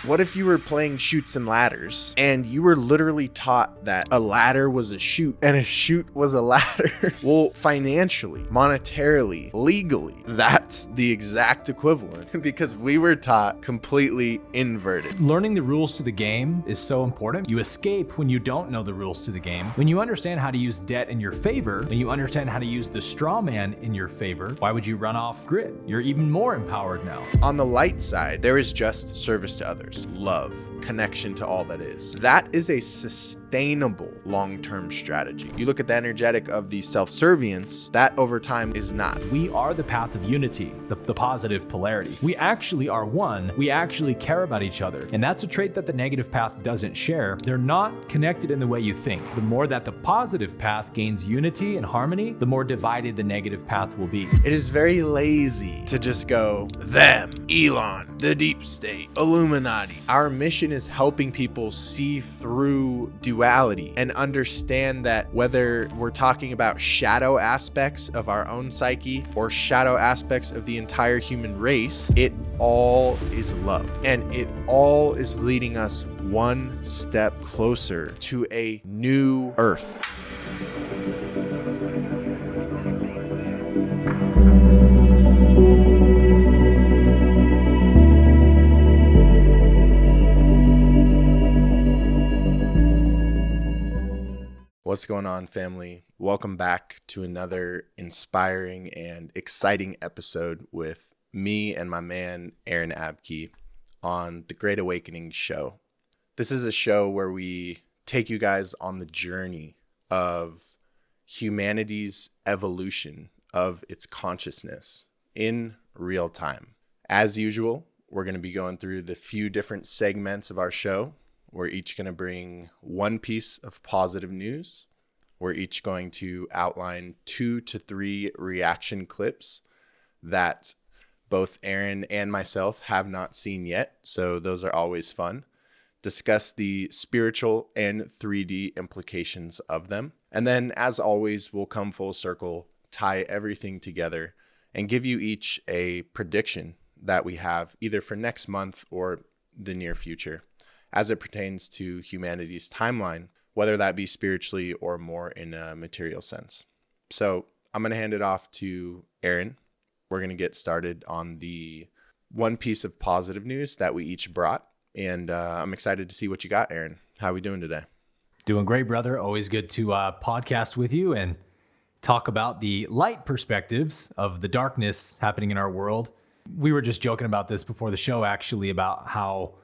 What if you were playing Chutes and Ladders and you were literally taught that a ladder was a chute and a chute was a ladder? Well, financially, monetarily, legally, that's the exact equivalent because we were taught completely inverted. Learning the rules to the game is so important. You escape when you don't know the rules to the game. When you understand how to use debt in your favor, when you understand how to use the straw man in your favor, why would you run off grid? You're even more empowered now. On the light side, there is just service to others, love, connection to all that is. That is a sustainable long-term strategy. You look at the energetic of the self-servience, that over time is not. We are the path of unity, the positive polarity. We actually are one. We actually care about each other. And that's a trait that the negative path doesn't share. They're not connected in the way you think. The more that the positive path gains unity and harmony, the more divided the negative path will be. It is very lazy to just go, them, Elon, the deep state, Illuminati. Our mission is helping people see through duality and understand that whether we're talking about shadow aspects of our own psyche or shadow aspects of the entire human race, it all is love. And it all is leading us one step closer to a new earth. What's going on, family? Welcome back to another inspiring and exciting episode with me and my man, Aaron Abke, on the Great Awakening show. This is a show where we take you guys on the journey of humanity's evolution of its consciousness in real time. As usual, we're going to be going through the few different segments of our show. We're each going to bring one piece of positive news. We're each going to outline 2 to 3 reaction clips that both Aaron and myself have not seen yet, so those are always fun. Discuss the spiritual and 3D implications of them. And then, as always, we'll come full circle, tie everything together, and give you each a prediction that we have either for next month or the near future, as it pertains to humanity's timeline, whether that be spiritually or more in a material sense. So I'm going to hand it off to Aaron. We're going to get started on the one piece of positive news that we each brought. And I'm excited to see what you got, Aaron. How are we doing today? Doing great, brother. Always good to podcast with you and talk about the light perspectives of the darkness happening in our world. We were just joking about this before the show, actually, about how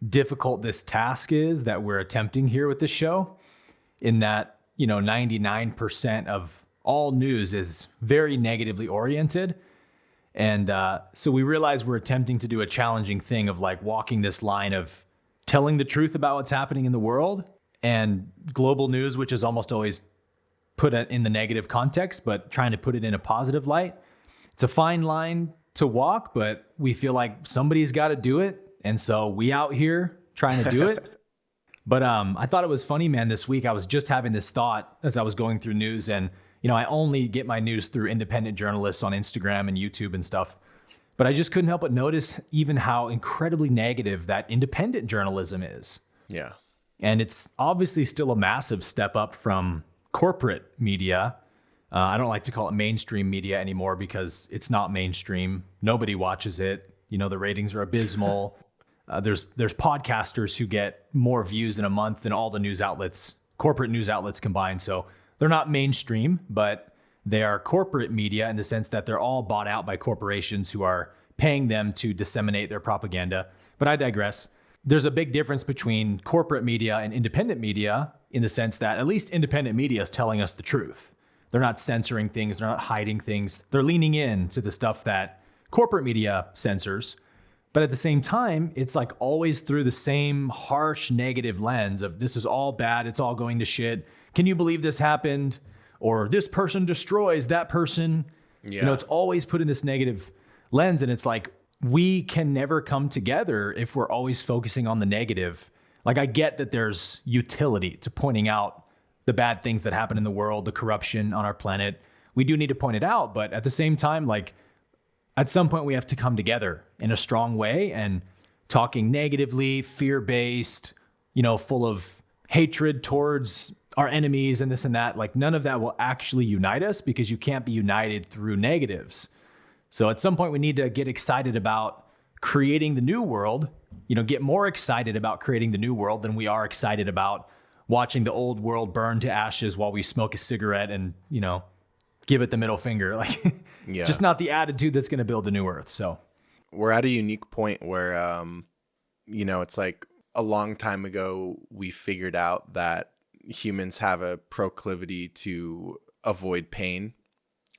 difficult this task is that we're attempting here with this show, in that, 99% of all news is very negatively oriented. And so we realize we're attempting to do a challenging thing of like walking this line of telling the truth about what's happening in the world and global news, which is almost always put it in the negative context, but trying to put it in a positive light. It's a fine line to walk, but we feel like somebody's got to do it. And so we out here trying to do it. But I thought it was funny, man. This week I was just having this thought as I was going through news, and I only get my news through independent journalists on Instagram and YouTube and stuff. But I just couldn't help but notice even how incredibly negative that independent journalism is. Yeah. And it's obviously still a massive step up from corporate media. I don't like to call it mainstream media anymore because it's not mainstream. Nobody watches it. The ratings are abysmal. There's podcasters who get more views in a month than all the news outlets, corporate news outlets combined. So they're not mainstream, but they are corporate media in the sense that they're all bought out by corporations who are paying them to disseminate their propaganda. But I digress. There's a big difference between corporate media and independent media in the sense that at least independent media is telling us the truth. They're not censoring things. They're not hiding things. They're leaning in to the stuff that corporate media censors. But at the same time, it's like always through the same harsh negative lens of this is all bad. It's all going to shit. Can you believe this happened? Or this person destroys that person. Yeah. It's always put in this negative lens. And it's like, we can never come together if we're always focusing on the negative. Like, I get that there's utility to pointing out the bad things that happen in the world, the corruption on our planet. We do need to point it out. But at the same time, like, at some point we have to come together in a strong way and talking negatively, fear-based, full of hatred towards our enemies and this and that. Like none of that will actually unite us because you can't be united through negatives. So at some point we need to get excited about creating the new world, get more excited about creating the new world than we are excited about watching the old world burn to ashes while we smoke a cigarette and, give it the middle finger. Like just not the attitude that's going to build the new earth. So we're at a unique point where, it's like a long time ago, we figured out that humans have a proclivity to avoid pain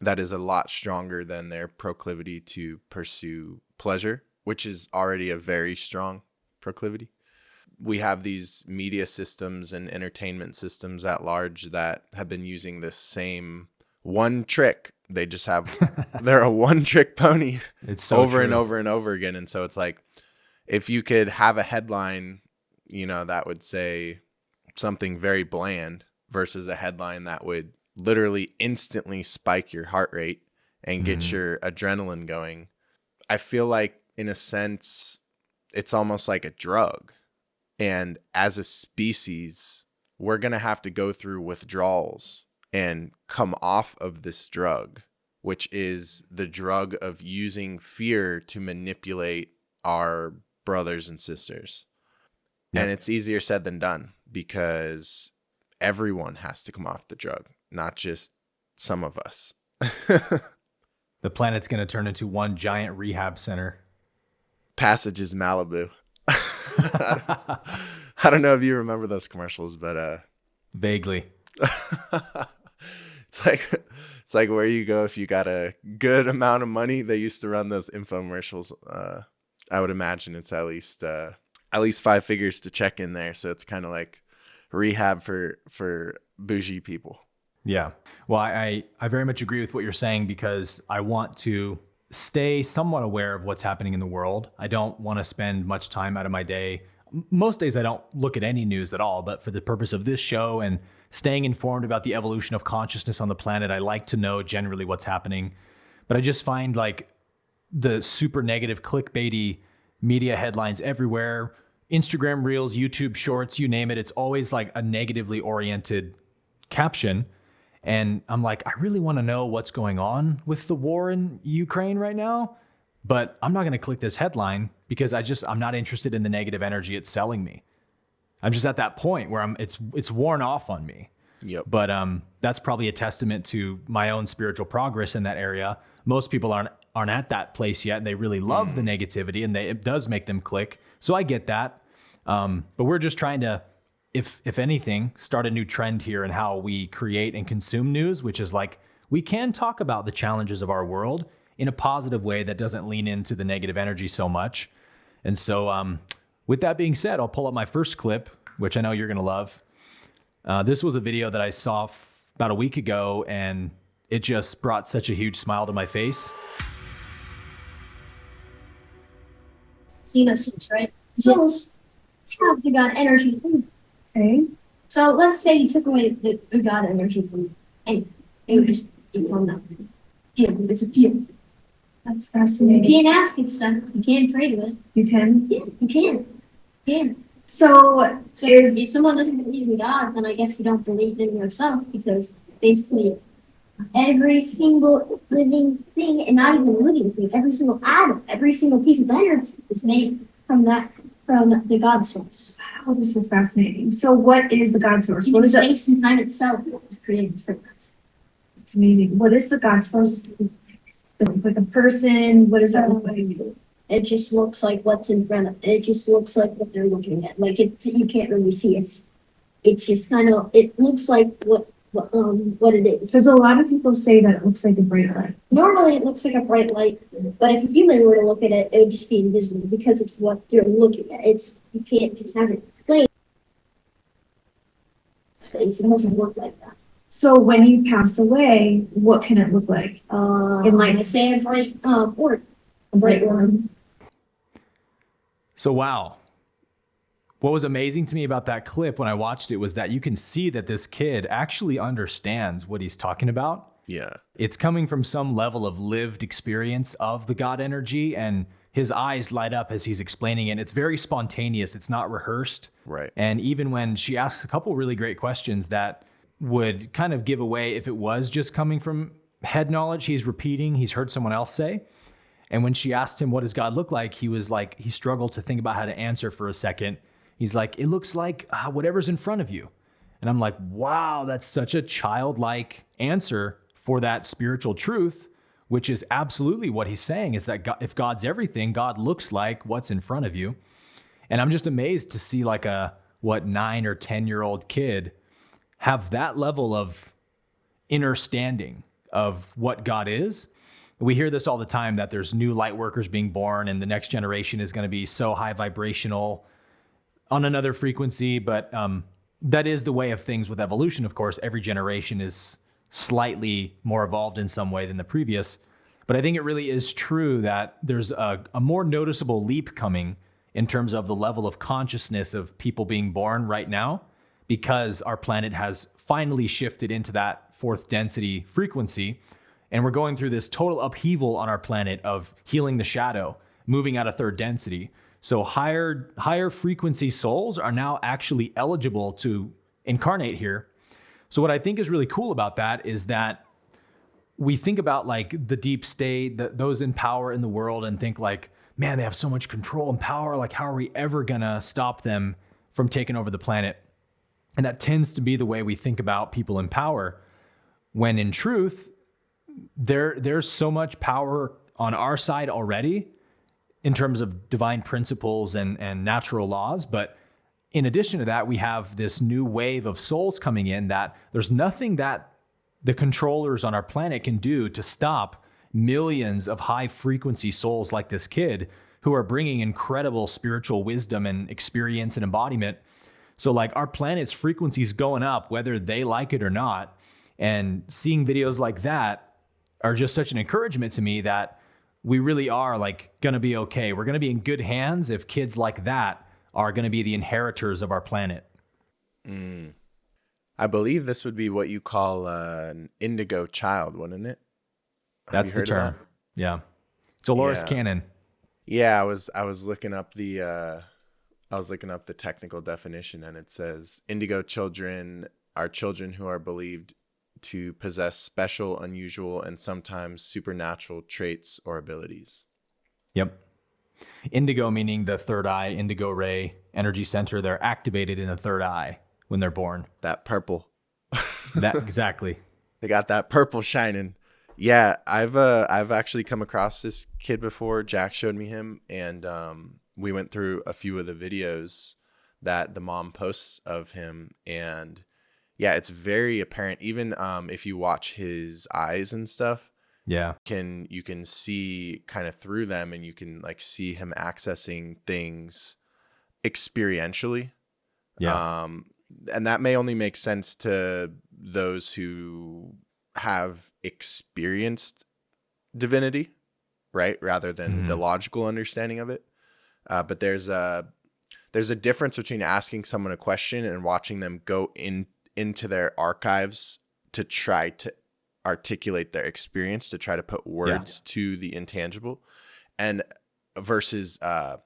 that is a lot stronger than their proclivity to pursue pleasure, which is already a very strong proclivity. We have these media systems and entertainment systems at large that have been using this same one trick. They just they're a one trick pony. It's so over true. and over and over again. And so it's like, if you could have a headline, that would say something very bland versus a headline that would literally instantly spike your heart rate and get your adrenaline going. I feel like in a sense, it's almost like a drug. And as a species, we're going to have to go through withdrawals and come off of this drug, which is the drug of using fear to manipulate our brothers and sisters. Yep. And it's easier said than done because everyone has to come off the drug, not just some of us. The planet's going to turn into one giant rehab center. Passages Malibu. I don't know if you remember those commercials, but vaguely. It's like where you go if you got a good amount of money. They used to run those infomercials. I would imagine it's at least 5 figures to check in there. So it's kind of like rehab for bougie people. Yeah. Well, I very much agree with what you're saying because I want to stay somewhat aware of what's happening in the world. I don't want to spend much time out of my day. Most days I don't look at any news at all, but for the purpose of this show and staying informed about the evolution of consciousness on the planet, I like to know generally what's happening. But I just find like the super negative clickbaity media headlines everywhere, Instagram reels, YouTube shorts, you name it. It's always like a negatively oriented caption. And I'm like, I really want to know what's going on with the war in Ukraine right now, but I'm not going to click this headline because I'm not interested in the negative energy it's selling me. I'm just at that point where it's worn off on me. Yep. But that's probably a testament to my own spiritual progress in that area. Most people aren't at that place yet, and they really love the negativity, and it does make them click. So I get that. But we're just trying to, if anything, start a new trend here in how we create and consume news, which is like we can talk about the challenges of our world in a positive way that doesn't lean into the negative energy so much. And so with that being said, I'll pull up my first clip, which I know you're going to love. This was a video that I saw about a week ago, and it just brought such a huge smile to my face. So right? Souls have the God energy. Okay. So let's say you took away the God energy from anything. It would just become nothing. It's a field. That's fascinating. You can't ask it stuff. You can't trade with it. You can? Yeah, you can. You can. So if someone doesn't believe in God, then I guess you don't believe in yourself, because basically every single living thing, and not even a living thing, every single atom, every single piece of energy is made from the God source. Wow, this is fascinating. So what is the God source? What is it? Space and time itself is created from that. It's amazing. What is the God source? Like a person? What does that look like? It just looks like what's in front of it. It just looks like what they're looking at. Like you can't really see it. It's just kind of, it looks like what it is. Because a lot of people say that it looks like a bright light. Normally it looks like a bright light, but if a human were to look at it, it would just be invisible because it's what you're looking at. You can't just have it plain space. It doesn't work like that. So when you pass away, what can it look like? In like say a bright orb. A bright orb. So wow. What was amazing to me about that clip when I watched it was that you can see that this kid actually understands what he's talking about. Yeah. It's coming from some level of lived experience of the God energy, and his eyes light up as he's explaining it. And it's very spontaneous. It's not rehearsed. Right. And even when she asks a couple really great questions that would kind of give away if it was just coming from head knowledge, he's repeating, he's heard someone else say. And when she asked him, what does God look like? He was like, he struggled to think about how to answer for a second. He's like, it looks like whatever's in front of you. And I'm like, wow, that's such a childlike answer for that spiritual truth, which is absolutely what he's saying, is that God, if God's everything, God looks like what's in front of you. And I'm just amazed to see like a, 9 or 10-year-old kid have that level of understanding of what God is. We hear this all the time, that there's new light workers being born and the next generation is going to be so high vibrational on another frequency. But that is the way of things with evolution. Of course, every generation is slightly more evolved in some way than the previous. But I think it really is true that there's a more noticeable leap coming in terms of the level of consciousness of people being born right now, because our planet has finally shifted into that fourth density frequency. And we're going through this total upheaval on our planet of healing the shadow, moving out of third density. So higher frequency souls are now actually eligible to incarnate here. So what I think is really cool about that is that we think about like the deep state, those in power in the world, and think like, man, they have so much control and power. Like, how are we ever gonna stop them from taking over the planet? And that tends to be the way we think about people in power, when in truth, there's so much power on our side already in terms of divine principles and natural laws. But in addition to that, we have this new wave of souls coming in that there's nothing that the controllers on our planet can do to stop millions of high frequency souls like this kid, who are bringing incredible spiritual wisdom and experience and embodiment. So like, our planet's frequency is going up, whether they like it or not. And seeing videos like that are just such an encouragement to me that we really are like going to be okay. We're going to be in good hands if kids like that are going to be the inheritors of our planet. I believe this would be what you call an indigo child, wouldn't it? That's the term. Yeah. Dolores Cannon. Yeah, I was looking up the technical definition, and it says indigo children are children who are believed to possess special, unusual, and sometimes supernatural traits or abilities. Yep. Indigo meaning the third eye, indigo ray energy center. They're activated in the third eye when they're born. That purple. That exactly. They got that purple shining. Yeah, I've actually come across this kid before. Jack showed me him, and we went through a few of the videos that the mom posts of him, and yeah, it's very apparent. Even if you watch his eyes and stuff, yeah, you can see kind of through them, and you can like see him accessing things experientially. Yeah, and that may only make sense to those who have experienced divinity, right, rather than the logical understanding of it. But there's a difference between asking someone a question and watching them go into their archives to try to articulate their experience, to try to put words to the intangible, and versus a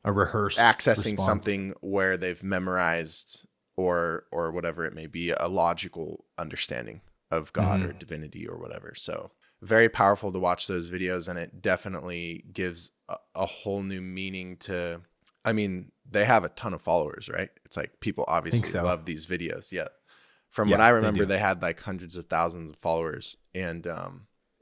rehearsed accessing response. something where they've memorized or whatever it may be, a logical understanding of God or divinity or whatever. So very powerful to watch those videos, and it definitely gives a whole new meaning to, I mean, they have a ton of followers, right? It's like people obviously love these videos. Yeah. From what I remember, they had like hundreds of thousands of followers, and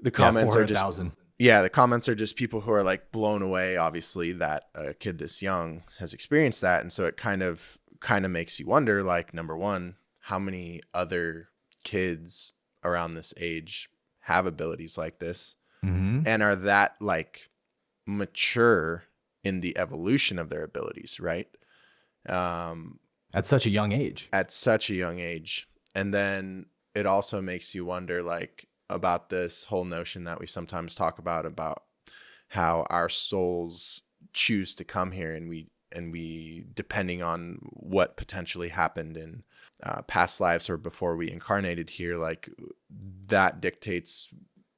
the comments are just, the comments are just people who are like blown away, obviously, that a kid this young has experienced that. And so it kind of makes you wonder, like, number one, how many other kids around this age have abilities like this, and are that like mature in the evolution of their abilities, right? At such a young age. And then it also makes you wonder, like, about this whole notion that we sometimes talk about how our souls choose to come here, and we depending on what potentially happened in past lives or before we incarnated here, like that dictates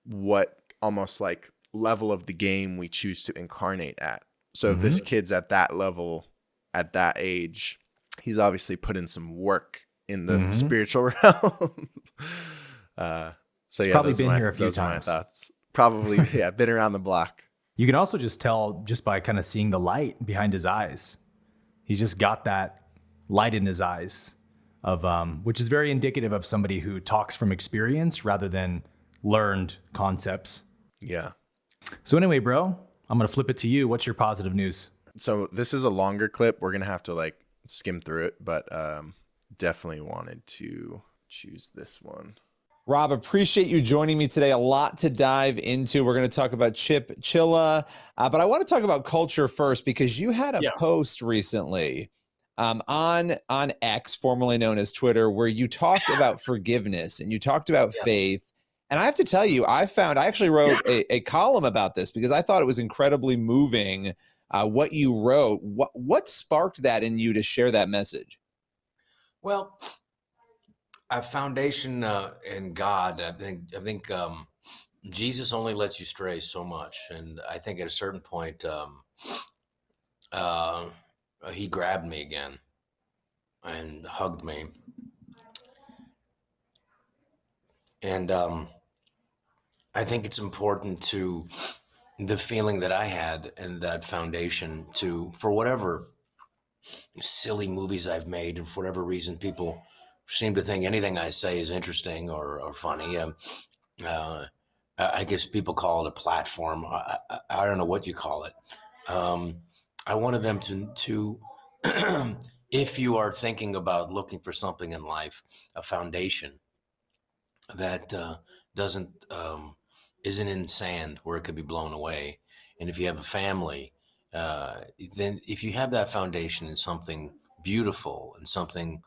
what almost like level of the game we choose to incarnate at. So if this kid's at that level, at that age, he's obviously put in some work in the spiritual realm. So yeah, Probably been here a few those times. are my thoughts. Probably, yeah, been around the block. You can also just tell just by kind of seeing the light behind his eyes. He's just got that light in his eyes of which is very indicative of somebody who talks from experience rather than learned concepts. Yeah. So anyway, bro, I'm going to flip it to you. What's your positive news? So this is a longer clip. We're going to have to like skim through it, but definitely wanted to choose this one. Rob, appreciate you joining me today. A lot to dive into. We're going to talk about Chilla, but I want to talk about culture first because you had a post recently on X, formerly known as Twitter, where you talked about forgiveness and you talked about faith. And I have to tell you, I actually wrote a column about this because I thought it was incredibly moving what you wrote. What sparked that in you to share that message? Well, a foundation in God. I think Jesus only lets you stray so much, and I think at a certain point, he grabbed me again and hugged me, and I think it's important to the feeling that I had and that foundation for whatever silly movies I've made, and for whatever reason people seem to think anything I say is interesting or funny. I guess people call it a platform. I don't know what you call it. I wanted them to if you are thinking about looking for something in life, a foundation that isn't in sand where it could be blown away. And if you have a family, then if you have that foundation in something beautiful and something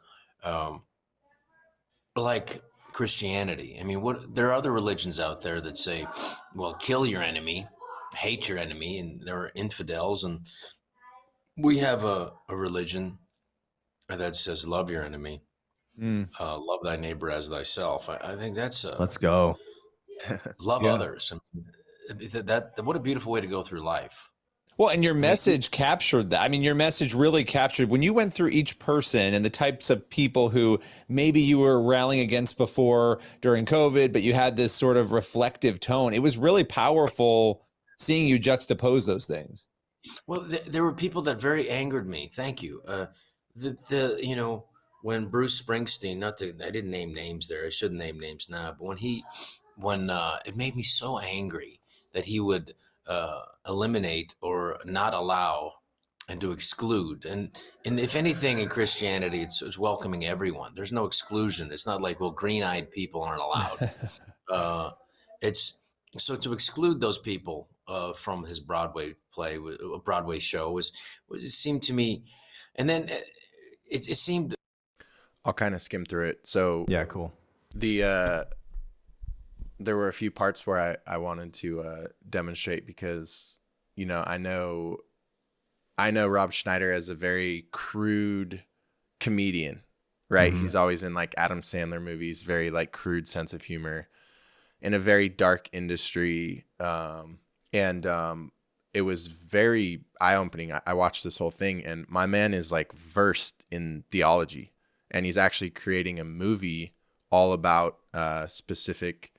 like Christianity. I mean, there are other religions out there that say, well, kill your enemy, hate your enemy, and there are infidels. And we have a religion that says love your enemy, love thy neighbor as thyself. I think that's Let's go. love others. I mean, what a beautiful way to go through life. Well, and your message captured that. I mean, your message really captured when you went through each person and the types of people who maybe you were rallying against before during COVID, but you had this sort of reflective tone. It was really powerful seeing you juxtapose those things. Well, there were people that very angered me. Thank you. When Bruce Springsteen, I didn't name names there. I shouldn't name names now, but when it made me so angry that he would eliminate or not allow and to exclude. And if anything in Christianity, it's welcoming everyone. There's no exclusion. It's not like, well, green-eyed people aren't allowed. It's so to exclude those people from his Broadway play, a Broadway show it seemed to me, and then it seemed. I'll kind of skim through it. So yeah, cool. There were a few parts where I wanted to demonstrate because, I know Rob Schneider as a very crude comedian, right? He's always in like Adam Sandler movies, very like crude sense of humor in a very dark industry. And it was very eye-opening. I watched this whole thing and my man is like versed in theology and he's actually creating a movie all about a specific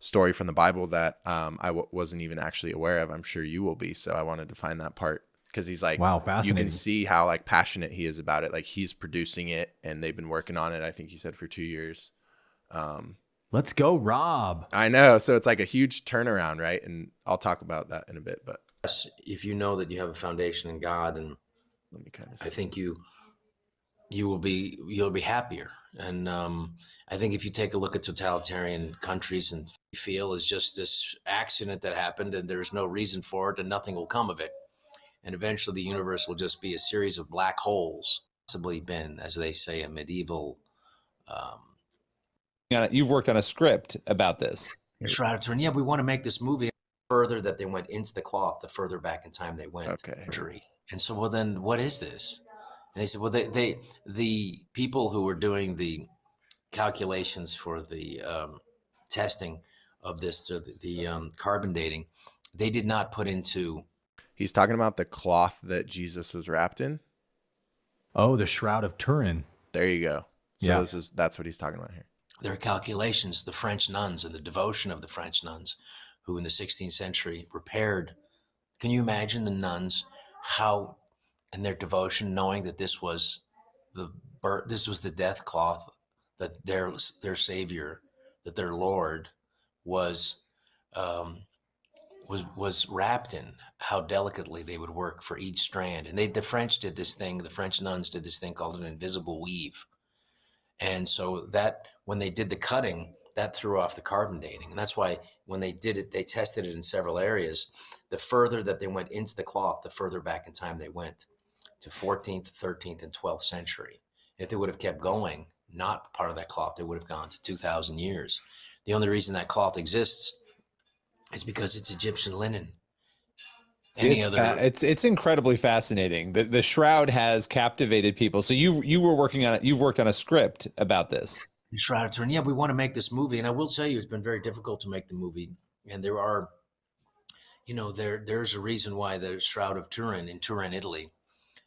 story from the Bible that I wasn't even actually aware of. I'm sure you will be. So I wanted to find that part because he's like, wow, fascinating. You can see how like passionate he is about it. Like he's producing it and they've been working on it. I think he said for 2 years. Let's go, Rob. I know. So it's like a huge turnaround, right? And I'll talk about that in a bit, but if you know that you have a foundation in God, and let me kind of I think you'll be happier. And I think if you take a look at totalitarian countries and feel is just this accident that happened and there's no reason for it and nothing will come of it. And eventually the universe will just be a series of black holes, possibly been, as they say, a medieval. You've worked on a script about this. Shroud of Turin. Yeah, we want to make this movie further that they went into the cloth, the further back in time they went. Okay. And so, well, then what is this? And they said, well, the people who were doing the calculations for the testing of this, the carbon dating, they did not put into. He's talking about the cloth that Jesus was wrapped in. Oh, the Shroud of Turin. There you go. So Yeah. that's what he's talking about here. Their calculations, the French nuns and the devotion of the French nuns, who in the 16th century repaired. Can you imagine the nuns, how, in their devotion, knowing that this was the death cloth, that their Savior, that their Lord was wrapped in, how delicately they would work for each strand. And the French did this thing, the French nuns did this thing called an invisible weave. And so that when they did the cutting, that threw off the carbon dating. And that's why when they did it, they tested it in several areas. The further that they went into the cloth, the further back in time they went to 14th, 13th, and 12th century. If they would have kept going, not part of that cloth, they would have gone to 2,000 years. The only reason that cloth exists is because it's Egyptian linen. It's incredibly fascinating. The Shroud has captivated people. So you were working on it. You've worked on a script about this. The Shroud of Turin. Yeah, we want to make this movie, and I will tell you, it's been very difficult to make the movie. And there are, there's a reason why the Shroud of Turin in Turin, Italy,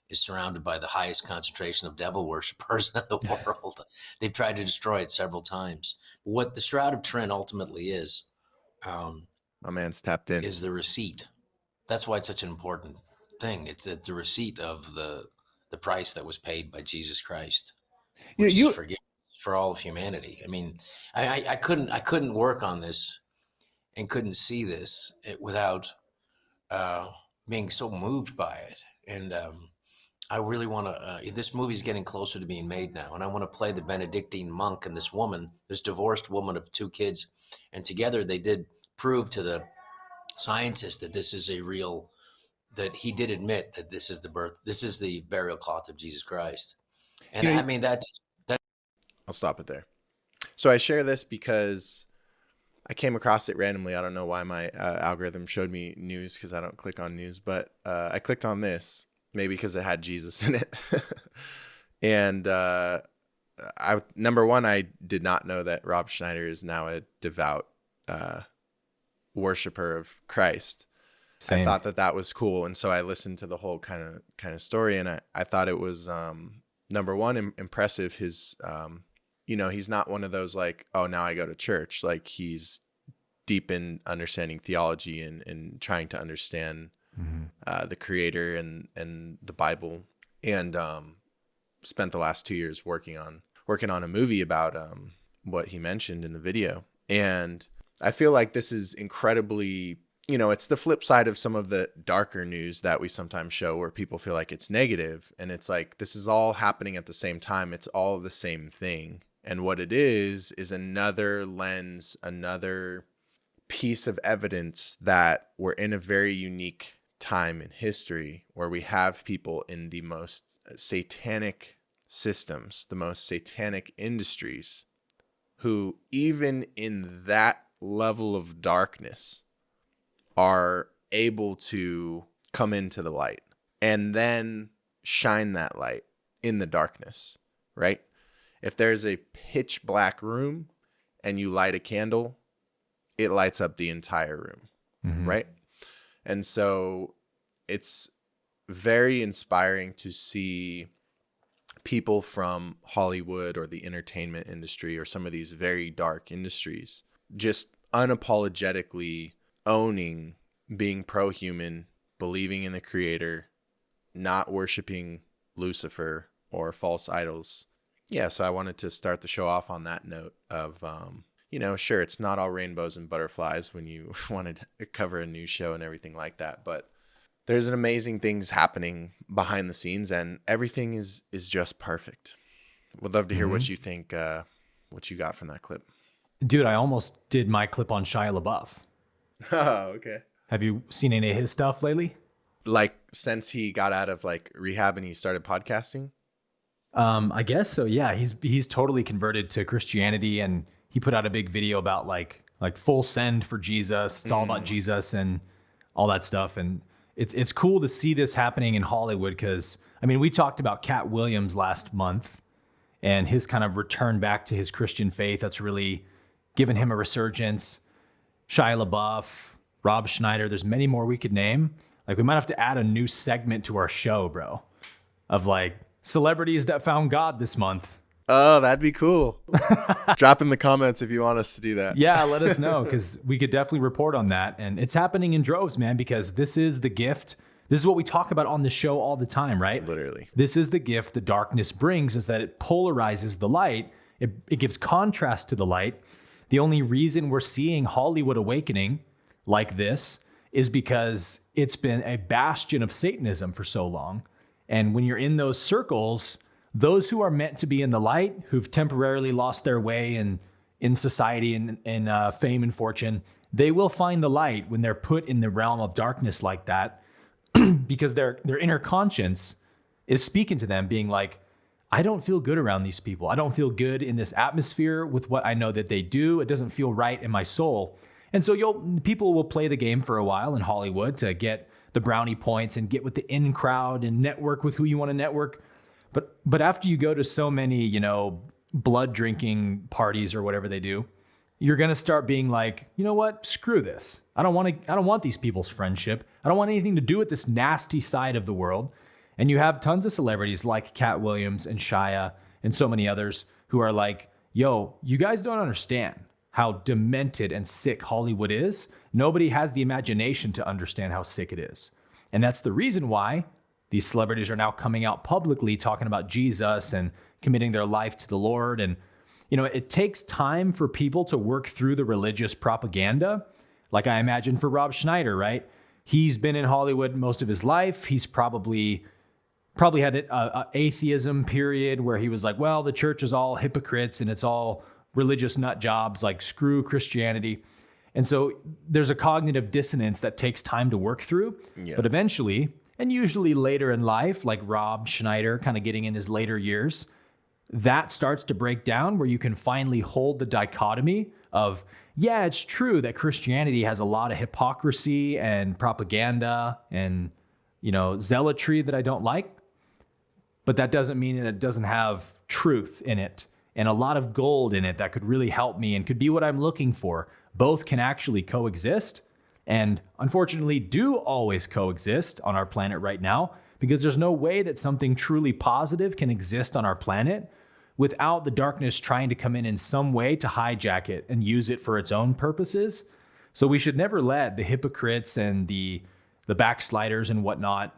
is surrounded by the highest concentration of devil worshippers in the world. They've tried to destroy it several times. But what the Shroud of Turin ultimately is, My man's tapped in. is the receipt. That's why it's such an important thing. It's the receipt of the price that was paid by Jesus Christ. You Forgiveness for all of humanity. I mean, I couldn't work on this and couldn't see this without being so moved by it. And I really want to. This movie's getting closer to being made now, and I want to play the Benedictine monk and this woman, this divorced woman of 2 kids, and together they did prove to the scientists that this is that he did admit that this is the burial cloth of Jesus Christ. And I mean that. I'll stop it there. So I share this because I came across it randomly. I don't know why my algorithm showed me news, because I don't click on news, but I clicked on this, maybe because it had Jesus in it. And number one, I did not know that Rob Schneider is now a devout worshiper of Christ. Same. I thought that was cool, and so I listened to the whole kind of story, and I thought it was number one, impressive. His he's not one of those like, oh, now I go to church. Like, he's deep in understanding theology and trying to understand the Creator and the Bible, and spent the last 2 years working on a movie about what he mentioned in the video. And I feel like this is incredibly, it's the flip side of some of the darker news that we sometimes show, where people feel like it's negative. And it's like, this is all happening at the same time. It's all the same thing. And what it is another lens, another piece of evidence that we're in a very unique time in history, where we have people in the most satanic systems, the most satanic industries, who even in that level of darkness are able to come into the light and then shine that light in the darkness, right? If there's a pitch black room and you light a candle, it lights up the entire room, right? And so it's very inspiring to see people from Hollywood or the entertainment industry or some of these very dark industries just unapologetically owning being pro-human, believing in the Creator, not worshiping Lucifer or false idols. Yeah, so I wanted to start the show off on that note of, sure, it's not all rainbows and butterflies when you wanted to cover a news show and everything like that, but there's an amazing things happening behind the scenes, and everything is just perfect. Would love to hear what you think, what you got from that clip. Dude, I almost did my clip on Shia LaBeouf. Oh, okay. Have you seen any of his stuff lately? Like, since he got out of like rehab and he started podcasting? I guess so. Yeah, he's totally converted to Christianity, and he put out a big video about like full send for Jesus. It's all about Jesus and all that stuff. And it's cool to see this happening in Hollywood, because I mean, we talked about Cat Williams last month and his kind of return back to his Christian faith. That's really given him a resurgence. Shia LaBeouf, Rob Schneider. There's many more we could name. Like we might have to add a new segment to our show, bro, of like celebrities that found God this month. Oh, that'd be cool. Drop in the comments if you want us to do that. Yeah, let us know, because we could definitely report on that. And it's happening in droves, man, because this is the gift. This is what we talk about on the show all the time, right? Literally. This is the gift the darkness brings, is that it polarizes the light. It gives contrast to the light. The only reason we're seeing Hollywood awakening like this is because it's been a bastion of Satanism for so long. And when you're in those circles, those who are meant to be in the light, who've temporarily lost their way in society and fame and fortune, they will find the light when they're put in the realm of darkness like that, because their inner conscience is speaking to them, being like, I don't feel good around these people. I don't feel good in this atmosphere with what I know that they do. It doesn't feel right in my soul. And so people will play the game for a while in Hollywood to get the brownie points and get with the in crowd and network with who you want to network. But after you go to so many, blood drinking parties or whatever they do, you're going to start being like, you know what? Screw this. I don't want these people's friendship. I don't want anything to do with this nasty side of the world. And you have tons of celebrities like Cat Williams and Shia and so many others who are like, yo, you guys don't understand how demented and sick Hollywood is. Nobody has the imagination to understand how sick it is. And that's the reason why these celebrities are now coming out publicly talking about Jesus and committing their life to the Lord. And, it takes time for people to work through the religious propaganda. Like I imagine for Rob Schneider, right? He's been in Hollywood most of his life. He's probably had an atheism period where he was like, well, the church is all hypocrites and it's all religious nut jobs, like screw Christianity. And so there's a cognitive dissonance that takes time to work through. Yeah. But eventually, and usually later in life, like Rob Schneider kind of getting in his later years, that starts to break down where you can finally hold the dichotomy of, yeah, it's true that Christianity has a lot of hypocrisy and propaganda and, zealotry that I don't like. But that doesn't mean that it doesn't have truth in it and a lot of gold in it that could really help me and could be what I'm looking for. Both can actually coexist, and unfortunately do always coexist on our planet right now, because there's no way that something truly positive can exist on our planet without the darkness trying to come in some way to hijack it and use it for its own purposes. So we should never let the hypocrites and the backsliders and whatnot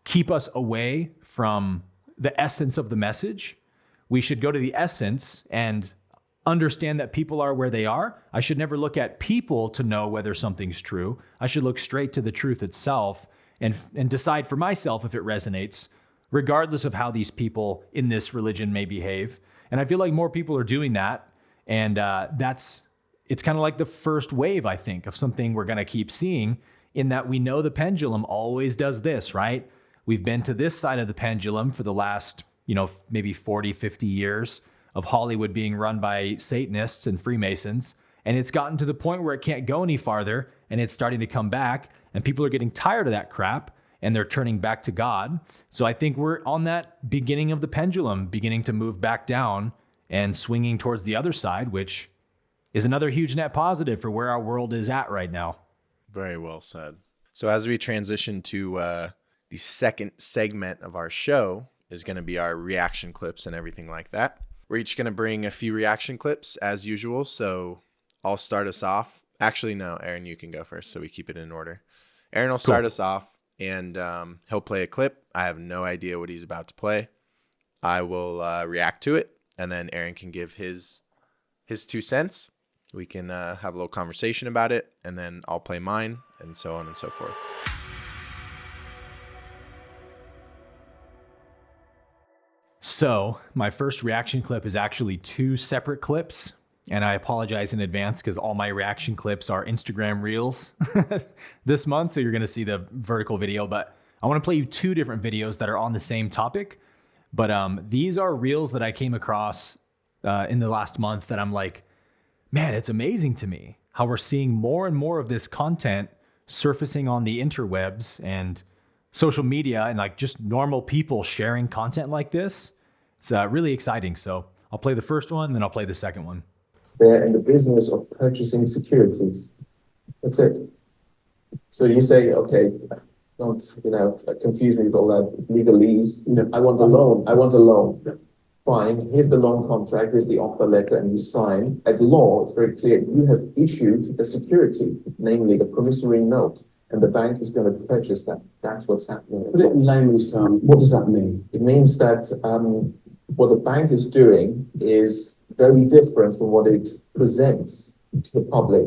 keep us away from the essence of the message. We should go to the essence and understand that people are where they are. I should never look at people to know whether something's true. I should look straight to the truth itself and decide for myself if it resonates, regardless of how these people in this religion may behave. And I feel like more people are doing that. And it's kind of like the first wave, I think, of something we're going to keep seeing, in that we know the pendulum always does this, right? We've been to this side of the pendulum for the last, maybe 40, 50 years of Hollywood being run by Satanists and Freemasons. And it's gotten to the point where it can't go any farther, and it's starting to come back, and people are getting tired of that crap, and they're turning back to God. So I think we're on that beginning of the pendulum, beginning to move back down and swinging towards the other side, which is another huge net positive for where our world is at right now. Very well said. So as we transition to the second segment of our show is going to be our reaction clips and everything like that. We're each going to bring a few reaction clips as usual. So I'll start us off. Actually, no, Aaron, you can go first so we keep it in order. Aaron will start us off, and he'll play a clip. I have no idea what he's about to play. I will react to it, and then Aaron can give his 2 cents. We can have a little conversation about it, and then I'll play mine, and so on and so forth. So my first reaction clip is actually 2 separate clips, and I apologize in advance because all my reaction clips are Instagram Reels this month, so you're going to see the vertical video, but I want to play you 2 different videos that are on the same topic. But these are Reels that I came across in the last month that I'm like, man, it's amazing to me how we're seeing more and more of this content surfacing on the interwebs and social media, and like just normal people sharing content like this. It's really exciting. So I'll play the first one, then I'll play the second one. They're in the business of purchasing securities. That's it. So you say, okay, don't, confuse me with all that legalese. I want a loan. I want a loan. Fine. Here's the loan contract. Here's the offer letter, and you sign. At law, it's very clear. You have issued a security, namely a promissory note, and the bank is going to purchase that. That's what's happening. Put it in layman's terms. What does that mean? It means that what the bank is doing is very different from what it presents to the public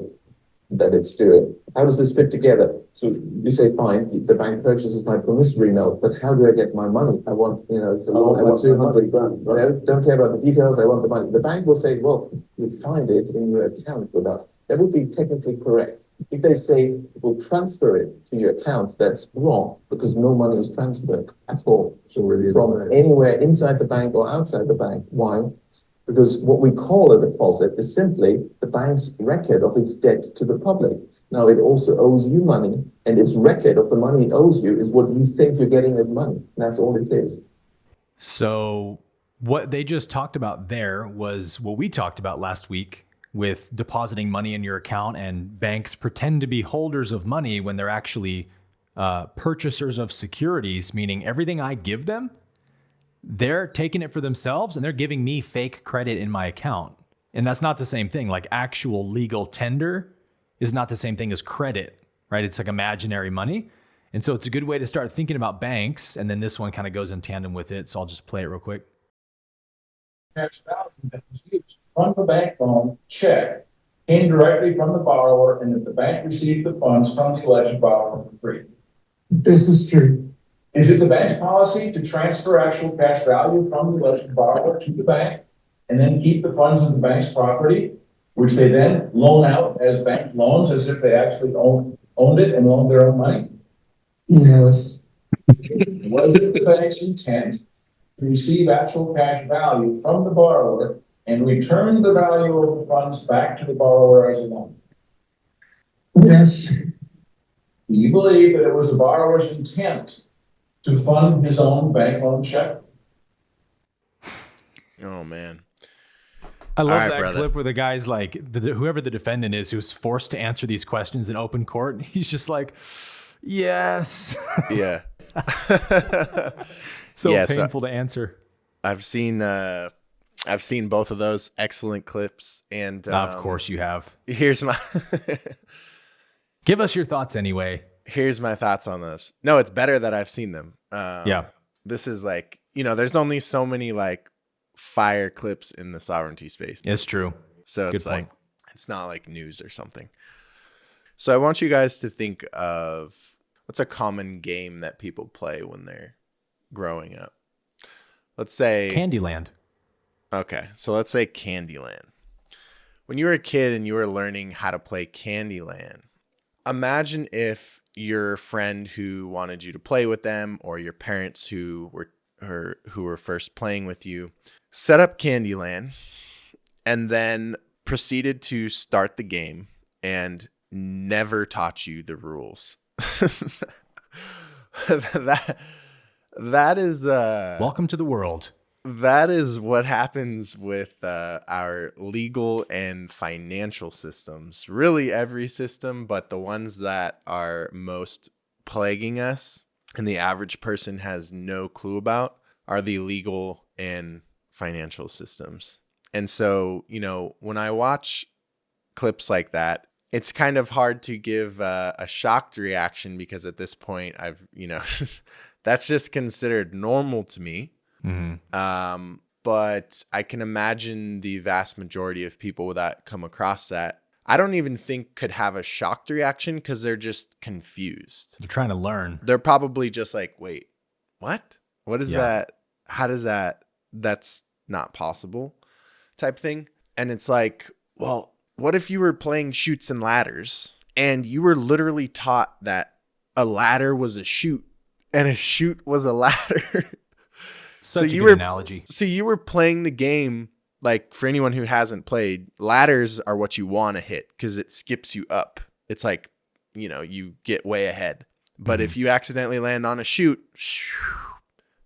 that it's doing. How does this fit together? So you say, fine, the bank purchases my promissory note, but how do I get my money? I want, it's a loan, I want 200 grand. Don't care about the details, I want the money. The bank will say, well, you find it in your account with us. That would be technically correct. If they say we'll transfer it to your account, that's wrong, because no money is transferred at all from anywhere inside the bank or outside the bank. Why? Because what we call a deposit is simply the bank's record of its debt to the public. Now, it also owes you money, and its record of the money it owes you is what you think you're getting as money. That's all it is. So what they just talked about there was what we talked about last week with depositing money in your account, and banks pretend to be holders of money when they're actually purchasers of securities, meaning everything I give them, they're taking it for themselves and they're giving me fake credit in my account. And that's not the same thing. Like actual legal tender is not the same thing as credit, right? It's like imaginary money. And so it's a good way to start thinking about banks. And then this one kind of goes in tandem with it. So I'll just play it real quick. Cash value that was used from the bank loan check came directly from the borrower, and that the bank received the funds from the alleged borrower for free. This is true. Is it the bank's policy to transfer actual cash value from the alleged borrower to the bank and then keep the funds as the bank's property, which they then loan out as bank loans as if they actually owned it and loaned their own money? Yes. Was it the bank's intent to receive actual cash value from the borrower and return the value of the funds back to the borrower as a loan? Yes. Do you believe that it was the borrower's intent to fund his own bank loan check? Oh, man. I love All right, that brother. clip where the guy's like, whoever the defendant is who's forced to answer these questions in open court, he's just like, yes. Yeah. So Yeah, painful to answer. I've seen both of those excellent clips, and Of course you have. here's my Give us your thoughts anyway. here's my thoughts on this. No, it's better that I've seen them. Yeah. This is like, there's only so many like fire clips in the sovereignty space. It's true. So Good it's point. like, it's not like news or something. So I want you guys to think of what's a common game that people play when they're growing up. Let's say Candyland. Okay, so let's say Candyland. When you were a kid and you were learning how to play Candyland, imagine if your friend who wanted you to play with them, or your parents who were first playing with you, set up Candyland and then proceeded to start the game and never taught you the rules. That is Welcome to the world. that is what happens with our legal and financial systems. Really every system, but the ones that are most plaguing us and the average person has no clue about are the legal and financial systems. And so, when I watch clips like that, it's kind of hard to give a shocked reaction, because at this point I've, that's just considered normal to me. Mm-hmm. But I can imagine the vast majority of people that come across that, I don't even think could have a shocked reaction, because they're just confused. They're trying to learn. They're probably just like, wait, what? What is Yeah. that? How does that? That's not possible type thing. And it's like, well, what if you were playing Chutes and Ladders and you were literally taught that a ladder was a chute and a chute was a ladder? Such a good analogy. So you were playing the game, like, for anyone who hasn't played, ladders are what you want to hit because it skips you up. It's like, you get way ahead. But if you accidentally land on a chute,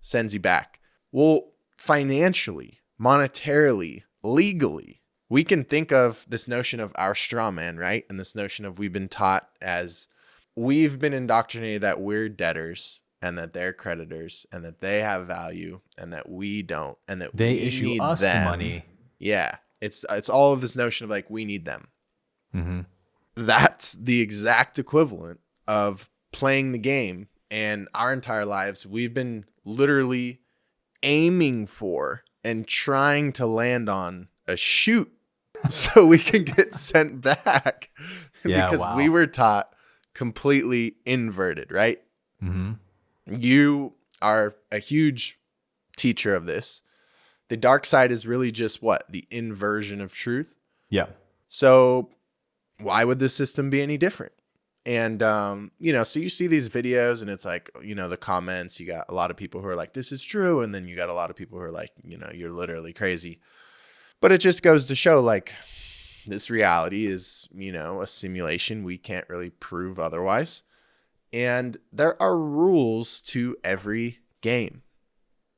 sends you back. Well, financially, monetarily, legally, we can think of this notion of our straw man, right? And this notion of we've been taught as we've been indoctrinated that we're debtors and that they're creditors and that they have value and that we don't and that They we issue need us them. the money. Yeah. It's all of this notion of like, we need them. Mm-hmm. That's the exact equivalent of playing the game. And our entire lives, we've been literally aiming for and trying to land on a chute so we can get sent back because we were taught completely inverted, right? Mm-hmm. You are a huge teacher of this. The dark side is really just what? The inversion of truth. Yeah. So why would this system be any different? And, so you see these videos and it's like, the comments, you got a lot of people who are like, this is true. And then you got a lot of people who are like, you're literally crazy. But it just goes to show like this reality is, a simulation. We can't really prove otherwise. And there are rules to every game.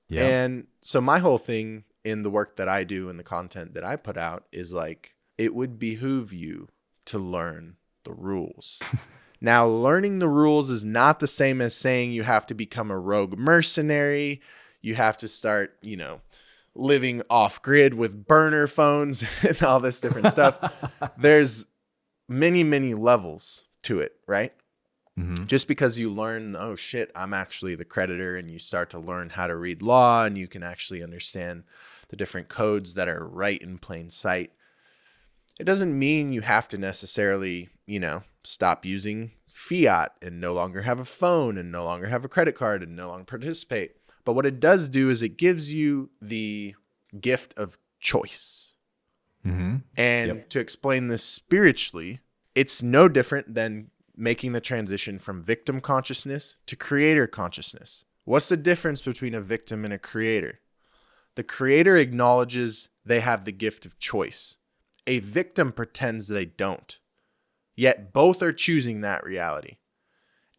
Yeah. And so my whole thing in the work that I do and the content that I put out is like, it would behoove you to learn the rules. Now, learning the rules is not the same as saying you have to become a rogue mercenary. You have to start, living off grid with burner phones and all this different stuff. There's many, many levels to it, right? Mm-hmm. Just because you learn, oh shit, I'm actually the creditor, and you start to learn how to read law and you can actually understand the different codes that are right in plain sight. It doesn't mean you have to necessarily, stop using fiat and no longer have a phone and no longer have a credit card and no longer participate. But what it does do is it gives you the gift of choice. Mm-hmm. And to explain this spiritually, it's no different than making the transition from victim consciousness to creator consciousness. What's the difference between a victim and a creator? The creator acknowledges they have the gift of choice. A victim pretends they don't. Yet both are choosing that reality.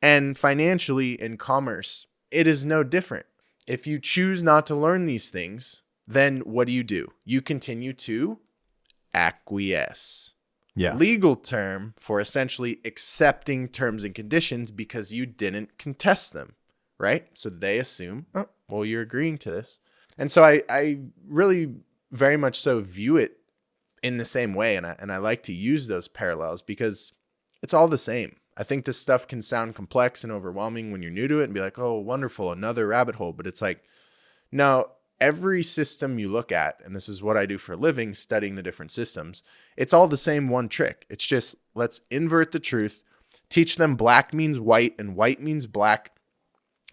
And financially, in commerce, it is no different. If you choose not to learn these things, then what do? You continue to acquiesce. Yeah. Legal term for essentially accepting terms and conditions because you didn't contest them, right? So they assume, oh, well, you're agreeing to this. And so I really very much so view it in the same way. And I like to use those parallels because it's all the same. I think this stuff can sound complex and overwhelming when you're new to it and be like, oh, wonderful, another rabbit hole. But it's like, no, every system you look at, and this is what I do for a living, studying the different systems, it's all the same one trick. It's just, let's invert the truth, teach them black means white and white means black,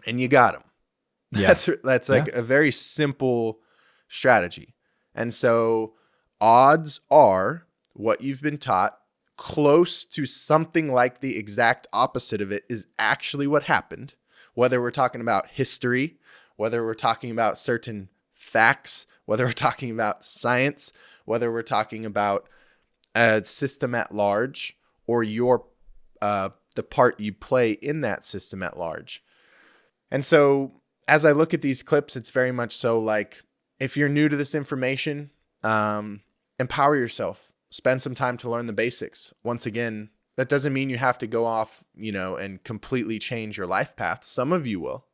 and you got them. Yeah. That's like a very simple strategy. And so odds are what you've been taught close to something like the exact opposite of it is actually what happened. Whether we're talking about history, whether we're talking about certain facts, whether we're talking about science, whether we're talking about a system at large, or your the part you play in that system at large. And so as I look at these clips, it's very much so like, if you're new to this information, empower yourself. Spend some time to learn the basics. Once again, that doesn't mean you have to go off, and completely change your life path. Some of you will.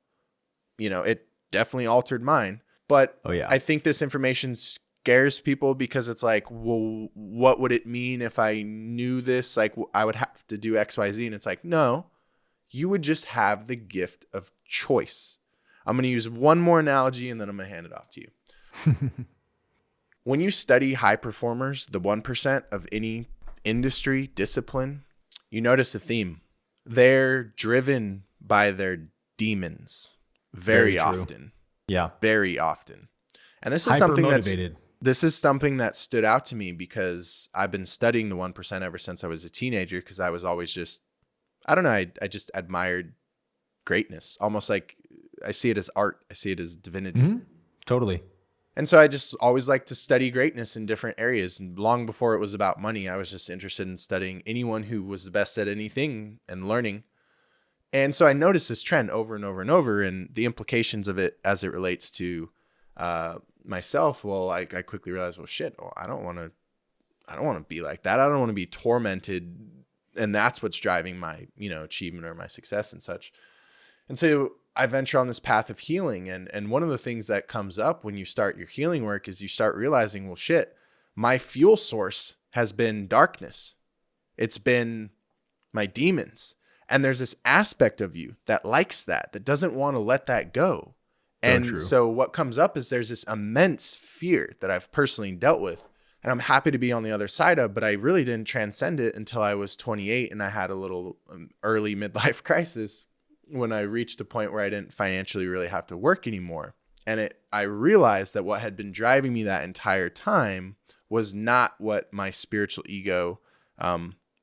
It definitely altered mine. But I think this information scares people because it's like, well, what would it mean if I knew this? Like, I would have to do X, Y, Z. And it's like, no, you would just have the gift of choice. I'm going to use one more analogy and then I'm going to hand it off to you. When you study high performers, the 1% of any industry, discipline, you notice a theme. They're driven by their demons very often. Yeah. Very often. And this is something that stood out to me because I've been studying the 1% ever since I was a teenager, because I was always just, I don't know, I just admired greatness. Almost like I see it as art. I see it as divinity. Mm-hmm. Totally. And so I just always liked to study greatness in different areas. And long before it was about money, I was just interested in studying anyone who was the best at anything and learning. And so I noticed this trend over and over and over, and the implications of it as it relates to myself. Well, I quickly realized, well, shit, I don't want to I don't want to be like that. I don't want to be tormented. And that's what's driving my, achievement or my success and such. And so I venture on this path of healing. And one of the things that comes up when you start your healing work is you start realizing, well, shit, my fuel source has been darkness. It's been my demons. And there's this aspect of you that likes that doesn't want to let that go. And so what comes up is there's this immense fear that I've personally dealt with, and I'm happy to be on the other side of, but I really didn't transcend it until I was 28 and I had a little early midlife crisis when I reached a point where I didn't financially really have to work anymore. And I realized that what had been driving me that entire time was not what my spiritual ego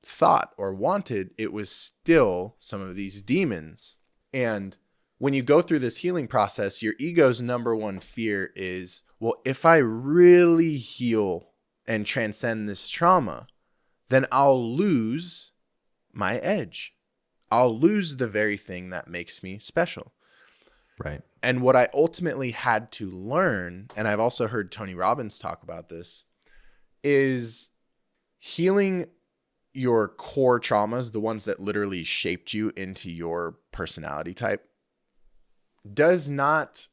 thought or wanted. It was still some of these demons. And when you go through this healing process, your ego's number one fear is, well, if I really heal and transcend this trauma, then I'll lose my edge. I'll lose the very thing that makes me special. Right. And what I ultimately had to learn, and I've also heard Tony Robbins talk about this, is healing your core traumas, the ones that literally shaped you into your personality type, does not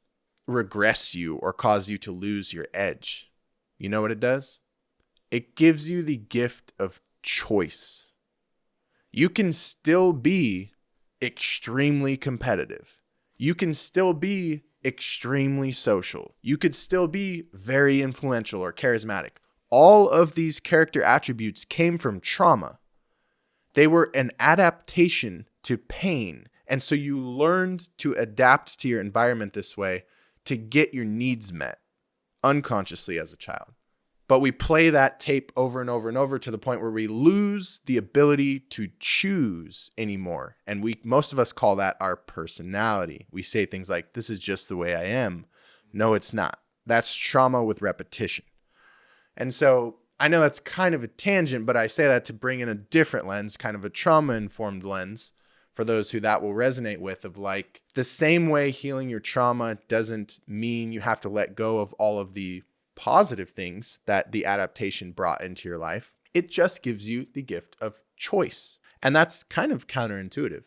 regress you or cause you to lose your edge. You know what it does? It gives you the gift of choice. You can still be extremely competitive. You can still be extremely social. You could still be very influential or charismatic. All of these character attributes came from trauma. They were an adaptation to pain. And so you learned to adapt to your environment this way to get your needs met unconsciously as a child. But we play that tape over and over and over to the point where we lose the ability to choose anymore. And most of us call that our personality. We say things like, this is just the way I am. No, it's not. That's trauma with repetition. And so I know that's kind of a tangent, but I say that to bring in a different lens, kind of a trauma-informed lens for those who that will resonate with, of like, the same way healing your trauma doesn't mean you have to let go of all of the positive things that the adaptation brought into your life. It just gives you the gift of choice. And that's kind of counterintuitive.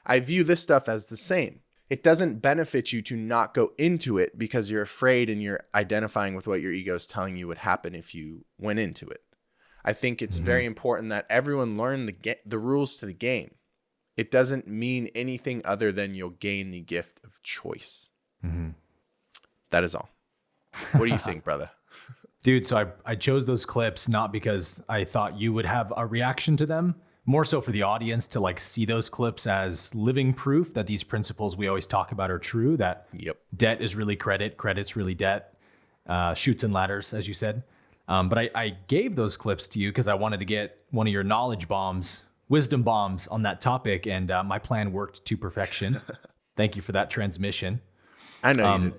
I view this stuff as the same. It doesn't benefit you to not go into it because you're afraid and you're identifying with what your ego is telling you would happen if you went into it. I think it's very important that everyone learn the rules to the game. It doesn't mean anything other than you'll gain the gift of choice. That is all. What do you think, brother? Dude, so I chose those clips not because I thought you would have a reaction to them, more so for the audience to like see those clips as living proof that these principles we always talk about are true, that debt is really credit, credit's really debt, chutes and ladders, as you said. But I gave those clips to you because I wanted to get one of your knowledge bombs, wisdom bombs on that topic, and my plan worked to perfection. Thank you for that transmission. I know you did.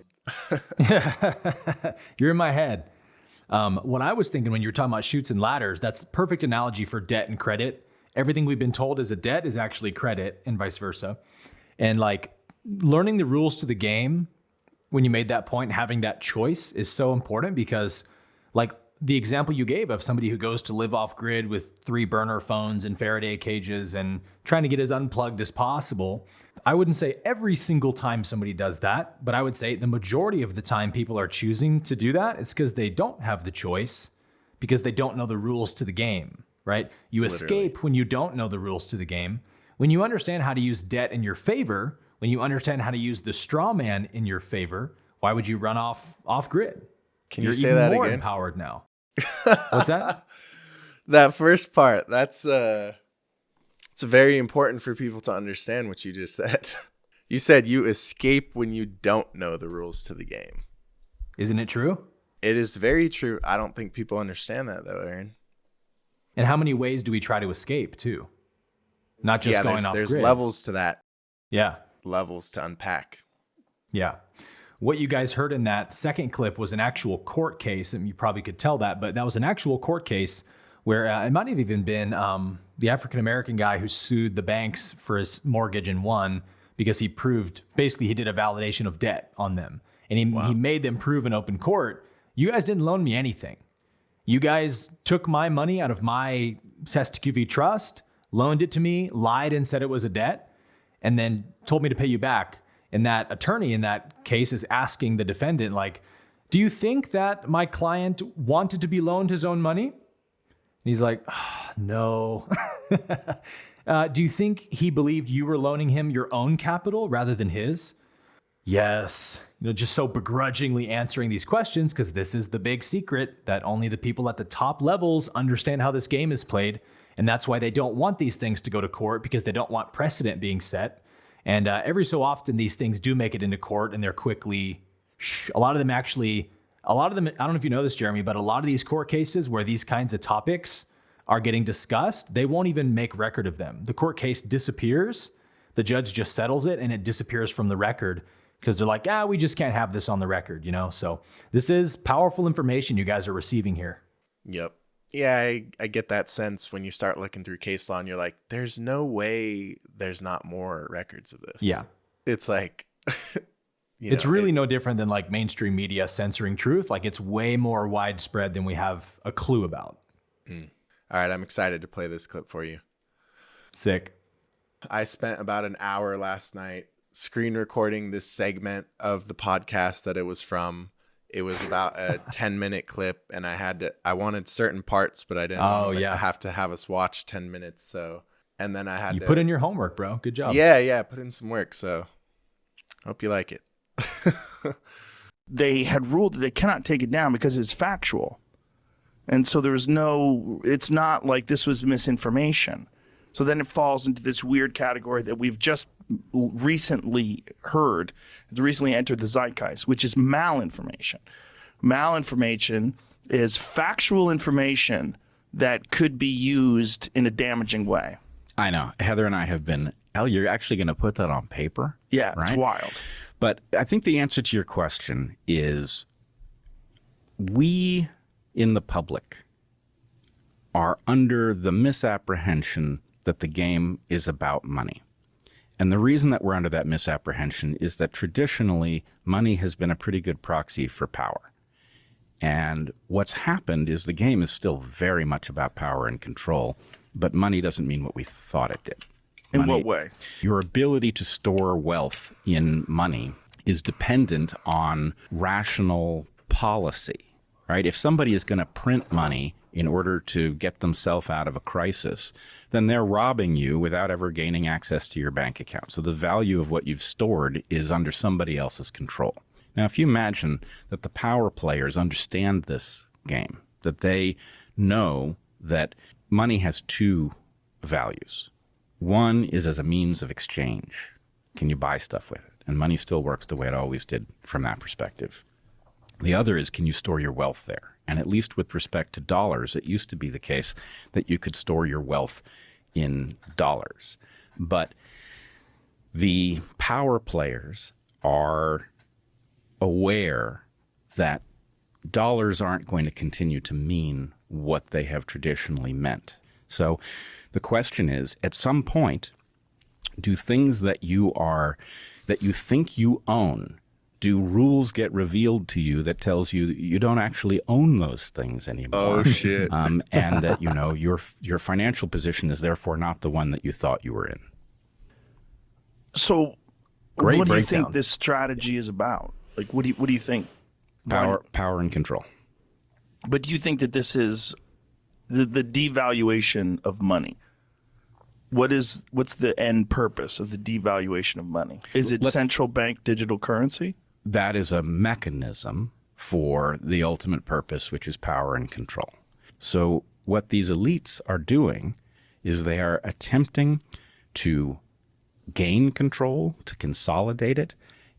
You're in my head. What I was thinking when you were talking about chutes and ladders, that's a perfect analogy for debt and credit. Everything we've been told is a debt is actually credit, and vice versa. And like learning the rules to the game, when you made that point, having that choice is so important, because like the example you gave of somebody who goes to live off grid with 3 burner phones and Faraday cages and trying to get as unplugged as possible. I wouldn't say every single time somebody does that, but I would say the majority of the time people are choosing to do that, it's because they don't have the choice, because they don't know the rules to the game, right? You escape when you don't know the rules to the game. When you understand how to use debt in your favor, when you understand how to use the straw man in your favor, why would you run off grid? Can you say that again? You're more empowered now. What's that? That first part, it's very important for people to understand what you just said. You said you escape when you don't know the rules to the game. Isn't it true? It is very true. I don't think people understand that though, Aaron. And how many ways do we try to escape too? Not just going off grid. There's levels to that. Yeah. Levels to unpack. Yeah. What you guys heard in that second clip was an actual court case, and you probably could tell that, but that was an actual court case where it might have even been the African-American guy who sued the banks for his mortgage and won because he proved, basically he did a validation of debt on them. And he made them prove in open court, you guys didn't loan me anything. You guys took my money out of my SESTQV trust, loaned it to me, lied and said it was a debt, and then told me to pay you back. And that attorney in that case is asking the defendant, like, do you think that my client wanted to be loaned his own money? And he's like, no. Do you think he believed you were loaning him your own capital rather than his? Yes. Just so begrudgingly answering these questions, because this is the big secret that only the people at the top levels understand how this game is played. And that's why they don't want these things to go to court, because they don't want precedent being set. And every so often, these things do make it into court, and they're quickly, a lot of them, I don't know if you know this, Jeremy, but a lot of these court cases where these kinds of topics are getting discussed, they won't even make record of them. The court case disappears, the judge just settles it, and it disappears from the record, because they're like, we just can't have this on the record, So this is powerful information you guys are receiving here. Yep. Yeah, I get that sense when you start looking through case law and you're like, there's no way there's not more records of this. Yeah. It's like, it's really no different than like mainstream media censoring truth. Like, it's way more widespread than we have a clue about. All right, I'm excited to play this clip for you. Sick. I spent about an hour last night screen recording this segment of the podcast that it was from. It was about a 10-minute clip, and I wanted certain parts, but I didn't have to have us watch 10 minutes. So, and then I had to put in your homework, bro. Good job. Yeah, put in some work. So, hope you like it. They had ruled that they cannot take it down because it's factual. And so it's not like this was misinformation. So then it falls into this weird category that we've just recently heard. It's recently entered the zeitgeist, which is malinformation. Malinformation is factual information that could be used in a damaging way. I know. Heather and I have been, you're actually going to put that on paper? Yeah, right? It's wild. But I think the answer to your question is we in the public are under the misapprehension that the game is about money. And the reason that we're under that misapprehension is that traditionally money has been a pretty good proxy for power. And what's happened is the game is still very much about power and control, but money doesn't mean what we thought it did. In what way? Your ability to store wealth in money is dependent on rational policy, right? If somebody is going to print money in order to get themselves out of a crisis, then they're robbing you without ever gaining access to your bank account. So the value of what you've stored is under somebody else's control. Now, if you imagine that the power players understand this game, that they know that money has two values. One is as a means of exchange. Can you buy stuff with it? And money still works the way it always did from that perspective. The other is, can you store your wealth there? And at least with respect to dollars, it used to be the case that you could store your wealth in dollars. But the power players are aware that dollars aren't going to continue to mean what they have traditionally meant. So the question is, at some point, do things that you think you own, do rules get revealed to you that tells you you don't actually own those things anymore? Oh shit! And that your financial position is therefore not the one that you thought you were in. So, Great what do you breakdown. think this strategy is about? Like, what do you think? Power and control. But do you think that this is the devaluation of money? What's the end purpose of the devaluation of money? Is it central bank digital currency? That is a mechanism for the ultimate purpose, which is power and control. So what these elites are doing is they are attempting to gain control, to consolidate it,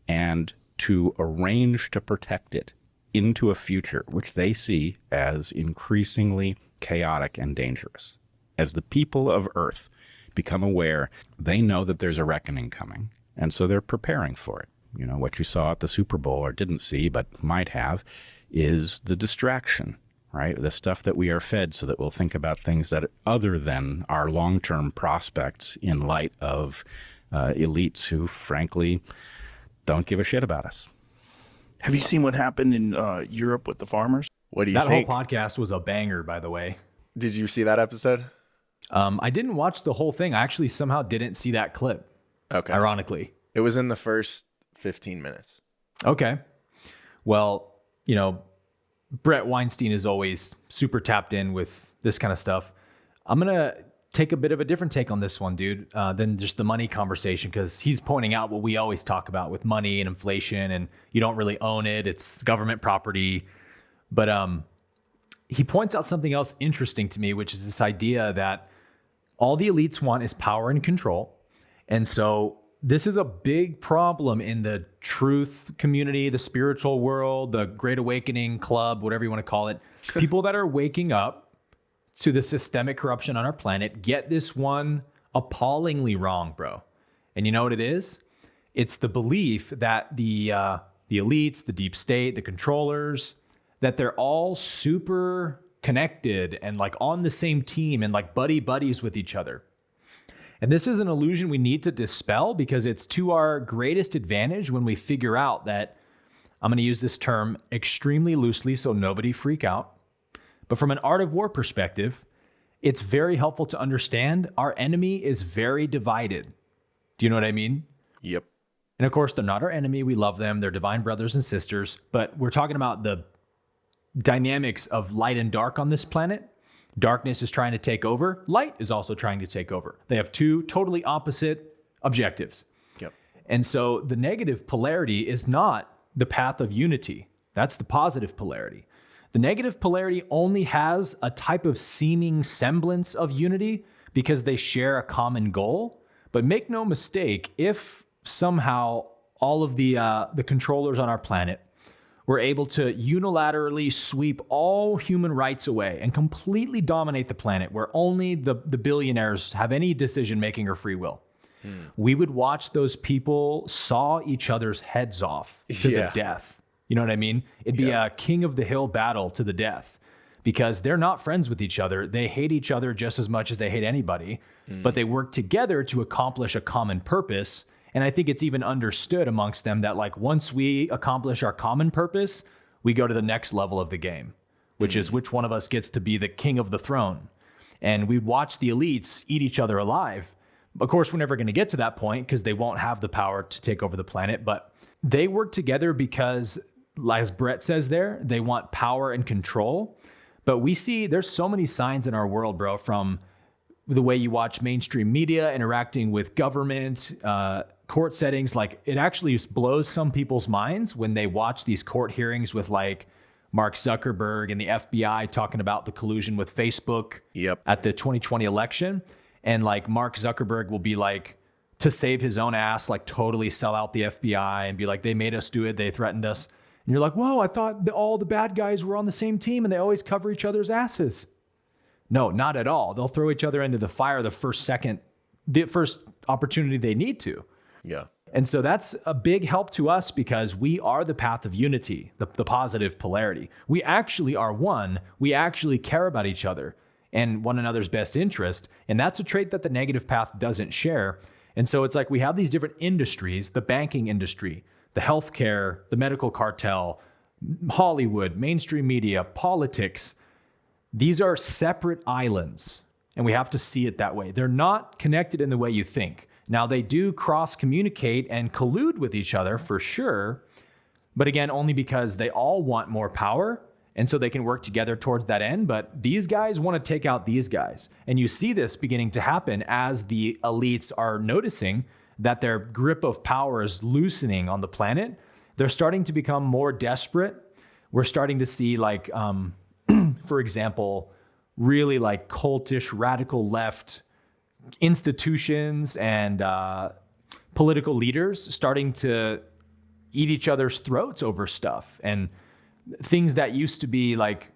and to arrange to protect it into a future which they see as increasingly chaotic and dangerous. As the people of Earth become aware, they know that there's a reckoning coming, and so they're preparing for it. You know, what you saw at the Super Bowl, or didn't see but might have, is the distraction, right? The stuff that we are fed so that we'll think about things that other than our long-term prospects in light of elites who, frankly, don't give a shit about us. Have you seen what happened in Europe with the farmers? What do you That think? whole podcast was a banger, by the way. Did you see that episode? I didn't watch the whole thing. I actually somehow didn't see that clip. Okay. Ironically. It was in the first 15 minutes. Okay. Well, you know, Brett Weinstein is always super tapped in with this kind of stuff. I'm going to take a bit of a different take on this one, dude, than just the money conversation, because he's pointing out what we always talk about with money and inflation, and you don't really own it. It's government property. But he points out something else interesting to me, which is this idea that all the elites want is power and control. And so this is a big problem in the truth community, the spiritual world, the Great Awakening Club, whatever you want to call it. People that are waking up to the systemic corruption on our planet get this one appallingly wrong, bro. And you know what it is? It's the belief that the elites, the deep state, the controllers, that they're all super connected and like on the same team and like buddies with each other. And this is an illusion we need to dispel, because it's to our greatest advantage when we figure out that, I'm going to use this term extremely loosely so nobody freak out, but from an art of war perspective, it's very helpful to understand our enemy is very divided. Do you know what I mean? Yep. And of course, they're not our enemy. We love them. They're divine brothers and sisters. But we're talking about the dynamics of light and dark on this planet. Darkness is trying to take over. Light is also trying to take over. They have two totally opposite objectives. Yep. And so the negative polarity is not the path of unity. That's the positive polarity. The negative polarity only has a type of seeming semblance of unity because they share a common goal. But make no mistake, if somehow all of the controllers on our planet were able to unilaterally sweep all human rights away and completely dominate the planet, where only the billionaires have any decision-making or free will, we would watch those people saw each other's heads off to the death. You know what I mean? It'd be a king of the hill battle to the death, because they're not friends with each other. They hate each other just as much as they hate anybody, but they work together to accomplish a common purpose. And I think it's even understood amongst them that like once we accomplish our common purpose, we go to the next level of the game, which is which one of us gets to be the king of the throne. And we watch the elites eat each other alive. Of course, we're never going to get to that point because they won't have the power to take over the planet, but they work together because, as Brett says there, they want power and control. But we see there's so many signs in our world, bro, from the way you watch mainstream media interacting with government, court settings. Like, it actually blows some people's minds when they watch these court hearings with like Mark Zuckerberg and the FBI talking about the collusion with Facebook at the 2020 election. And like Mark Zuckerberg will be like, to save his own ass, like totally sell out the FBI and be like, they made us do it. They threatened us. And you're like, whoa, I thought all the bad guys were on the same team and they always cover each other's asses. No, not at all. They'll throw each other into the fire the first opportunity they need to. Yeah. And so that's a big help to us because we are the path of unity, the positive polarity. We actually are one. We actually care about each other and one another's best interest. And that's a trait that the negative path doesn't share. And so it's like we have these different industries, the banking industry, the healthcare, the medical cartel, Hollywood, mainstream media, politics. These are separate islands, and we have to see it that way. They're not connected in the way you think. Now, they do cross-communicate and collude with each other for sure, but again, only because they all want more power, and so they can work together towards that end. But these guys want to take out these guys. And you see this beginning to happen as the elites are noticing that their grip of power is loosening on the planet. They're starting to become more desperate. We're starting to see like, for example, really like cultish, radical left institutions and political leaders starting to eat each other's throats over stuff, and things that used to be like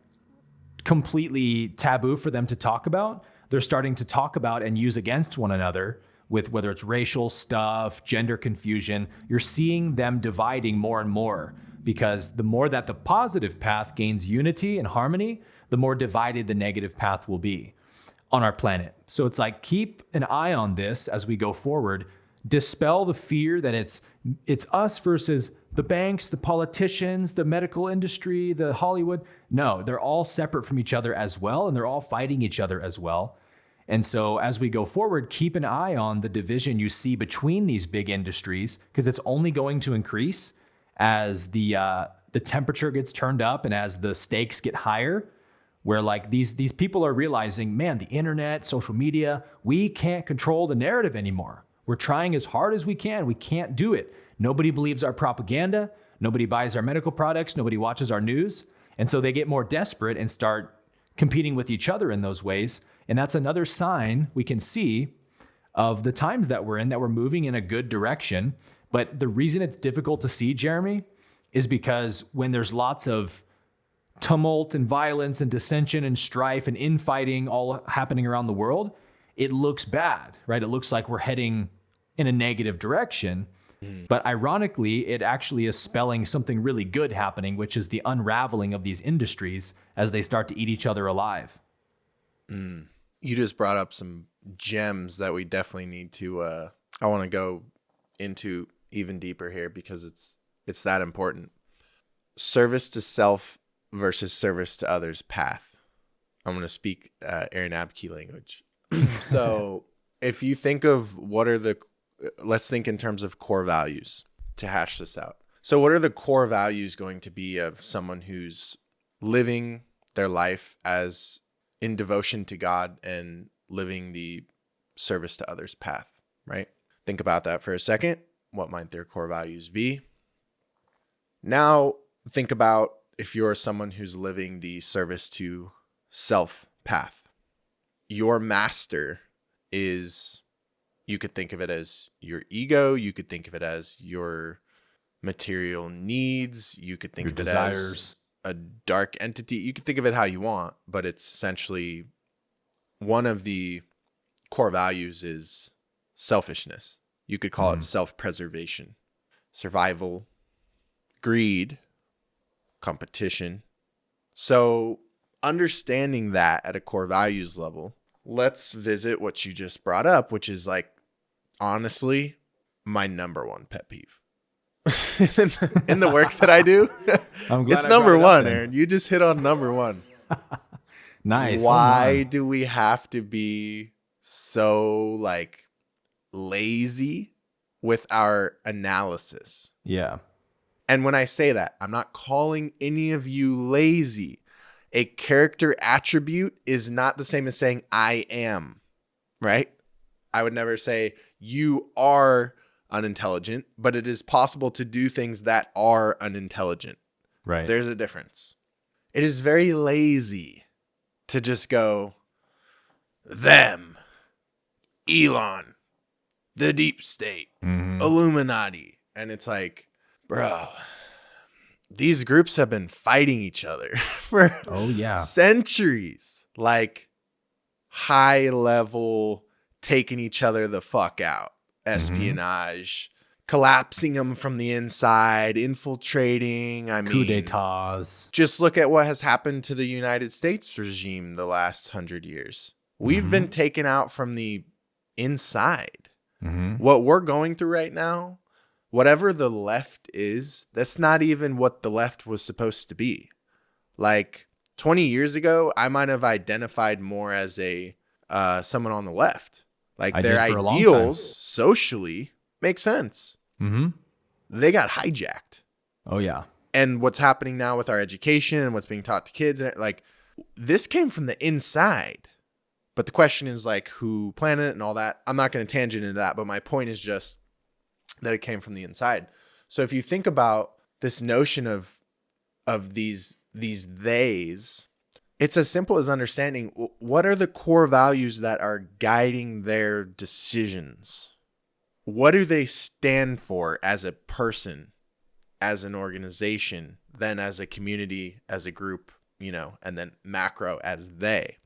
completely taboo for them to talk about, they're starting to talk about and use against one another with whether it's racial stuff, gender confusion. You're seeing them dividing more and more because the more that the positive path gains unity and harmony, the more divided the negative path will be on our planet. So it's like, keep an eye on this as we go forward. dispel the fear that it's us versus the banks, the politicians, the medical industry, the Hollywood. No, they're all separate from each other as well, and they're all fighting each other as well. And so as we go forward, keep an eye on the division you see between these big industries, because it's only going to increase as the temperature gets turned up and as the stakes get higher, where like these people are realizing, man, the internet, social media, we can't control the narrative anymore. We're trying as hard as we can. We can't do it. Nobody believes our propaganda. Nobody buys our medical products. Nobody watches our news. And so they get more desperate and start competing with each other in those ways. And that's another sign we can see of the times that we're in, that we're moving in a good direction. But the reason it's difficult to see, Jeremy, is because when there's lots of tumult and violence and dissension and strife and infighting all happening around the world, it looks bad, right? It looks like we're heading in a negative direction. But ironically, it actually is spelling something really good happening, which is the unraveling of these industries as they start to eat each other alive. You just brought up some gems that we definitely need to, I want to go into even deeper here because it's that important. Service to self versus service to others path. I'm going to speak Aaron Abke language. So if you think of let's think in terms of core values to hash this out. So what are the core values going to be of someone who's living their life as in devotion to God and living the service to others path, right? Think about that for a second. What might their core values be? Now think about if you're someone who's living the service to self path. Your master is, you could think of it as your ego. You could think of it as your material needs. You could think of it as a dark entity. You could think of it how you want, but it's essentially one of the core values is selfishness. You could call it self-preservation, survival, greed, competition. So understanding that at a core values level, let's visit what you just brought up, which is like, honestly, my number one pet peeve. in the work that I do, it's number one, Aaron. You just hit on number one. Nice. Why do we have to be so like lazy with our analysis? Yeah. And when I say that, I'm not calling any of you lazy. A character attribute is not the same as saying I am, right? I would never say you are unintelligent, but it is possible to do things that are unintelligent. Right. There's a difference. It is very lazy to just go, them, Elon, the deep state, Illuminati. And it's like, bro, these groups have been fighting each other for centuries. Like high level, taking each other the fuck out. Espionage, collapsing them from the inside, infiltrating. I mean, coup d'etats. Just look at what has happened to the United States regime the last 100 years. We've been taken out from the inside. What we're going through right now, whatever the left is, that's not even what the left was supposed to be. Like 20 years ago, I might have identified more as a someone on the left. Like their ideals socially make sense. They got hijacked. Oh, yeah. And what's happening now with our education and what's being taught to kids, and like this came from the inside. But the question is like who planted it and all that. I'm not going to tangent into that, but my point is just that it came from the inside. So if you think about this notion of these theys, it's as simple as understanding what are the core values that are guiding their decisions. What do they stand for as a person, as an organization, then as a community, as a group, and then macro as they.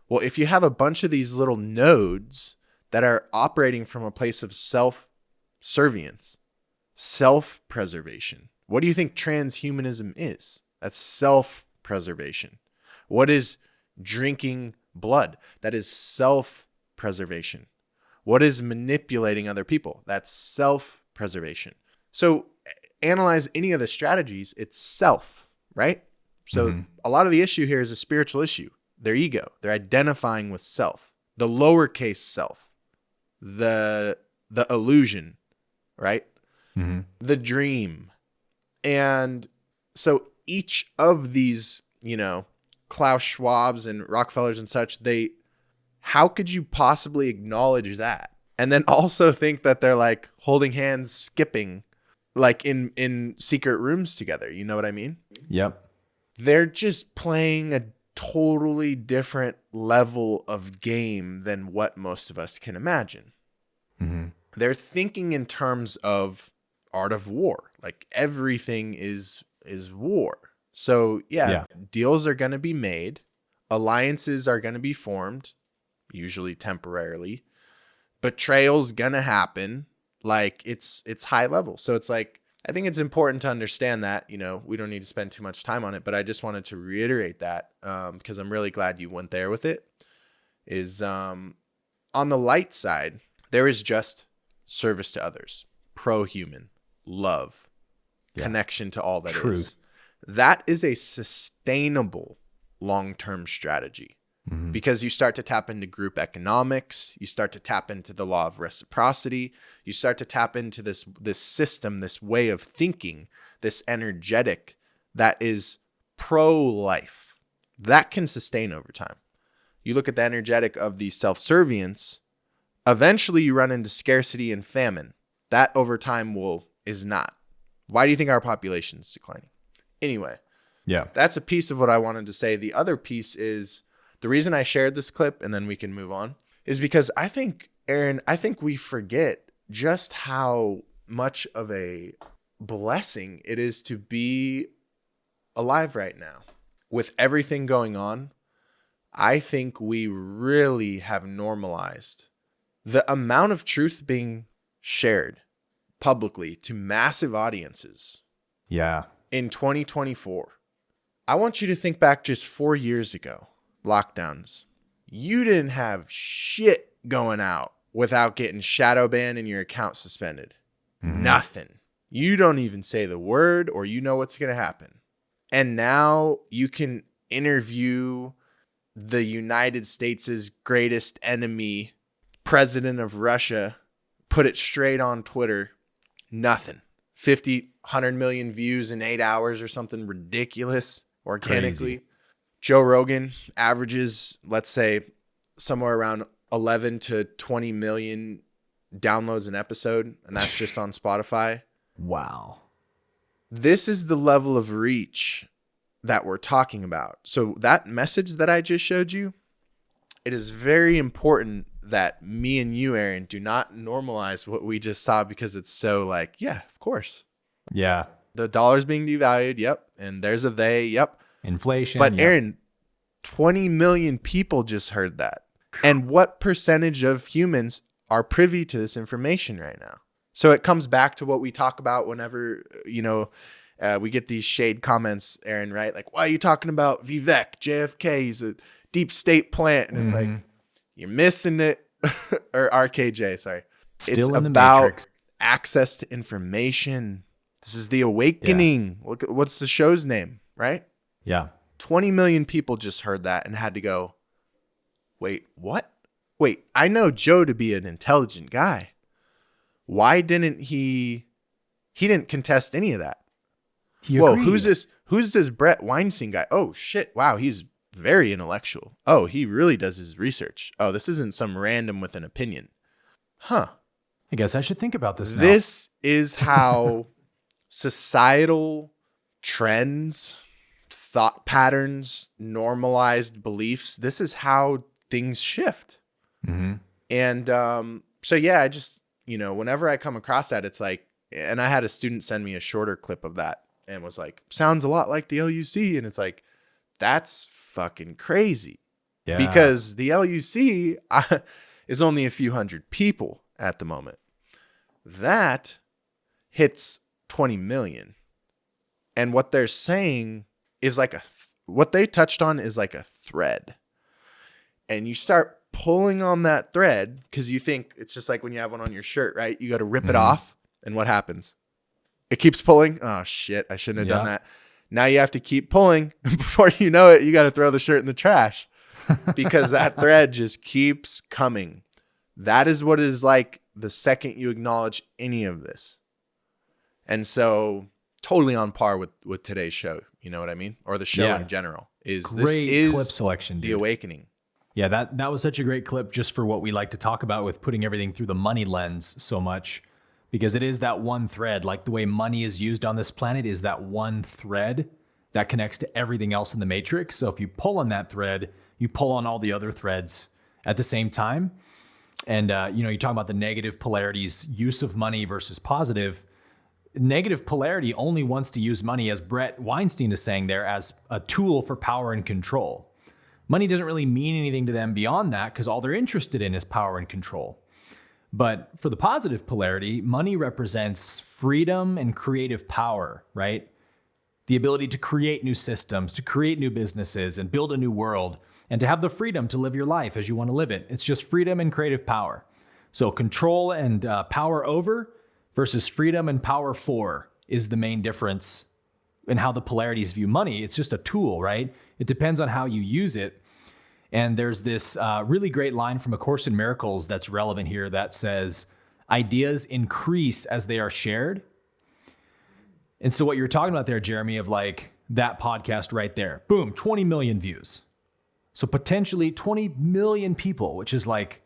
Well, if you have a bunch of these little nodes that are operating from a place of self-servience, self-preservation, what do you think transhumanism is? That's self-preservation. What is drinking blood? That is self-preservation. What is manipulating other people? That's self-preservation. So analyze any of the strategies, it's self, right? So a lot of the issue here is a spiritual issue. Their ego. They're identifying with self, the lowercase self, the illusion, right? The dream. And so each of these, Klaus Schwab's and Rockefellers and such, how could you possibly acknowledge that? And then also think that they're like holding hands, skipping like in secret rooms together. You know what I mean? Yep. They're just playing a totally different level of game than what most of us can imagine. They're thinking in terms of art of war. Like everything is war. So yeah, deals are going to be made. Alliances are going to be formed, usually temporarily. Betrayal's going to happen. Like it's high level. So it's like, I think it's important to understand that, we don't need to spend too much time on it, but I just wanted to reiterate that because I'm really glad you went there with it, is on the light side, there is just service to others, pro-human, love, connection to all that is. That is a sustainable long-term strategy because you start to tap into group economics. You start to tap into the law of reciprocity. You start to tap into this system, this way of thinking, this energetic that is pro-life. That can sustain over time. You look at the energetic of the self-servience, eventually you run into scarcity and famine. That over time is not. Why do you think our population is declining? Anyway, that's a piece of what I wanted to say. The other piece is the reason I shared this clip, and then we can move on, is because I think, Aaron, we forget just how much of a blessing it is to be alive right now. With everything going on, I think we really have normalized the amount of truth being shared publicly to massive audiences. Yeah. In 2024, I want you to think back just 4 years ago, lockdowns. You didn't have shit going out without getting shadow banned and your account suspended. Nothing. You don't even say the word or you know what's going to happen. And now you can interview the United States' greatest enemy, president of Russia, put it straight on Twitter. Nothing. 100 million views in 8 hours or something ridiculous organically. Crazy. Joe Rogan averages, let's say, somewhere around 11 to 20 million downloads an episode, and that's just on Spotify. Wow. This is the level of reach that we're talking about. So that message that I just showed you, it is very important that me and you, Aaron, do not normalize what we just saw because it's so like, yeah, of course. Yeah. The dollar's being devalued. Yep. And there's a they. Yep. Inflation. But Aaron, 20 million people just heard that. And what percentage of humans are privy to this information right now? So it comes back to what we talk about whenever, we get these shade comments, Aaron, right? Like, why are you talking about Vivek, JFK? He's a deep state plant. And it's like, you're missing it. Or RKJ, sorry. Still it's in the about Matrix. Access to information. This is the awakening. Yeah. Look at what's the show's name, right? Yeah. 20 million people just heard that and had to go, wait, what? Wait, I know Joe to be an intelligent guy. Why didn't he didn't contest any of that? Whoa, who's this Brett Weinstein guy? Oh shit. Wow. He's very intellectual. Oh, he really does his research. Oh, this isn't some random with an opinion. Huh. I guess I should think about this now. This is how societal trends, thought patterns, normalized beliefs, this is how things shift. And so, yeah, I just, whenever I come across that, it's like, and I had a student send me a shorter clip of that and was like, sounds a lot like the LUC. And it's like, that's fucking crazy. Yeah. Because the LUC is only a few hundred people at the moment. That hits 20 million. And what they're saying is like what they touched on is like a thread. And you start pulling on that thread, because you think it's just like when you have one on your shirt, right? You got to rip it off. And what happens? It keeps pulling. Oh, shit. I shouldn't have done that. Now you have to keep pulling. Before you know it, you got to throw the shirt in the trash because that thread just keeps coming. That is what it is like the second you acknowledge any of this. And so totally on par with today's show. You know what I mean? Or the show in general. Great clip selection, dude. The awakening. Yeah, that was such a great clip just for what we like to talk about with putting everything through the money lens so much. Because it is that one thread, like the way money is used on this planet is that one thread that connects to everything else in the matrix. So if you pull on that thread, you pull on all the other threads at the same time. And, you talk about the negative polarities, use of money versus positive. Negative polarity only wants to use money, as Brett Weinstein is saying there, as a tool for power and control. Money doesn't really mean anything to them beyond that because all they're interested in is power and control. But for the positive polarity, money represents freedom and creative power, right? The ability to create new systems, to create new businesses and build a new world, and to have the freedom to live your life as you want to live it. It's just freedom and creative power. So control and power over versus freedom and power for is the main difference in how the polarities view money. It's just a tool, right? It depends on how you use it. And there's this really great line from A Course in Miracles that's relevant here that says, ideas increase as they are shared. And so what you're talking about there, Jeremy, of like that podcast right there, boom, 20 million views. So potentially 20 million people, which is like,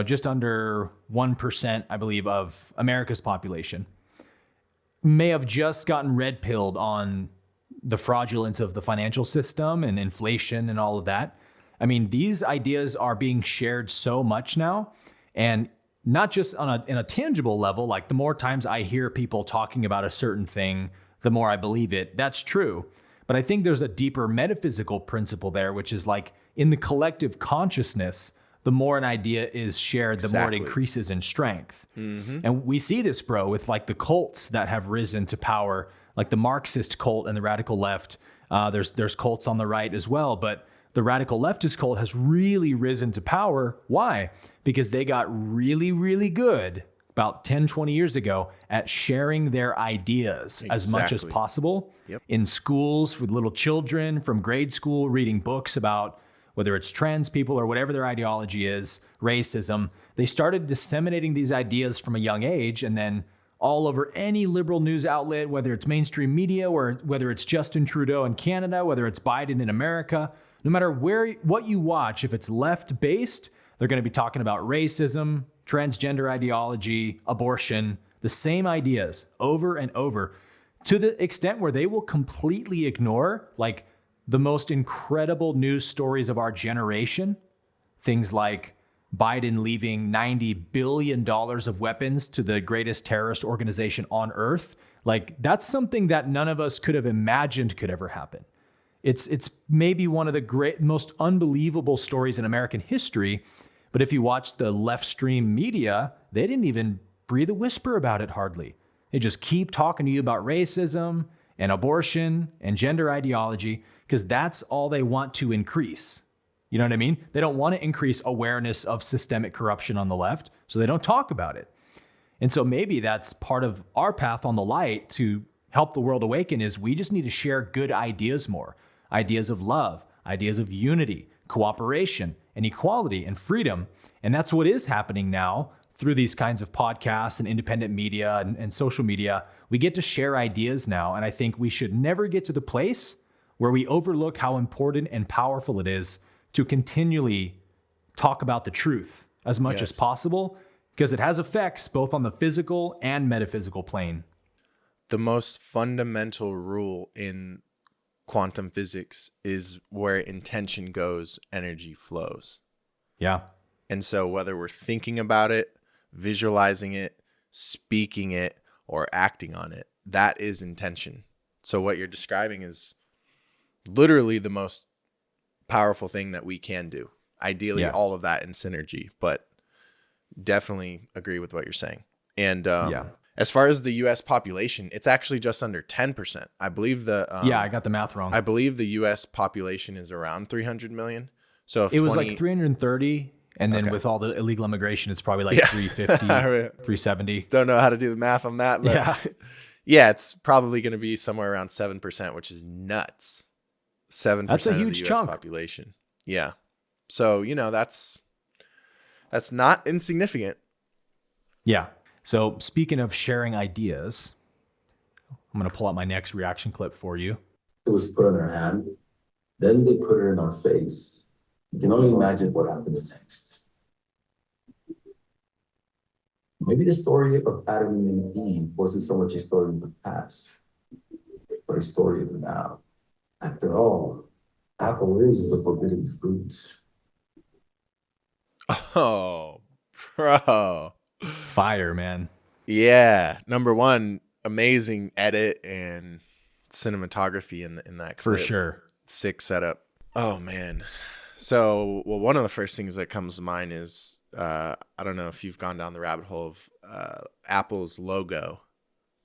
just under 1%, I believe, of America's population, may have just gotten red pilled on the fraudulence of the financial system and inflation and all of that. I mean, these ideas are being shared so much now, and not just in a tangible level. Like the more times I hear people talking about a certain thing, the more I believe it. That's true. But I think there's a deeper metaphysical principle there, which is like in the collective consciousness, the more an idea is shared, the more it increases in strength. Mm-hmm. And we see this, bro, with like the cults that have risen to power, like the Marxist cult and the radical left. There's cults on the right as well, but the radical leftist cult has really risen to power. Why? Because they got really, really good about 10, 20 years ago at sharing their ideas as much as possible in schools with little children from grade school, reading books about whether it's trans people or whatever their ideology is, racism. They started disseminating these ideas from a young age, and then all over any liberal news outlet, whether it's mainstream media or whether it's Justin Trudeau in Canada, whether it's Biden in America, no matter what you watch, if it's left-based, they're going to be talking about racism, transgender ideology, abortion, the same ideas over and over, to the extent where they will completely ignore like the most incredible news stories of our generation. Things like Biden leaving $90 billion of weapons to the greatest terrorist organization on earth. Like that's something that none of us could have imagined could ever happen. It's maybe one of the most unbelievable stories in American history. But if you watch the left stream media, they didn't even breathe a whisper about it hardly. They just keep talking to you about racism and abortion and gender ideology because that's all they want to increase. You know what I mean? They don't want to increase awareness of systemic corruption on the left, so they don't talk about it. And so maybe that's part of our path on the light to help the world awaken is we just need to share good ideas more. Ideas of love, ideas of unity, cooperation, and equality and freedom. And that's what is happening now through these kinds of podcasts and independent media and social media. We get to share ideas now. And I think we should never get to the place where we overlook how important and powerful it is to continually talk about the truth as much as possible, because it has effects both on the physical and metaphysical plane. The most fundamental rule in quantum physics is where intention goes, energy flows. Yeah. And so whether we're thinking about it, visualizing it, speaking it, or acting on it, that is intention. So what you're describing is literally the most powerful thing that we can do. Ideally, all of that in synergy, but definitely agree with what you're saying. And as far as the U.S. population, it's actually just under 10%. I believe I got the math wrong. I believe the U.S. population is around 300 million. So if it was like 330 And then Okay. with all the illegal immigration, it's probably like Yeah. 350, 370. Don't know how to do the math on that, but Yeah. yeah, it's probably going to be somewhere around 7%, which is nuts. 7% That's a of the huge US chunk. population. Yeah. So, you know, that's not insignificant. Yeah. So speaking of sharing ideas, I'm going to pull out my next reaction clip for you. It was put in our hand. Then they put it in our face. You can only imagine what happens next. Maybe the story of Adam and Eve wasn't so much a story of the past, but a story of the now. After all, apple is the forbidden fruit. Oh, bro. Fire, man. Yeah. Number one, amazing edit and cinematography in that For clip. sure. Sick setup. Oh, man. So, well, one of the first things that comes to mind is, I don't know if you've gone down the rabbit hole of Apple's logo,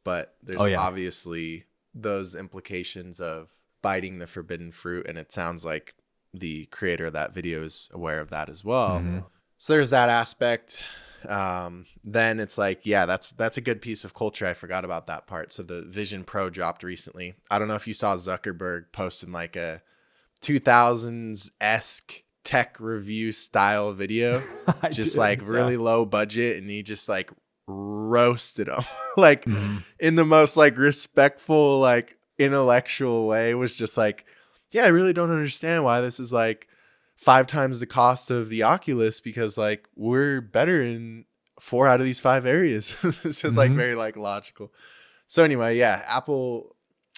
but there's obviously those implications of biting the forbidden fruit. And it sounds like the creator of that video is aware of that as well. Mm-hmm. So there's that aspect. Then it's like, yeah, that's a good piece of culture. I forgot about that part. So the Vision Pro dropped recently. I don't know if you saw Zuckerberg posting like a 2000s-esque tech review style video, just like really low budget, and he just like roasted them like in the most like respectful, like intellectual way. Was just like, yeah, I really don't understand why this is like 5 times the cost of the Oculus, because like we're better in 4 out of these 5 areas. It's just like very like logical. So anyway, yeah, Apple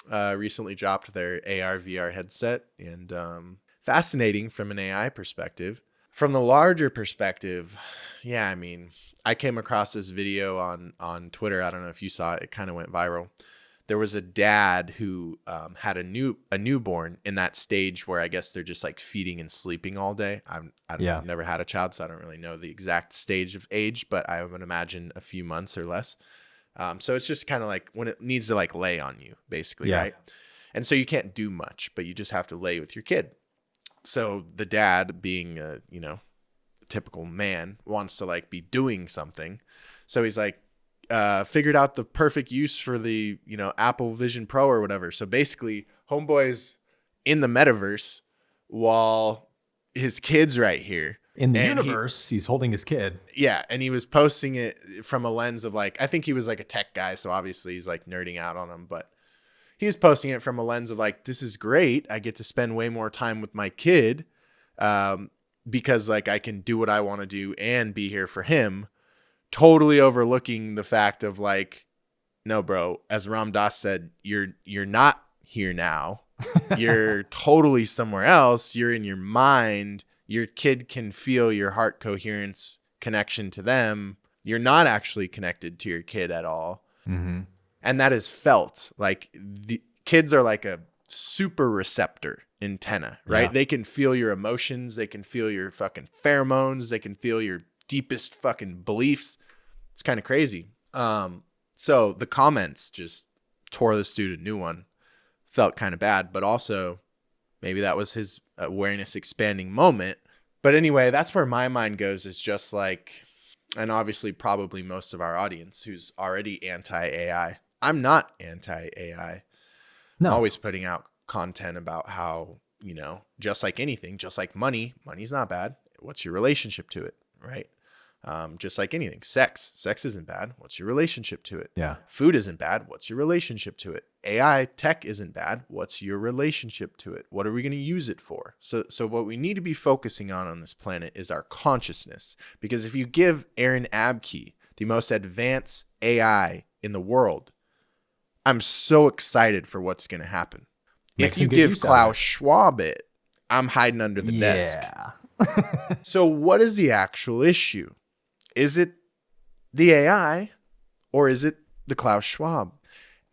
recently dropped their AR VR headset, and fascinating from an AI perspective. From the larger perspective, yeah, I mean, I came across this video on Twitter. I don't know if you saw it. It kind of went viral. There was a dad who had a newborn in that stage where I guess they're just like feeding and sleeping all day. I've never had a child, so I don't really know the exact stage of age, but I would imagine a few months or less. So it's just kind of like when it needs to like lay on you, basically, right? And so you can't do much, but you just have to lay with your kid. So the dad, being a typical man, wants to like be doing something. So he's like, figured out the perfect use for the Apple Vision Pro or whatever. So basically, homeboy's in the metaverse while his kid's right here in the universe. He's holding his kid. Yeah, and he was posting it from a lens of like, I think he was like a tech guy, so obviously he's like nerding out on him, but he was posting it from a lens of like, this is great. I get to spend way more time with my kid because like I can do what I want to do and be here for him. Totally overlooking the fact of like, no, bro, as Ram Dass said, you're not here now. You're totally somewhere else. You're in your mind. Your kid can feel your heart coherence connection to them. You're not actually connected to your kid at all. Mm-hmm. And that is felt. Like the kids are like a super receptor antenna, right? Yeah. They can feel your emotions. They can feel your fucking pheromones. They can feel your deepest fucking beliefs. It's kind of crazy. So the comments just tore this dude a new one. Felt kind of bad, but also maybe that was his awareness expanding moment. But anyway, that's where my mind goes, is just like, and obviously probably most of our audience who's already anti-AI. I'm not anti-AI. No. I'm always putting out content about how, just like anything, just like money's not bad. What's your relationship to it, right? Just like anything, sex isn't bad. What's your relationship to it? Yeah. Food isn't bad. What's your relationship to it? AI tech isn't bad. What's your relationship to it? What are we going to use it for? So what we need to be focusing on this planet is our consciousness. Because if you give Aaron Abke the most advanced AI in the world, I'm so excited for what's going to happen. If you give Klaus Schwab it, I'm hiding under the desk. So what is the actual issue? Is it the AI or is it the Klaus Schwab?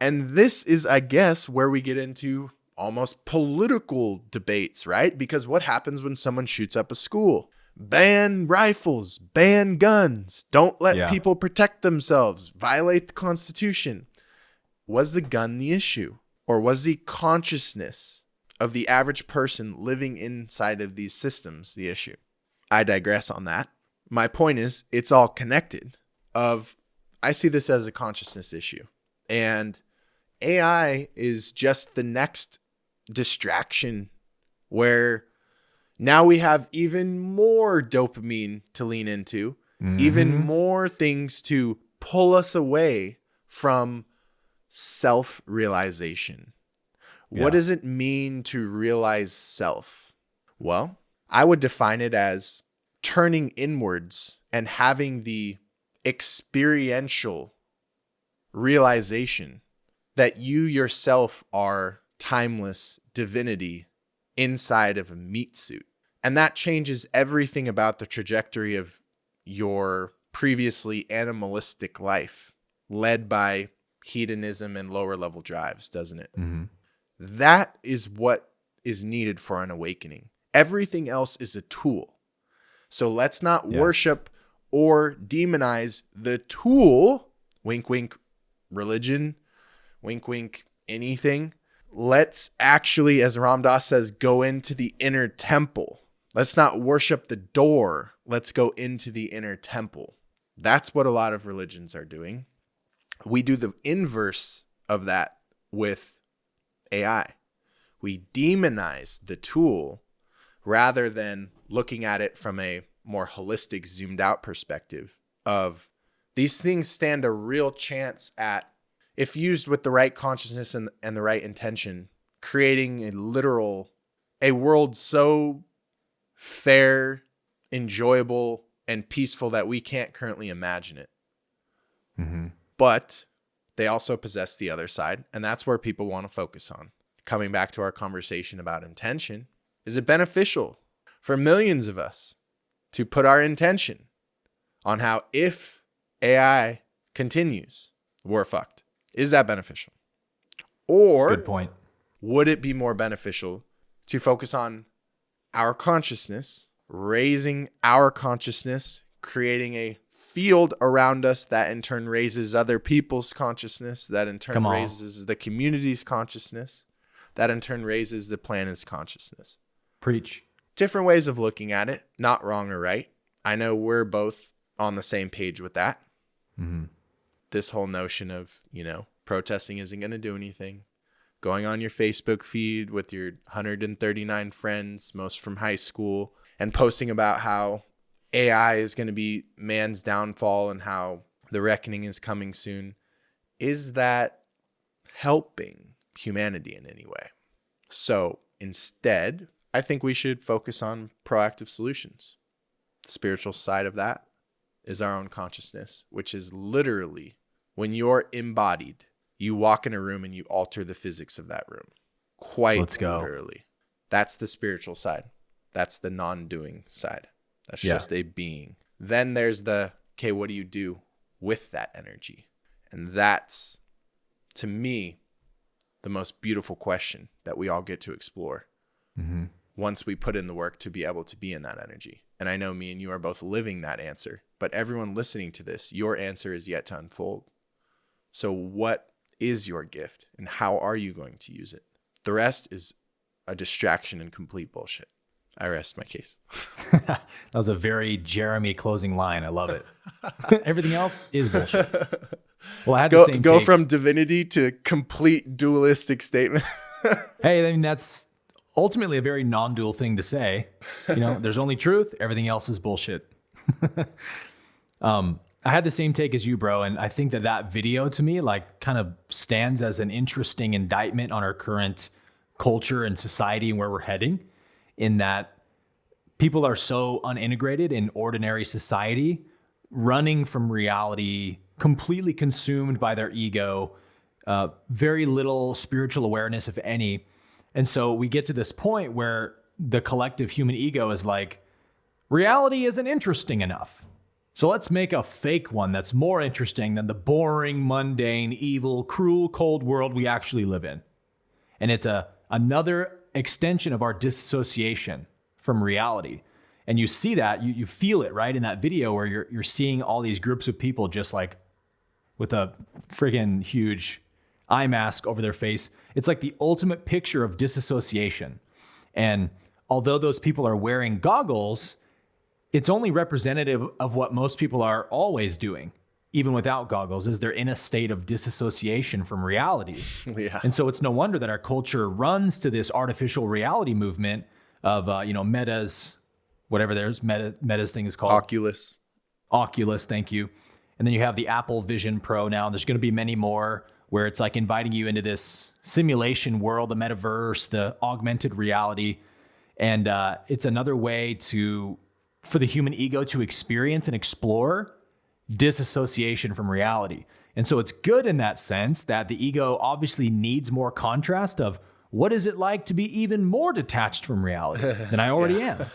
And this is, I guess, where we get into almost political debates, right? Because what happens when someone shoots up a school? Ban rifles, ban guns, don't let people protect themselves, violate the Constitution. Was the gun the issue? Or was the consciousness of the average person living inside of these systems the issue? I digress on that. My point is, it's all connected. I see this as a consciousness issue. And AI is just the next distraction where now we have even more dopamine to lean into, even more things to pull us away from self-realization. Yeah. What does it mean to realize self? Well, I would define it as turning inwards and having the experiential realization that you yourself are timeless divinity inside of a meat suit. And that changes everything about the trajectory of your previously animalistic life, led by hedonism and lower level drives, doesn't it? That is what is needed for an awakening. Everything else is a tool. So let's not worship or demonize the tool, wink, wink, religion, wink, wink, anything. Let's actually, as Ram Dass says, go into the inner temple. Let's not worship the door. Let's go into the inner temple. That's what a lot of religions are doing. We do the inverse of that with AI. We demonize the tool rather than looking at it from a more holistic, zoomed out perspective of these things stand a real chance at, if used with the right consciousness and the right intention, creating a world so fair, enjoyable, and peaceful that we can't currently imagine it. But they also possess the other side, and that's where people want to focus on. Coming back to our conversation about intention, is it beneficial for millions of us to put our intention on how if AI continues, we're fucked? Is that beneficial? Or good point. Would it be more beneficial to focus on our consciousness, raising our consciousness, creating a field around us that in turn raises other people's consciousness, that in turn raises the community's consciousness, that in turn raises the planet's consciousness? Preach. Different ways of looking at it, not wrong or right. I know we're both on the same page with that. This whole notion of, protesting isn't going to do anything. Going on your Facebook feed with your 139 friends, most from high school, and posting about how AI is going to be man's downfall and how the reckoning is coming soon. Is that helping humanity in any way? So instead, I think we should focus on proactive solutions. The spiritual side of that is our own consciousness, which is literally when you're embodied, you walk in a room and you alter the physics of that room. Quite literally. That's the spiritual side. That's the non-doing side. That's just a being. Then there's okay, what do you do with that energy? And that's, to me, the most beautiful question that we all get to explore once we put in the work to be able to be in that energy. And I know me and you are both living that answer, but everyone listening to this, your answer is yet to unfold. So what is your gift and how are you going to use it? The rest is a distraction and complete bullshit. I rest my case. That was a very Jeremy closing line. I love it. Everything else is bullshit. Well, I had the same go take. From divinity to complete dualistic statement. Hey, I mean, that's ultimately a very non-dual thing to say. There's only truth. Everything else is bullshit. I had the same take as you, bro. And I think that video to me, kind of stands as an interesting indictment on our current culture and society and where we're heading, in that people are so unintegrated in ordinary society, running from reality, completely consumed by their ego, very little spiritual awareness, if any. And so we get to this point where the collective human ego is like, reality isn't interesting enough. So let's make a fake one that's more interesting than the boring, mundane, evil, cruel, cold world we actually live in. And it's another extension of our dissociation from reality. And you see that, you feel it, right? In that video where you're seeing all these groups of people just with a friggin' huge eye mask over their face. It's like the ultimate picture of disassociation. And although those people are wearing goggles, it's only representative of what most people are always doing, even without goggles, is they're in a state of disassociation from reality. Yeah. And so it's no wonder that our culture runs to this artificial reality movement of, Meta's, whatever Meta's thing is called. Oculus, thank you. And then you have the Apple Vision Pro now. There's going to be many more where it's like inviting you into this simulation world, the metaverse, the augmented reality. And it's another way for the human ego to experience and explore disassociation from reality. And so it's good in that sense that the ego obviously needs more contrast of what is it like to be even more detached from reality than I already am.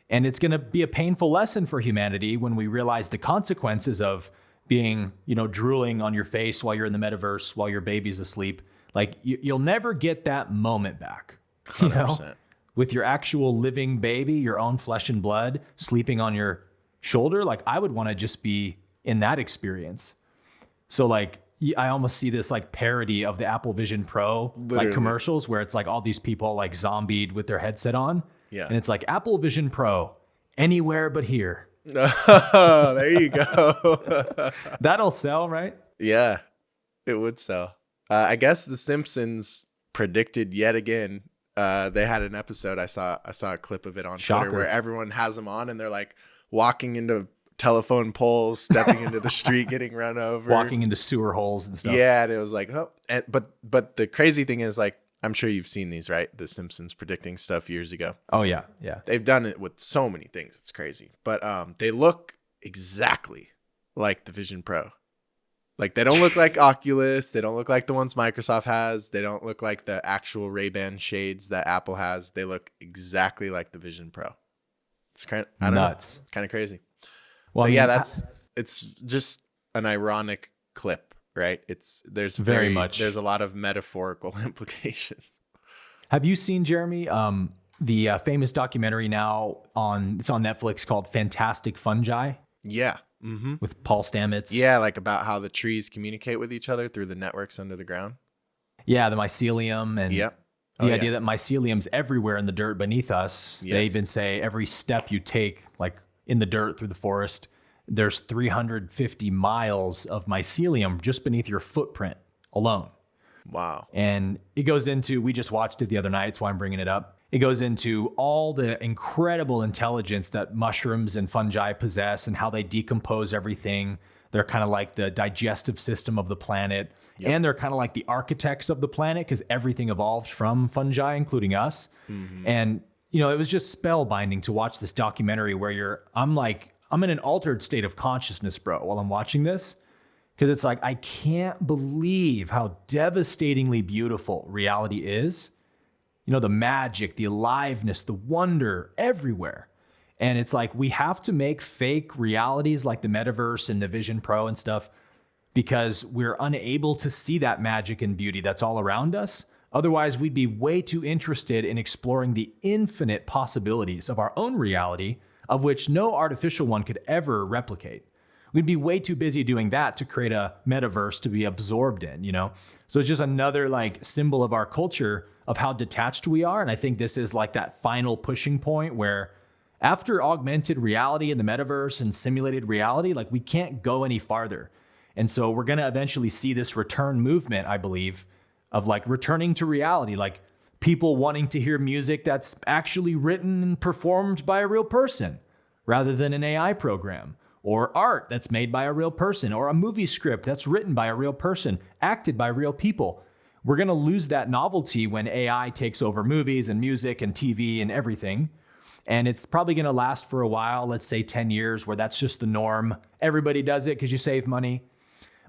And it's going to be a painful lesson for humanity when we realize the consequences of being, drooling on your face while you're in the metaverse, while your baby's asleep. Like you'll never get that moment back, 100%. With your actual living baby, your own flesh and blood sleeping on your shoulder. Like I would want to just be in that experience. So like, I almost see this like parody of the Apple Vision Pro like commercials where it's like all these people like zombied with their headset on. Yeah. And it's like Apple Vision Pro, anywhere but here. There you go. That'll sell, right? Yeah, it would sell. I guess The Simpsons predicted yet again. They had an episode. I saw a clip of it on Twitter where everyone has them on and they're like walking into telephone poles, stepping into the street, getting run over, walking into sewer holes and stuff. Yeah, and it was like, oh, but the crazy thing is like, I'm sure you've seen these, right? The Simpsons predicting stuff years ago. Oh yeah. They've done it with so many things. It's crazy. But they look exactly like the Vision Pro. Like they don't look like Oculus. They don't look like the ones Microsoft has. They don't look like the actual Ray-Ban shades that Apple has. They look exactly like the Vision Pro. It's kind of nuts. It's kind of crazy. Well, so yeah, it's just an ironic clip. Right. There's a lot of metaphorical implications. Have you seen, Jeremy, the famous documentary now it's on Netflix called Fantastic Fungi? Yeah. Mm-hmm. With Paul Stamets. Yeah. Like about how the trees communicate with each other through the networks under the ground. Yeah. The mycelium and the idea that mycelium's everywhere in the dirt beneath us. Yes. They even say every step you take, like in the dirt through the forest, there's 350 miles of mycelium just beneath your footprint alone. Wow. And it goes into, we just watched it the other night, so I'm bringing it up. It goes into all the incredible intelligence that mushrooms and fungi possess and how they decompose everything. They're kind of like the digestive system of the planet. Yep. And they're kind of like the architects of the planet because everything evolved from fungi, including us. Mm-hmm. And, it was just spellbinding to watch this documentary where I'm in an altered state of consciousness, bro, while I'm watching this. Because it's like, I can't believe how devastatingly beautiful reality is. The magic, the aliveness, the wonder everywhere. And it's like, we have to make fake realities like the metaverse and the Vision Pro and stuff because we're unable to see that magic and beauty that's all around us. Otherwise, we'd be way too interested in exploring the infinite possibilities of our own reality, of which no artificial one could ever replicate. We'd be way too busy doing that to create a metaverse to be absorbed in, So it's just another like symbol of our culture of how detached we are. And I think this is like that final pushing point where after augmented reality and the metaverse and simulated reality, like we can't go any farther. And so we're going to eventually see this return movement, I believe, of like returning to reality, like people wanting to hear music that's actually written and performed by a real person rather than an AI program, or art that's made by a real person, or a movie script that's written by a real person, acted by real people. We're going to lose that novelty when AI takes over movies and music and TV and everything. And it's probably going to last for a while, let's say 10 years, where that's just the norm. Everybody does it because you save money.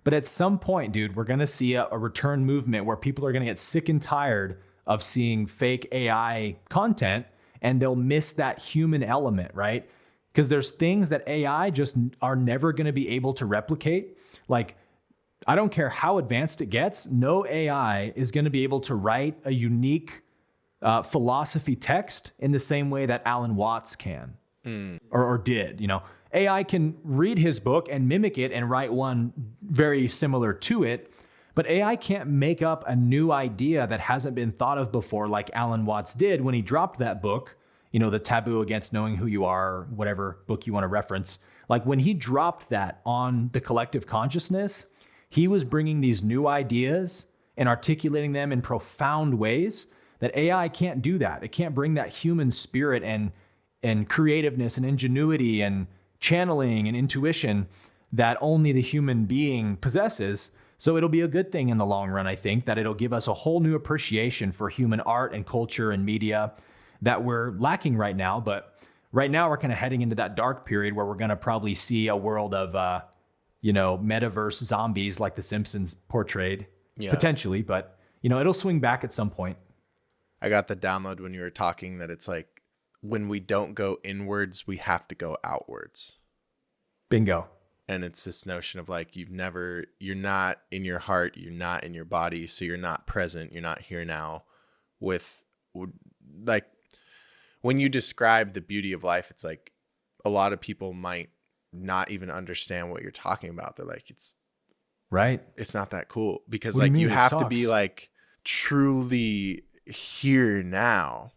But at some point, dude, we're going to see a return movement where people are going to get sick and tired of seeing fake AI content, and they'll miss that human element, right? Because there's things that AI just are never going to be able to replicate. Like, I don't care how advanced it gets, no AI is going to be able to write a unique philosophy text in the same way that Alan Watts can or did, AI can read his book and mimic it and write one very similar to it, but AI can't make up a new idea that hasn't been thought of before like Alan Watts did when he dropped that book, the taboo against knowing who you are, whatever book you want to reference. Like when he dropped that on the collective consciousness, he was bringing these new ideas and articulating them in profound ways that AI can't do that. It can't bring that human spirit and creativeness and ingenuity and channeling and intuition that only the human being possesses. So it'll be a good thing in the long run, I think, that it'll give us a whole new appreciation for human art and culture and media that we're lacking right now. But right now we're kind of heading into that dark period where we're going to probably see a world of, metaverse zombies like The Simpsons portrayed, potentially. But, it'll swing back at some point. I got the download when you were talking that it's like, when we don't go inwards, we have to go outwards. Bingo. And it's this notion of like, you're not in your heart, you're not in your body, so you're not present, you're not here now. With like, when you describe the beauty of life, it's like a lot of people might not even understand what you're talking about. They're like, it's right. It's not that cool because like you have to be like truly here now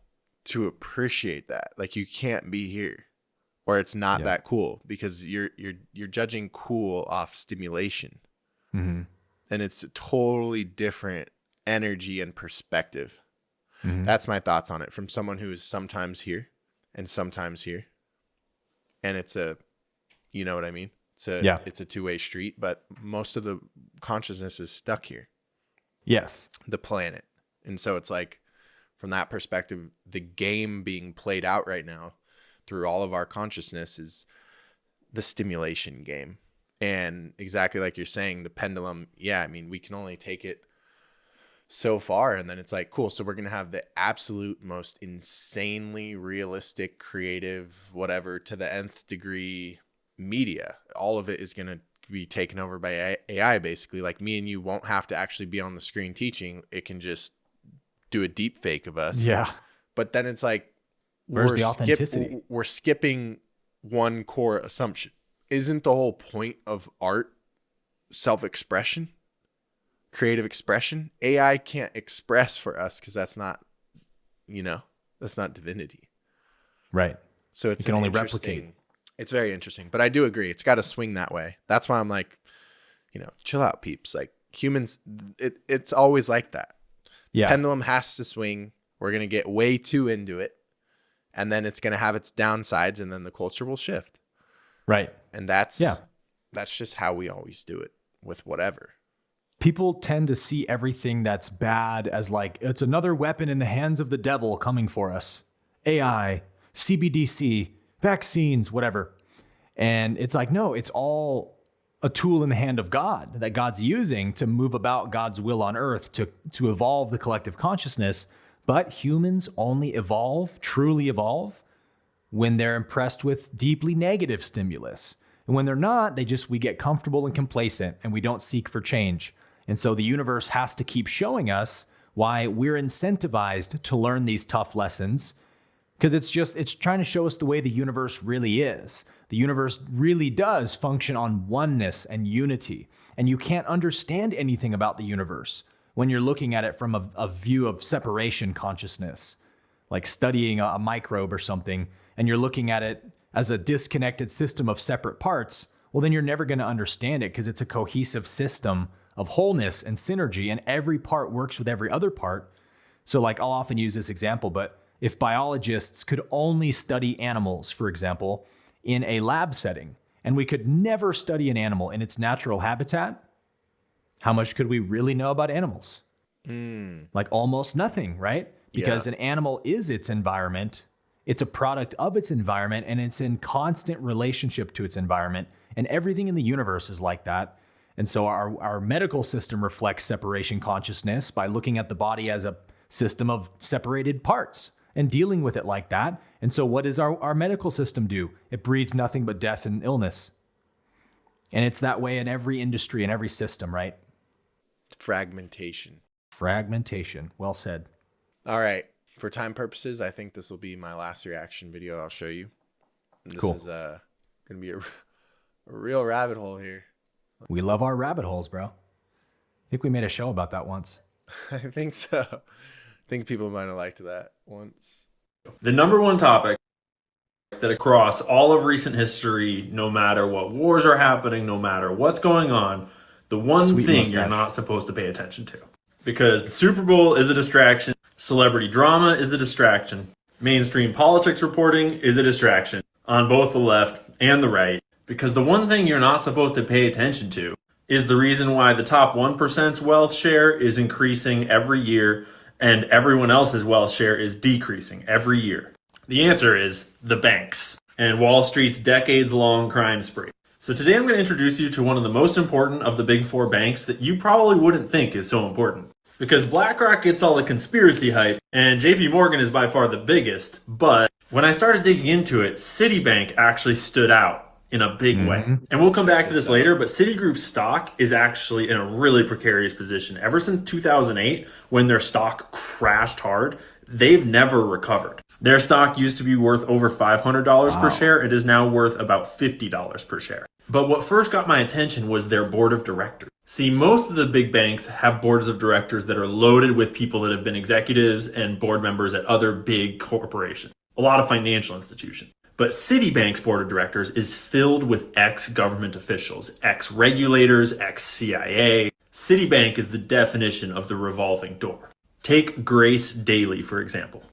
to appreciate that. Like you can't be here or it's not that cool because you're judging cool off stimulation. Mm-hmm. And it's a totally different energy and perspective. Mm-hmm. That's my thoughts on it from someone who is sometimes here and sometimes here. And it's you know what I mean? It's a two-way street, but most of the consciousness is stuck here. Yes. The planet. And so it's like, from that perspective, the game being played out right now through all of our consciousness is the stimulation game. And exactly like you're saying, the pendulum, I mean, we can only take it so far. And then it's like, cool. So we're going to have the absolute most insanely realistic, creative, whatever, to the nth degree media. All of it is going to be taken over by AI, basically. Like me and you won't have to actually be on the screen teaching. It can just do a deep fake of us. Yeah. But then it's like, where's the authenticity? We're skipping one core assumption. Isn't the whole point of art self-expression, creative expression? AI can't express for us because that's not, that's not divinity. Right. So it can only replicate. It's very interesting, but I do agree. It's got to swing that way. That's why I'm like, chill out, peeps. Like humans, it's always like that. Yeah. Pendulum has to swing. We're going to get way too into it. And then it's going to have its downsides and then the culture will shift. Right. And that's just how we always do it with whatever. People tend to see everything that's bad as like, it's another weapon in the hands of the devil coming for us. AI, CBDC, vaccines, whatever. And it's like, no, it's all a tool in the hand of God that God's using to move about God's will on earth to evolve the collective consciousness. But humans only truly evolve, when they're impressed with deeply negative stimulus. And when they're not, we get comfortable and complacent and we don't seek for change. And so the universe has to keep showing us why we're incentivized to learn these tough lessons, because it's trying to show us the way the universe really is. The universe really does function on oneness and unity. And you can't understand anything about the universe when you're looking at it from a view of separation consciousness, like studying a microbe or something, and you're looking at it as a disconnected system of separate parts. Well, then you're never going to understand it because it's a cohesive system of wholeness and synergy, and every part works with every other part. So like I'll often use this example, but if biologists could only study animals, for example, in a lab setting, and we could never study an animal in its natural habitat, how much could we really know about animals? Like almost nothing, right? Because an animal is its environment. It's a product of its environment, and it's in constant relationship to its environment. And everything in the universe is like that. And so our medical system reflects separation consciousness by looking at the body as a system of separated parts and dealing with it like that. And so what does our medical system do? It breeds nothing but death and illness. And it's that way in every industry and every system, right? Fragmentation. Well said. All right. For time purposes, I think this will be my last reaction video I'll show you. And this is going to be a real rabbit hole here. We love our rabbit holes, bro. I think we made a show about that once. I think so. I think people might have liked that once. The number one topic that across all of recent history, no matter what wars are happening, no matter what's going on, the one thing you're not supposed to pay attention to. Because the Super Bowl is a distraction, celebrity drama is a distraction, mainstream politics reporting is a distraction on both the left and the right. Because the one thing you're not supposed to pay attention to is the reason why the top 1%'s wealth share is increasing every year and everyone else's wealth share is decreasing every year. The answer is the banks and Wall Street's decades-long crime spree. So today I'm going to introduce you to one of the most important of the big four banks that you probably wouldn't think is so important. Because BlackRock gets all the conspiracy hype and JP Morgan is by far the biggest, but when I started digging into it, Citibank actually stood out in a big way. And we'll come back to this later, but Citigroup's stock is actually in a really precarious position. Ever since 2008, when their stock crashed hard, they've never recovered. Their stock used to be worth over $500 per share. It is now worth about $50 per share. But what first got my attention was their board of directors. See, most of the big banks have boards of directors that are loaded with people that have been executives and board members at other big corporations, a lot of financial institutions. But Citibank's board of directors is filled with ex-government officials, ex-regulators, ex-CIA. Citibank is the definition of the revolving door. Take Grace Daly, for example.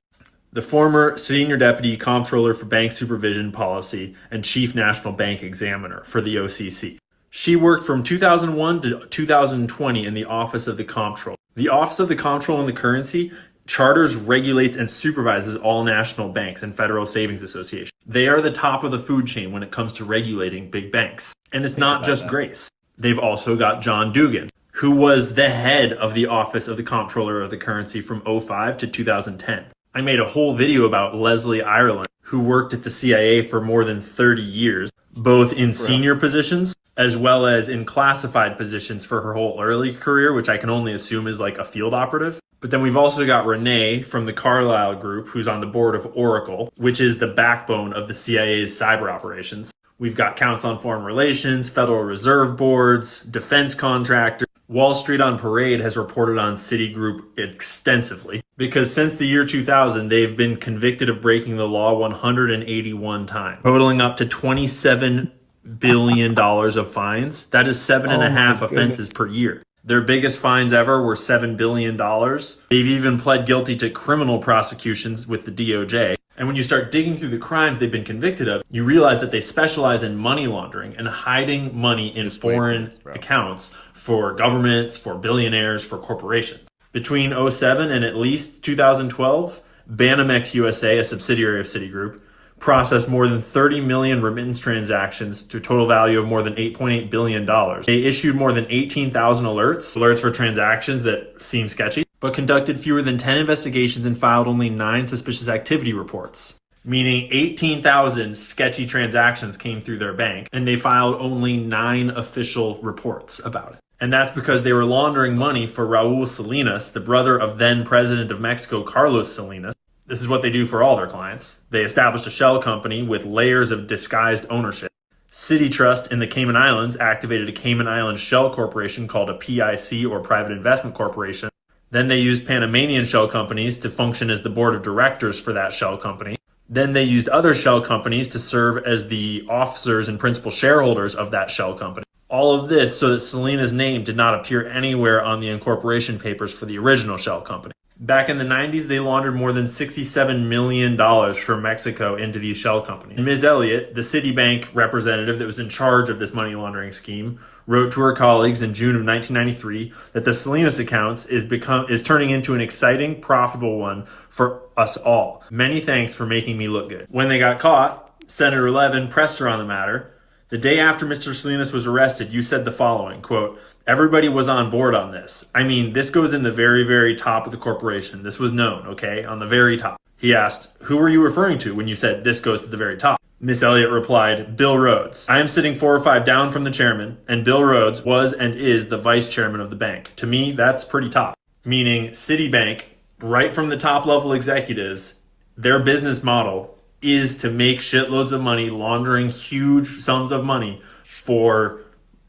The former senior deputy comptroller for bank supervision policy and chief national bank examiner for the OCC. She worked from 2001 to 2020 in the Office of the Comptroller. The Office of the Comptroller and the Currency charters, regulates, and supervises all national banks and Federal Savings Association. They are the top of the food chain when it comes to regulating big banks. And it's not just Grace. They've also got John Dugan, who was the head of the Office of the Comptroller of the Currency from 2005 to 2010. I made a whole video about Leslie Ireland, who worked at the CIA for more than 30 years, both in senior positions as well as in classified positions for her whole early career, which I can only assume is like a field operative. But then we've also got Renee from the Carlyle Group, who's on the board of Oracle, which is the backbone of the CIA's cyber operations. We've got Council on Foreign Relations, Federal Reserve boards, defense contractors. Wall Street on Parade has reported on Citigroup extensively because since the year 2000, they've been convicted of breaking the law 181 times, totaling up to $27 billion of fines. That is 7.5 offenses per year. Their biggest fines ever were $7 billion. They've even pled guilty to criminal prosecutions with the DOJ. And when you start digging through the crimes they've been convicted of, you realize that they specialize in money laundering and hiding money in foreign accounts for governments, for billionaires, for corporations. Between 2007 and at least 2012, Banamex USA, a subsidiary of Citigroup, processed more than 30 million remittance transactions to a total value of more than $8.8 billion. They issued more than 18,000 alerts for transactions that seem sketchy, but conducted fewer than 10 investigations and filed only 9 suspicious activity reports, meaning 18,000 sketchy transactions came through their bank, and they filed only 9 official reports about it. And that's because they were laundering money for Raul Salinas, the brother of then president of Mexico, Carlos Salinas. This is what they do for all their clients. They established a shell company with layers of disguised ownership. Citi Trust in the Cayman Islands activated a Cayman Islands shell corporation called a PIC, or Private Investment Corporation. Then they used Panamanian shell companies to function as the board of directors for that shell company. Then they used other shell companies to serve as the officers and principal shareholders of that shell company. All of this so that Salinas' name did not appear anywhere on the incorporation papers for the original shell company. Back in the 90s, they laundered more than $67 million from Mexico into these shell companies. Ms. Elliott, the Citibank representative that was in charge of this money laundering scheme, wrote to her colleagues in June of 1993 that the Salinas accounts is turning into an exciting, profitable one for us all. Many thanks for making me look good. When they got caught, Senator Levin pressed her on the matter. The day after Mr. Salinas was arrested, you said the following, quote, "Everybody was on board on this. I mean, this goes in the very, very top of the corporation. This was known, okay, on the very top." He asked, "Who were you referring to when you said this goes to the very top?" Miss Elliott replied, "Bill Rhodes. I am sitting 4 or 5 down from the chairman, and Bill Rhodes was and is the vice chairman of the bank. To me, that's pretty top." Meaning Citibank, right from the top level executives, their business model is to make shitloads of money, laundering huge sums of money for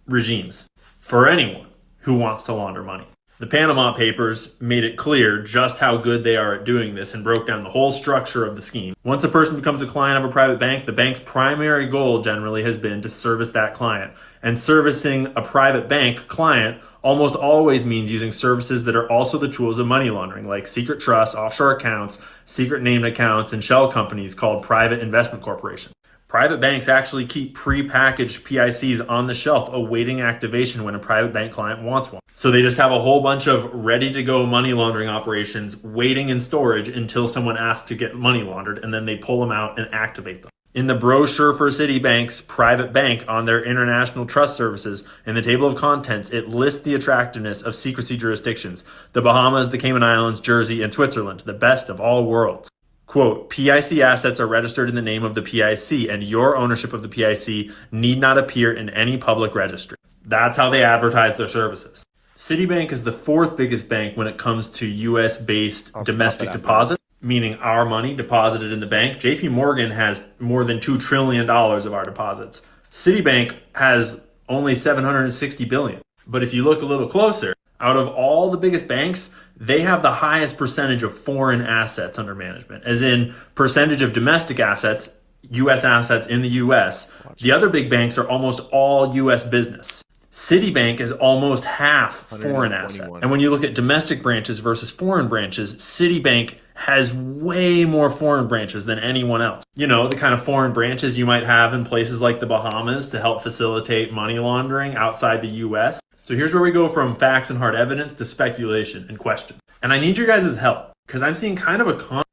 regimes, for anyone who wants to launder money. The Panama Papers made it clear just how good they are at doing this and broke down the whole structure of the scheme. Once a person becomes a client of a private bank, the bank's primary goal generally has been to service that client. And servicing a private bank client almost always means using services that are also the tools of money laundering, like secret trusts, offshore accounts, secret named accounts, and shell companies called private investment corporations. Private banks actually keep pre-packaged PICs on the shelf awaiting activation when a private bank client wants one. So they just have a whole bunch of ready-to-go money laundering operations waiting in storage until someone asks to get money laundered, and then they pull them out and activate them. In the brochure for Citibank's private bank on their international trust services, in the table of contents, it lists the attractiveness of secrecy jurisdictions: the Bahamas, the Cayman Islands, Jersey, and Switzerland, the best of all worlds. Quote, PIC assets are registered in the name of the PIC, and your ownership of the PIC need not appear in any public registry. That's how they advertise their services. Citibank is the fourth biggest bank when it comes to US-based domestic deposits, meaning our money deposited in the bank. JP Morgan has more than $2 trillion of our deposits. Citibank has only $760 billion. But if you look a little closer, out of all the biggest banks, they have the highest percentage of foreign assets under management, as in percentage of domestic assets, US assets in the US. The other big banks are almost all US business. Citibank is almost half foreign assets. And when you look at domestic branches versus foreign branches, Citibank has way more foreign branches than anyone else. You know, the kind of foreign branches you might have in places like the Bahamas to help facilitate money laundering outside the US. So here's where we go from facts and hard evidence to speculation and question. And I need your guys' help because I'm seeing kind of a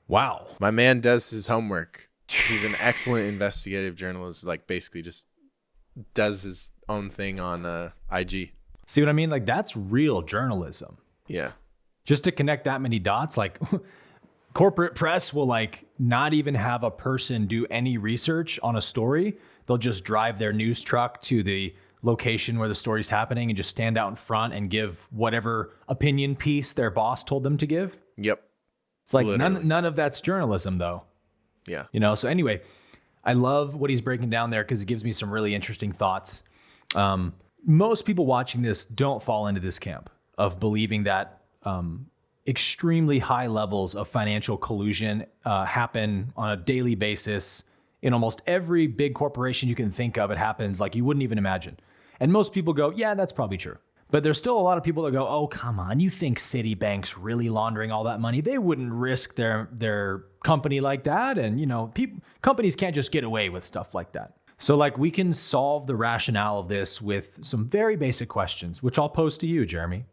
Wow. My man does his homework. He's an excellent investigative journalist, like basically just does his own thing on IG. See what I mean? Like, that's real journalism. Yeah. Just to connect that many dots, like corporate press will like not even have a person do any research on a story. They'll just drive their news truck to the location where the story's happening and just stand out in front and give whatever opinion piece their boss told them to give. Yep. It's like none of that's journalism though. Yeah. You know, so anyway, I love what he's breaking down there because it gives me some really interesting thoughts. Most people watching this don't fall into this camp of believing that extremely high levels of financial collusion happen on a daily basis. In almost every big corporation you can think of, it happens like you wouldn't even imagine. And most people go, yeah, that's probably true. But there's still a lot of people that go, oh, come on, you think Citibank's really laundering all that money? They wouldn't risk their company like that. And, you know, companies can't just get away with stuff like that. So, like, we can solve the rationale of this with some very basic questions, which I'll pose to you, Jeremy.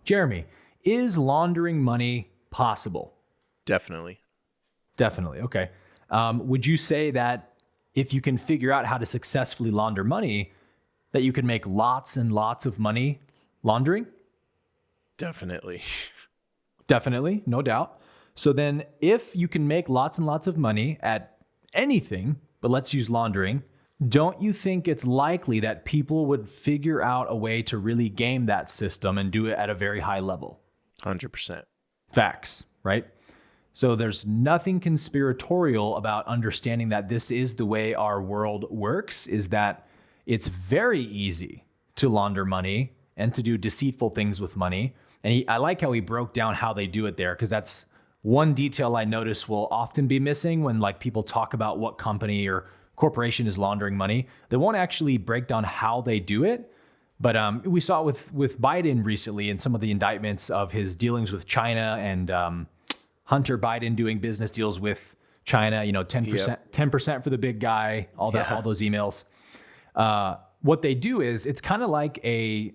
Jeremy, is laundering money possible? Definitely. Definitely. Okay. Would you say that if you can figure out how to successfully launder money, that you can make lots and lots of money laundering? Definitely. Definitely, no doubt. So then if you can make lots and lots of money at anything, but let's use laundering, don't you think it's likely that people would figure out a way to really game that system and do it at a very high level? 100%. Facts, right? So there's nothing conspiratorial about understanding that this is the way our world works, is that it's very easy to launder money and to do deceitful things with money. And I like how he broke down how they do it there, because that's one detail I notice will often be missing when like people talk about what company or corporation is laundering money. They won't actually break down how they do it. But we saw it with Biden recently in some of the indictments of his dealings with China and Hunter Biden doing business deals with China, you know, 10% for the big guy, all those emails. What they do is it's kind of like a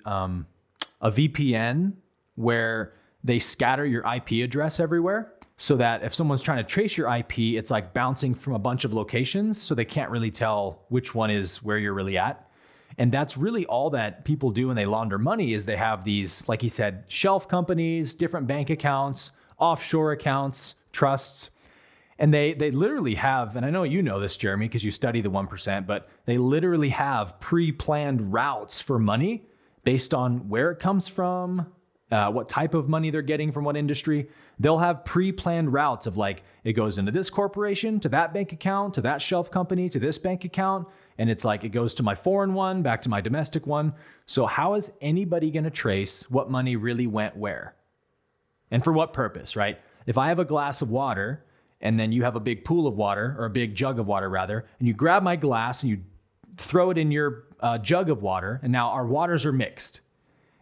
VPN where they scatter your IP address everywhere so that if someone's trying to trace your IP, it's like bouncing from a bunch of locations, so they can't really tell which one is where you're really at. And that's really all that people do when they launder money is they have these, like he said, shelf companies, different bank accounts, offshore accounts, trusts. And they literally have, and I know you know this, Jeremy, because you study the 1%, but they literally have pre-planned routes for money based on where it comes from, what type of money they're getting from what industry. They'll have pre-planned routes of like, it goes into this corporation, to that bank account, to that shelf company, to this bank account. And it's like, it goes to my foreign one, back to my domestic one. So how is anybody going to trace what money really went where? And for what purpose, right? If I have a glass of water and then you have a big pool of water, or a big jug of water rather, and you grab my glass and you throw it in your jug of water, and now our waters are mixed.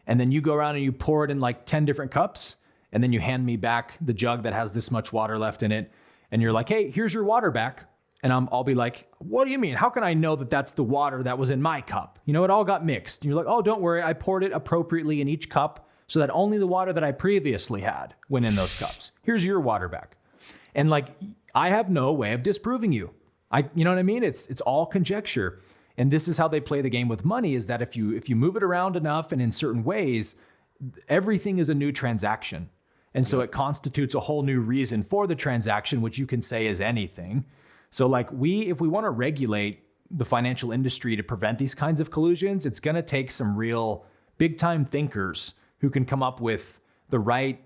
And then you go around and you pour it in like 10 different cups, and then you hand me back the jug that has this much water left in it. And you're like, hey, here's your water back. And I'll be like, what do you mean? How can I know that that's the water that was in my cup? You know, it all got mixed. And you're like, oh, don't worry. I poured it appropriately in each cup so that only the water that I previously had went in those cups. Here's your water back. And like, I have no way of disproving you. You know what I mean? It's all conjecture. And this is how they play the game with money, is that if you move it around enough and in certain ways, everything is a new transaction. And so it constitutes a whole new reason for the transaction, which you can say is anything. So like if we want to regulate the financial industry to prevent these kinds of collusions, it's going to take some real big time thinkers who can come up with the right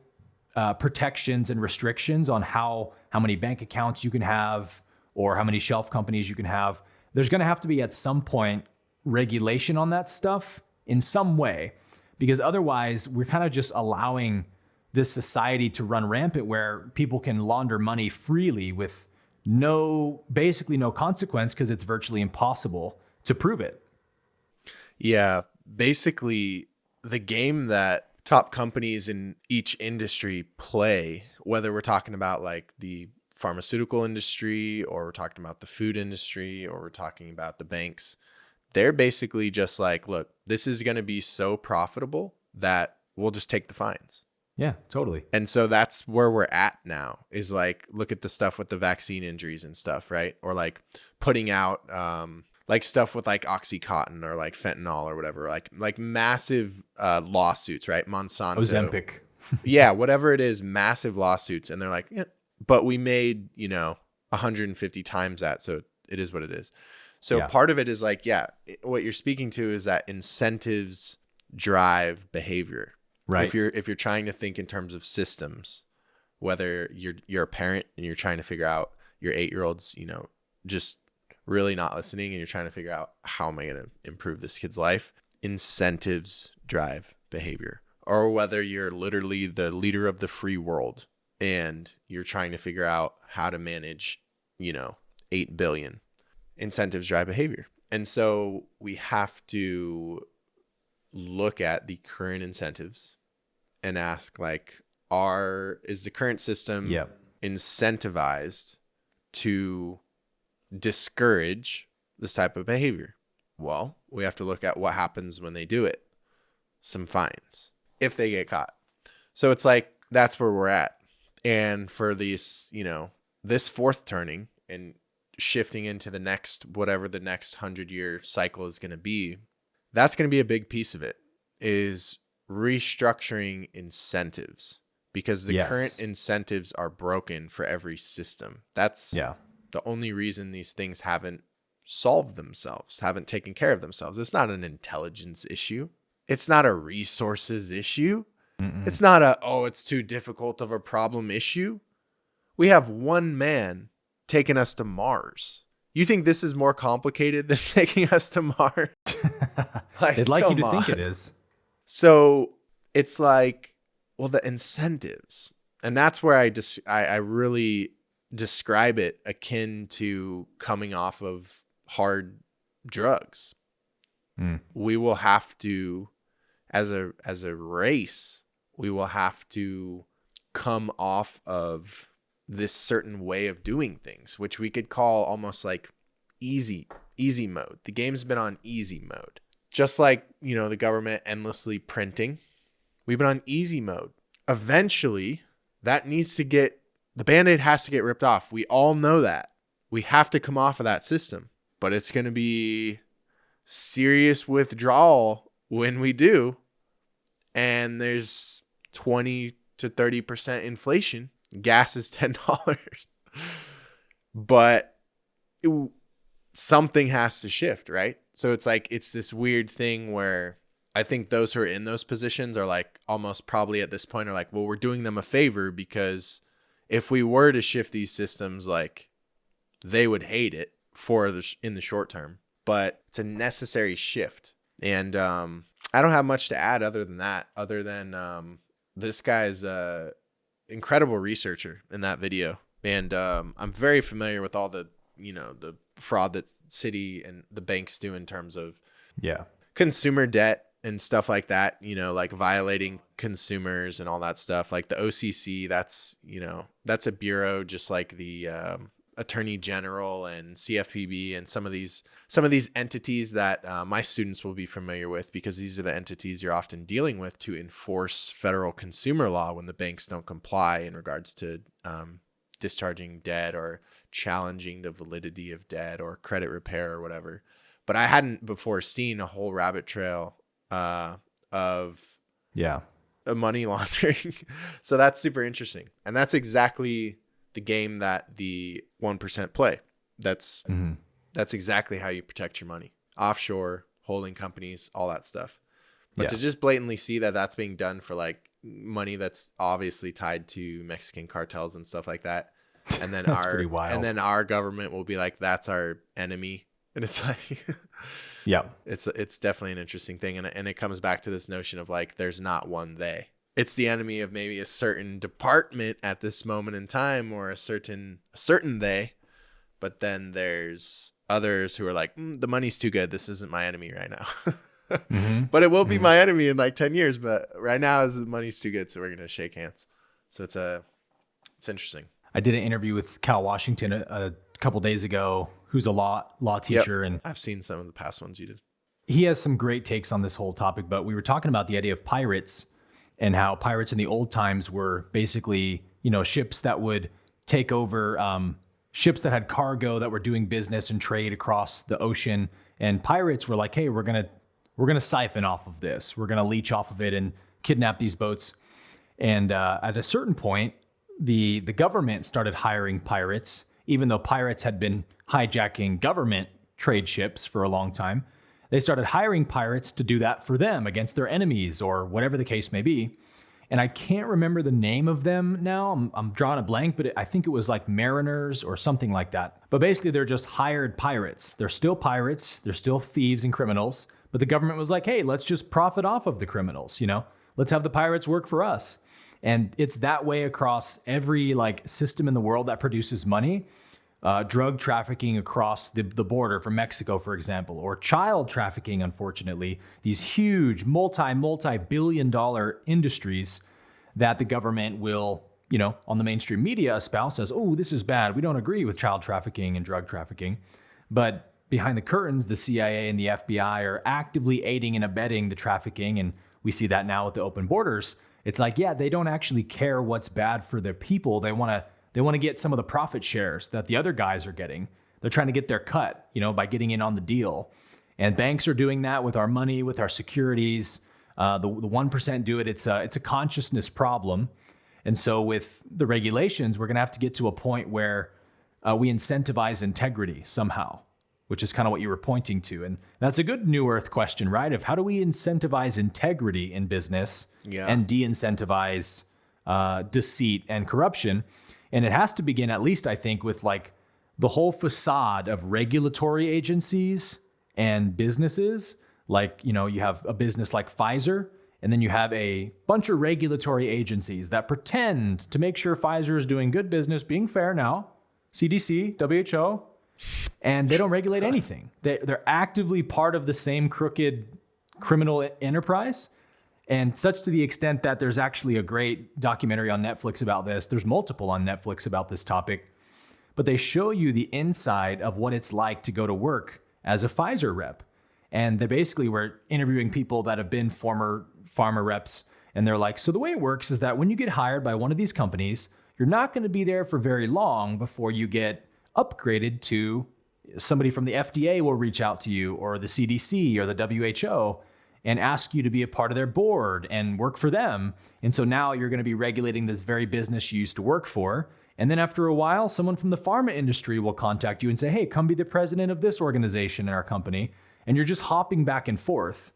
protections and restrictions on how many bank accounts you can have or how many shelf companies you can have. There's going to have to be at some point regulation on that stuff in some way, because otherwise we're kind of just allowing this society to run rampant where people can launder money freely with basically no consequence, because it's virtually impossible to prove it. Yeah, basically the game that top companies in each industry play, whether we're talking about like the pharmaceutical industry or we're talking about the food industry or we're talking about the banks, they're basically just like, look, this is going to be so profitable that we'll just take the fines. Yeah, totally. And so that's where we're at now, is like, look at the stuff with the vaccine injuries and stuff, right? Or like putting out like stuff with like Oxycontin or like fentanyl or whatever, like massive lawsuits, right? Monsanto. Ozempic. Yeah, whatever it is, massive lawsuits. And they're like, yeah, but we made, 150 times that. So it is what it is. So part of it is like, yeah, what you're speaking to is that incentives drive behavior. Right. If you're trying to think in terms of systems, whether you're a parent and you're trying to figure out your 8-year-old's, just really not listening, and you're trying to figure out, how am I going to improve this kid's life? Incentives drive behavior. Or whether you're literally the leader of the free world and you're trying to figure out how to manage, 8 billion. Incentives drive behavior. And so we have to look at the current incentives and ask, like, is the current system incentivized to discourage this type of behavior? Well, we have to look at what happens when they do it. Some fines if they get caught. So it's like, that's where we're at. And for these, this fourth turning and shifting into the next, whatever the next 100-year cycle is going to be, that's going to be a big piece of it, is restructuring incentives, because the current incentives are broken for every system. That's the only reason these things haven't solved themselves, haven't taken care of themselves. It's not an intelligence issue. It's not a resources issue. It's not it's too difficult of a problem issue. We have one man taking us to Mars. You think this is more complicated than taking us to Mars? They'd like you to think it is. So it's like, well, the incentives, and that's where I really describe it akin to coming off of hard drugs. We will have to, as a race, we will have to come off of this certain way of doing things, which we could call almost like easy mode. The game's been on easy mode. Just like, the government endlessly printing, we've been on easy mode. Eventually, that needs to the Band-Aid has to get ripped off. We all know that. We have to come off of that system, but it's going to be serious withdrawal when we do. And there's 20 to 30% inflation. Gas is $10. But something has to shift, right? So it's like, it's this weird thing where I think those who are in those positions are like almost probably at this point are like, well, we're doing them a favor because if we were to shift these systems, like they would hate it in the short term, but it's a necessary shift. And I don't have much to add other than this guy's a incredible researcher in that video. And I'm very familiar with all the, the fraud that Citi and the banks do in terms of consumer debt and stuff like that, like violating consumers and all that stuff. Like the OCC, that's a bureau just like the Attorney General and CFPB and some of these entities that my students will be familiar with, because these are the entities you're often dealing with to enforce federal consumer law when the banks don't comply in regards to discharging debt or challenging the validity of debt or credit repair or whatever. But I hadn't before seen a whole rabbit trail of money laundering. So that's super interesting. And that's exactly the game that the 1% play. That's exactly how you protect your money. Offshore, holding companies, all that stuff. But to just blatantly see that that's being done for like money that's obviously tied to Mexican cartels and stuff like that. And then pretty wild. And then our government will be like, that's our enemy. And it's like, it's definitely an interesting thing. And it comes back to this notion of like, there's not one they. It's the enemy of maybe a certain department at this moment in time, or a certain they. But then there's others who are like, the money's too good. This isn't my enemy right now. But it will be my enemy in like 10 years. But right now the money's too good. So we're going to shake hands. So it's interesting. I did an interview with Cal Washington a couple days ago, who's a law teacher. And I've seen some of the past ones you did. He has some great takes on this whole topic, but we were talking about the idea of pirates and how pirates in the old times were basically, ships that would take over, ships that had cargo that were doing business and trade across the ocean. And pirates were like, hey, we're going to siphon off of this. We're going to leech off of it and kidnap these boats. And at a certain point, the government started hiring pirates, even though pirates had been hijacking government trade ships for a long time. They started hiring pirates to do that for them against their enemies or whatever the case may be. And I can't remember the name of them now. I'm drawing a blank, but I think it was like mariners or something like that. But basically, they're just hired pirates. They're still pirates. They're still thieves and criminals. But the government was like, hey, let's just profit off of the criminals. Let's have the pirates work for us. And it's that way across every like system in the world that produces money. Drug trafficking across the border from Mexico, for example, or child trafficking, unfortunately, these huge multi-billion dollar industries that the government will, on the mainstream media espouse as, oh, this is bad. We don't agree with child trafficking and drug trafficking. But behind the curtains, the CIA and the FBI are actively aiding and abetting the trafficking. And we see that now with the open borders. It's like, they don't actually care what's bad for their people. They want to get some of the profit shares that the other guys are getting. They're trying to get their cut, by getting in on the deal. And banks are doing that with our money, with our securities. The 1% do it. It's a consciousness problem. And so with the regulations, we're going to have to get to a point where we incentivize integrity somehow, which is kind of what you were pointing to. And that's a good New Earth question, right? Of how do we incentivize integrity in business and de-incentivize deceit and corruption? And it has to begin, at least I think, with like the whole facade of regulatory agencies and businesses. Like, you have a business like Pfizer, and then you have a bunch of regulatory agencies that pretend to make sure Pfizer is doing good business, being fair now, CDC, WHO, and they don't regulate anything. They're actively part of the same crooked criminal enterprise. And such to the extent that there's actually a great documentary on Netflix about this. There's multiple on Netflix about this topic. But they show you the inside of what it's like to go to work as a Pfizer rep. And they basically were interviewing people that have been former pharma reps. And they're like, so the way it works is that when you get hired by one of these companies, you're not going to be there for very long before you get upgraded to somebody from the FDA will reach out to you, or the CDC or the WHO, and ask you to be a part of their board and work for them. And so now you're going to be regulating this very business you used to work for. And then after a while, someone from the pharma industry will contact you and say, hey, come be the president of this organization in our company. And you're just hopping back and forth.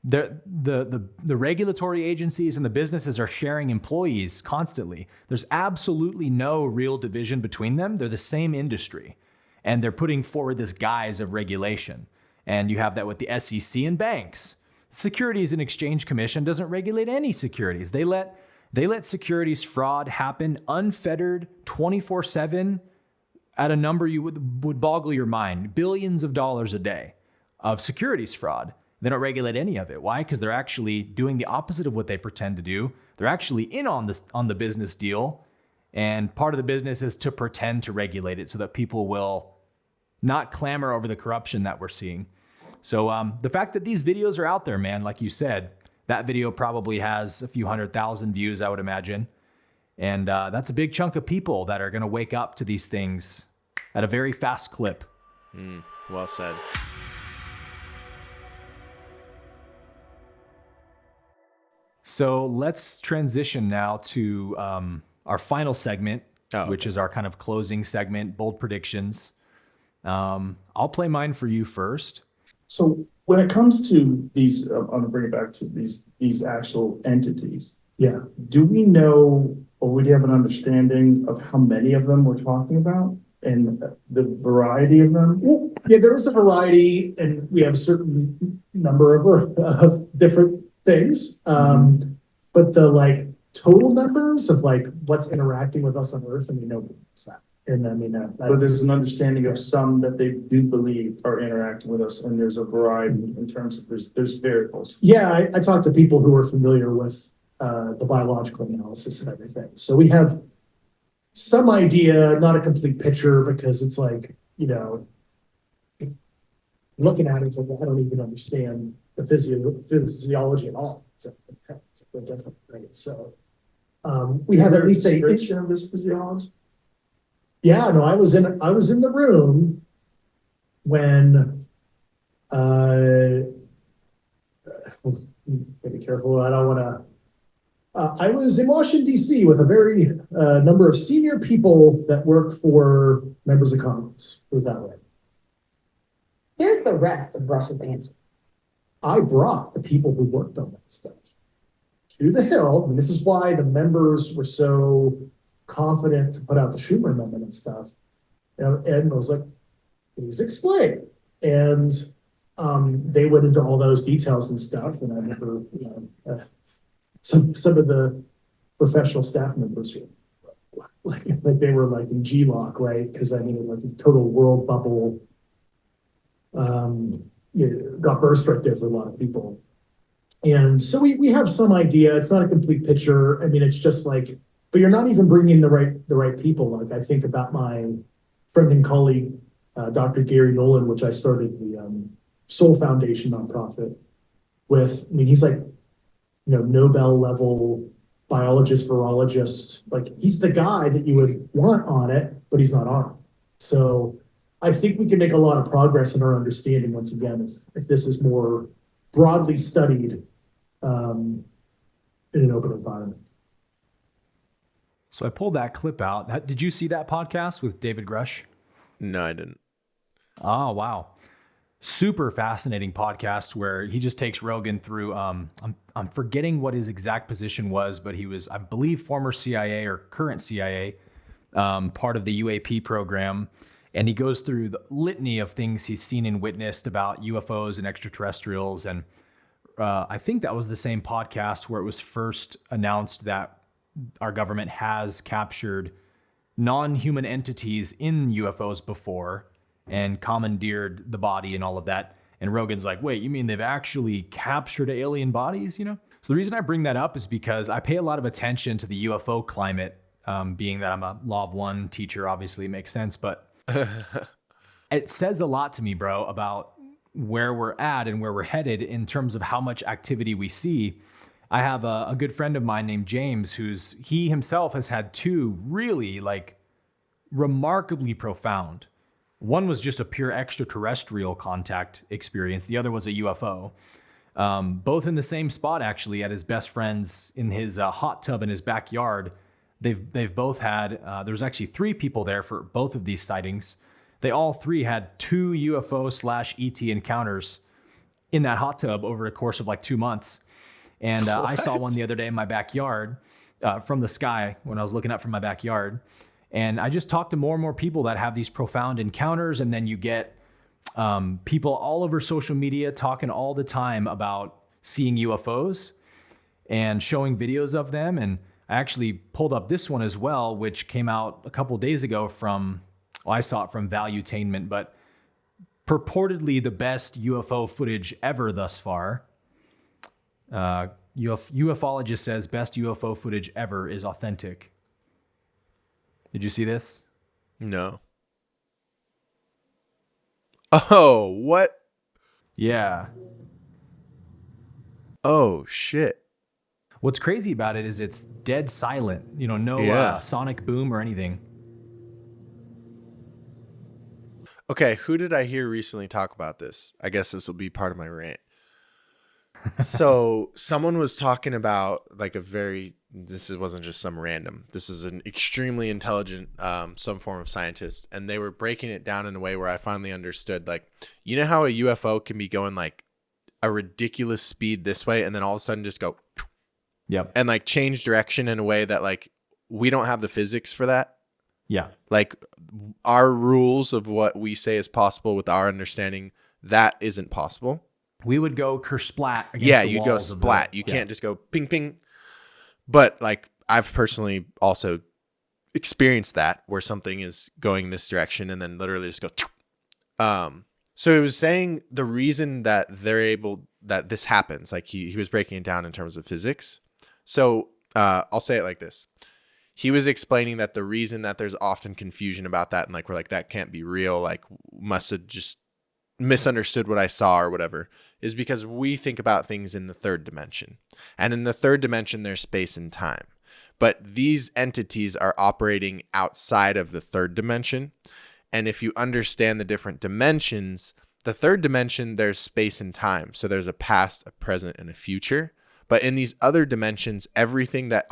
The regulatory agencies and the businesses are sharing employees constantly. There's absolutely no real division between them. They're the same industry, and they're putting forward this guise of regulation. And you have that with the SEC and banks. Securities and Exchange Commission doesn't regulate any securities. They let securities fraud happen unfettered 24/7 at a number you would boggle your mind. Billions of dollars a day of securities fraud. They don't regulate any of it. Why? Because they're actually doing the opposite of what they pretend to do. They're actually in on the business deal. And part of the business is to pretend to regulate it so that people will not clamor over the corruption that we're seeing. So the fact that these videos are out there, man, like you said, that video probably has a few 100,000 views, I would imagine. And that's a big chunk of people that are going to wake up to these things at a very fast clip. Well said. So let's transition now to our final segment, which is our kind of closing segment, bold predictions. I'll play mine for you first. So when it comes to these, I'm going to bring it back to these actual entities. Yeah. Do we know, or would you have an understanding of how many of them we're talking about and the variety of them? Yeah, there is a variety, and we have a certain number of different things. But the total numbers of what's interacting with us on Earth, I mean, nobody knows that. And I mean, but there's an understanding of some that they do believe are interacting with us, and there's a variety in terms of there's variables. Yeah, I talked to people who are familiar with the biological analysis and everything. So we have some idea, not a complete picture, because it's looking at it, it's like I don't even understand the physiology at all. It's a bit different, right? So we have at least a description of this physiology. Yeah, no, I was in the room when be careful. I don't want to. I was in Washington D.C. with a very number of senior people that work for members of Congress. Put it that way. Here's the rest of Rush's answer. I brought the people who worked on that stuff to the Hill, and this is why the members were so confident to put out the Schumer amendment and stuff. And I was like, please explain. And they went into all those details and stuff. And I remember, some of the professional staff members were like they were like in G-Lock, right? Because I mean, like the total world bubble got burst right there for a lot of people. And so we have some idea. It's not a complete picture. I mean, it's just like, but you're not even bringing in the right people. Like I think about my friend and colleague, Dr. Gary Nolan, which I started the Soul Foundation nonprofit with. I mean, he's like, Nobel level biologist, virologist. Like he's the guy that you would want on it, but he's not on it. So I think we can make a lot of progress in our understanding once again if this is more broadly studied in an open environment. So I pulled that clip out. Did you see that podcast with David Grush? No, I didn't. Oh, wow. Super fascinating podcast where he just takes Rogan through, I'm forgetting what his exact position was, but he was, I believe, former CIA or current CIA, part of the UAP program. And he goes through the litany of things he's seen and witnessed about UFOs and extraterrestrials. And I think that was the same podcast where it was first announced that our government has captured non-human entities in UFOs before and commandeered the body and all of that. And Rogan's like, wait, you mean they've actually captured alien bodies, So the reason I bring that up is because I pay a lot of attention to the UFO climate, being that I'm a Law of One teacher, obviously it makes sense, but it says a lot to me, bro, about where we're at and where we're headed in terms of how much activity we see. I have a good friend of mine named James, he himself has had two really remarkably profound. One was just a pure extraterrestrial contact experience. The other was a UFO. Both in the same spot, actually, at his best friend's in his hot tub in his backyard. They've both had, there's actually 3 people there for both of these sightings. They all 3 had 2 UFO/ET encounters in that hot tub over a course of like 2 months. And I saw one the other day in my backyard from the sky when I was looking up from my backyard. And I just talked to more and more people that have these profound encounters. And then you get people all over social media talking all the time about seeing UFOs and showing videos of them. And I actually pulled up this one as well, which came out a couple days ago from, well, I saw it from Valuetainment, but purportedly the best UFO footage ever thus far. UFologist says best UFO footage ever is authentic. Did you see this? No. Oh, what? Yeah. Oh, shit. What's crazy about it is it's dead silent. You know, no sonic boom or anything. Okay, who did I hear recently talk about this? I guess this will be part of my rant. So someone was talking about like this wasn't just some random. This is an extremely intelligent, some form of scientist. And they were breaking it down in a way where I finally understood, like, you know how a UFO can be going like a ridiculous speed this way and then all of a sudden just go and like change direction in a way that like we don't have the physics for that. Yeah. Like our rules of what we say is possible with our understanding, that isn't possible. We would go kersplat against the you go walls splat. You can't just go ping, ping. But like I've personally also experienced that where something is going this direction and then literally just goes. So it was saying the reason that that this happens, like he was breaking it down in terms of physics. So I'll say it like this. He was explaining that the reason that there's often confusion about that and like we're like, that can't be real, like must have just misunderstood what I saw or whatever, is because we think about things in the third dimension. And in the third dimension, there's space and time. But these entities are operating outside of the third dimension. And if you understand the different dimensions, the third dimension, there's space and time. So there's a past, a present, and a future. But in these other dimensions, everything that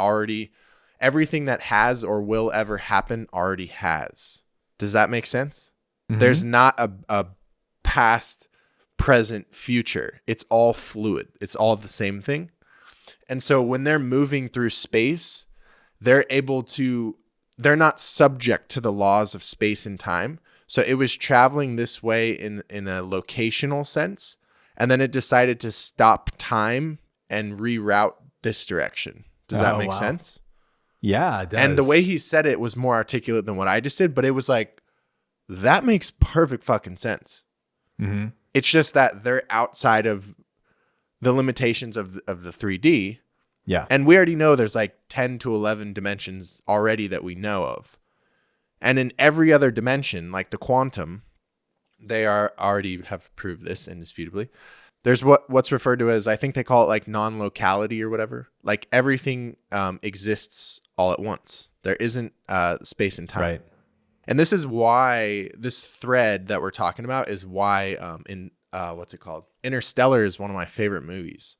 has or will ever happen already has. Does that make sense? Mm-hmm. There's not a past, present, future. It's all fluid. It's all the same thing. And so when they're moving through space, they're not subject to the laws of space and time. So it was traveling this way in a locational sense. And then it decided to stop time and reroute this direction. Does that make sense? Yeah, it does. And the way he said it was more articulate than what I just did, but it was like, that makes perfect fucking sense. Mm-hmm. It's just that they're outside of the limitations of the 3D. Yeah. And we already know there's like 10 to 11 dimensions already that we know of. And in every other dimension, like the quantum, they already have proved this indisputably. There's what's referred to as, I think they call it like non-locality or whatever. Like everything exists all at once. There isn't space and time. Right. And this is why this thread that we're talking about is why what's it called? Interstellar is one of my favorite movies.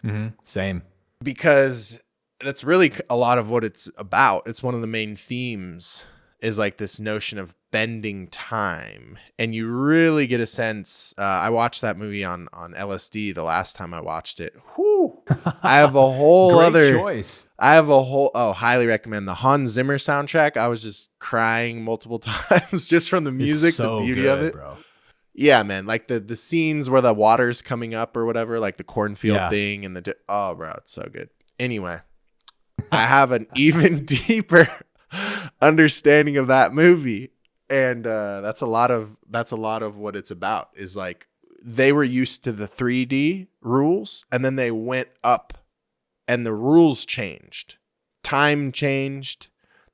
Mm-hmm. Same. Because that's really a lot of what it's about. It's one of the main themes is like this notion of bending time. And you really get a sense. I watched that movie on LSD the last time I watched it. Whew. I have a whole Great choice. Highly recommend the Hans Zimmer soundtrack. I was just crying multiple times just from the music, so the beauty good, of it. Bro. Yeah, man. Like the scenes where the water's coming up or whatever, like the cornfield thing and bro, it's so good. Anyway, I have an even deeper understanding of that movie. And that's a lot of what it's about, is like they were used to the 3D rules and then they went up and the rules changed. Time changed.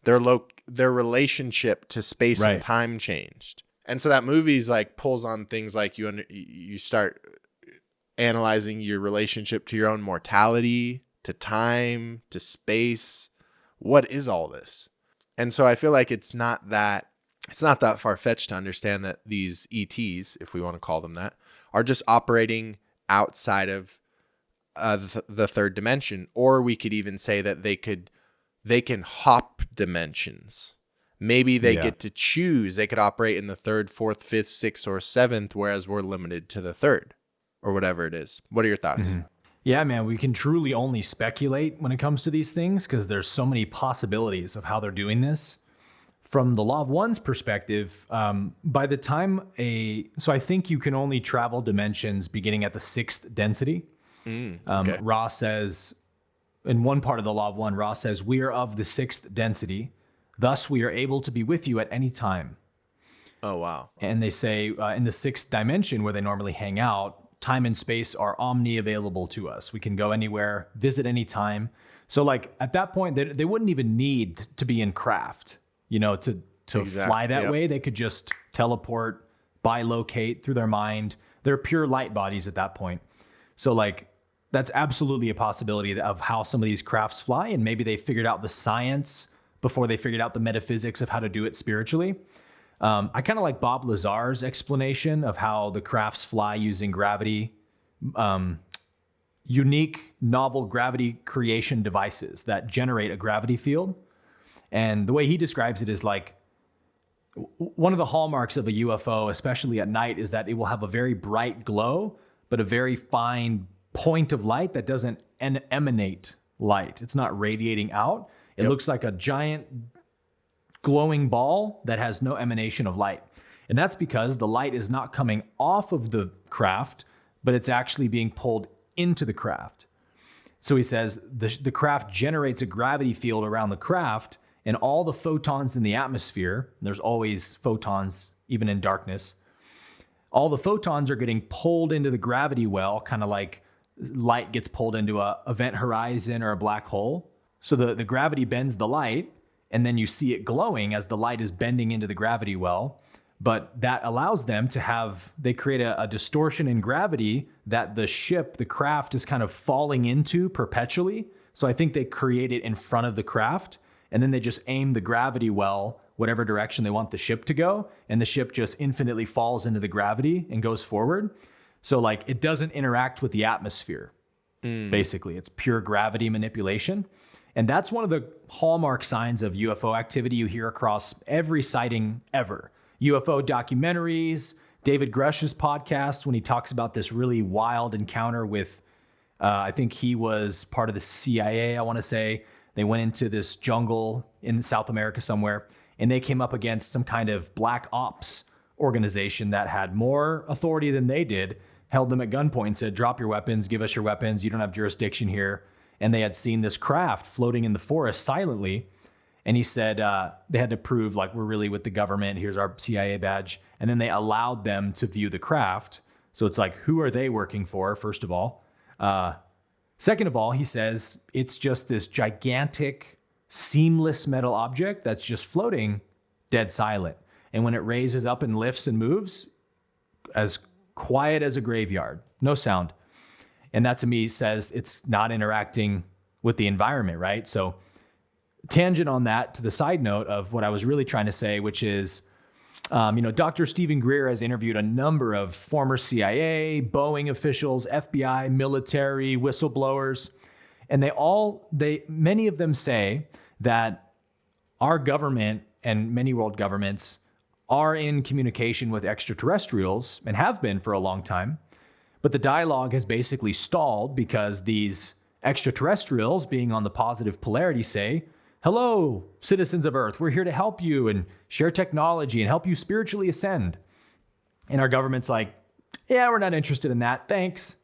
Their relationship to space and time changed. And so that movie's like pulls on things like you start analyzing your relationship to your own mortality, to time, to space. What is all this? And so I feel like it's not that far-fetched to understand that these ETs, if we want to call them that, are just operating outside of the third dimension. Or we could even say that they can hop dimensions. Maybe they get to choose. They could operate in the third, fourth, fifth, sixth, or seventh, whereas we're limited to the third. or whatever it is. What are your thoughts? Mm-hmm. Yeah, man, we can truly only speculate when it comes to these things because there's so many possibilities of how they're doing this. From the Law of One's perspective, by the time so I think you can only travel dimensions beginning at the 6th density. Okay. Ra says, in one part of the Law of One, Ra says, we are of the 6th density, thus we are able to be with you at any time. Oh, wow. And they say in the 6th dimension where they normally hang out, time and space are omni-available to us. We can go anywhere, visit any time. So like at that point, they wouldn't even need to be in craft, you know, to fly that way. They could just teleport, bilocate through their mind. They're pure light bodies at that point. So like that's absolutely a possibility of how some of these crafts fly. And maybe they figured out the science before they figured out the metaphysics of how to do it spiritually. I kind of like Bob Lazar's explanation of how the crafts fly using gravity, unique, novel gravity creation devices that generate a gravity field. And the way he describes it is like, one of the hallmarks of a UFO, especially at night, is that it will have a very bright glow, but a very fine point of light that doesn't emanate light. It's not radiating out. It looks like a giant glowing ball that has no emanation of light. And that's because the light is not coming off of the craft, but it's actually being pulled into the craft. So he says the craft generates a gravity field around the craft, and all the photons in the atmosphere, there's always photons even in darkness, all the photons are getting pulled into the gravity well, kind of like light gets pulled into a event horizon or a black hole. So the gravity bends the light, and then you see it glowing as the light is bending into the gravity well. But that allows them to they create a distortion in gravity that the craft is kind of falling into perpetually. So I think they create it in front of the craft, and then they just aim the gravity well, whatever direction they want the ship to go, and the ship just infinitely falls into the gravity and goes forward. So like it doesn't interact with the atmosphere, basically. It's pure gravity manipulation. And that's one of the hallmark signs of UFO activity you hear across every sighting ever. UFO documentaries, David Grush's podcast, when he talks about this really wild encounter with, I think he was part of the CIA, I want to say. They went into this jungle in South America somewhere, and they came up against some kind of black ops organization that had more authority than they did, held them at gunpoint and said, drop your weapons, give us your weapons, you don't have jurisdiction here. And they had seen this craft floating in the forest silently. And he said they had to prove, like, we're really with the government. Here's our CIA badge. And then they allowed them to view the craft. So it's like, who are they working for, first of all? Second of all, he says it's just this gigantic, seamless metal object that's just floating dead silent. And when it raises up and lifts and moves, as quiet as a graveyard, no sound. And that to me says it's not interacting with the environment, right? So tangent on that to the side note of what I was really trying to say, which is, Dr. Stephen Greer has interviewed a number of former CIA, Boeing officials, FBI, military, whistleblowers, and many of them say that our government and many world governments are in communication with extraterrestrials and have been for a long time. But the dialogue has basically stalled because these extraterrestrials, being on the positive polarity, say, hello, citizens of Earth, we're here to help you and share technology and help you spiritually ascend. And our government's like, yeah, we're not interested in that, thanks.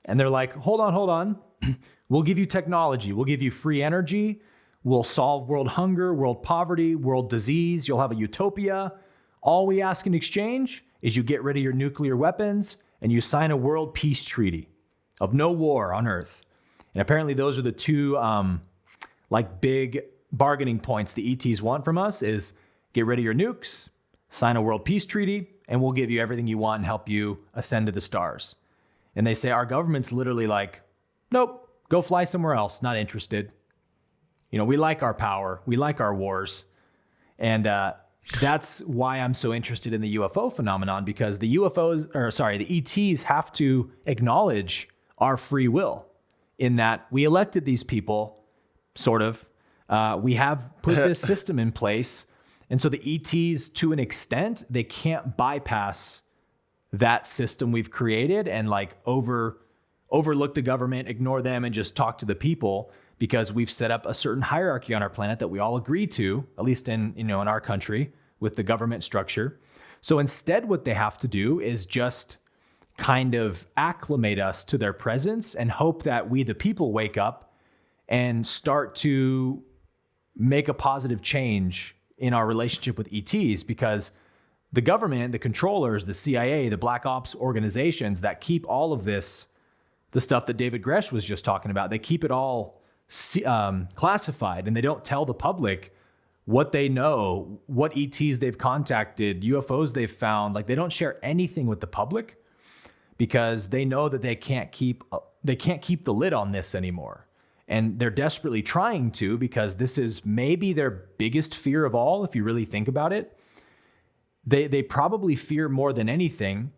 And they're like, hold on. We'll give you technology. We'll give you free energy. We'll solve world hunger, world poverty, world disease. You'll have a utopia. All we ask in exchange is you get rid of your nuclear weapons and you sign a world peace treaty of no war on Earth. And apparently those are the two big bargaining points the ETs want from us is get rid of your nukes, sign a world peace treaty, and we'll give you everything you want and help you ascend to the stars. And they say our government's literally like, nope, go fly somewhere else, not interested. We like our power, we like our wars. And that's why I'm so interested in the UFO phenomenon, because the ETs have to acknowledge our free will in that we elected these people, sort of. We have put this system in place. And so the ETs, to an extent, they can't bypass that system we've created and like overlook the government, ignore them, and just talk to the people, because we've set up a certain hierarchy on our planet that we all agree to, at least in our country, with the government structure. So instead, what they have to do is just kind of acclimate us to their presence and hope that we, the people, wake up and start to make a positive change in our relationship with ETs, because the government, the controllers, the CIA, the black ops organizations that keep all of this, the stuff that David Gresh was just talking about, they keep it all classified, and they don't tell the public what they know, what ETs they've contacted, UFOs they've found. Like, they don't share anything with the public because they know that they can't keep the lid on this anymore. And they're desperately trying to, because this is maybe their biggest fear of all, if you really think about it. They probably fear more than anything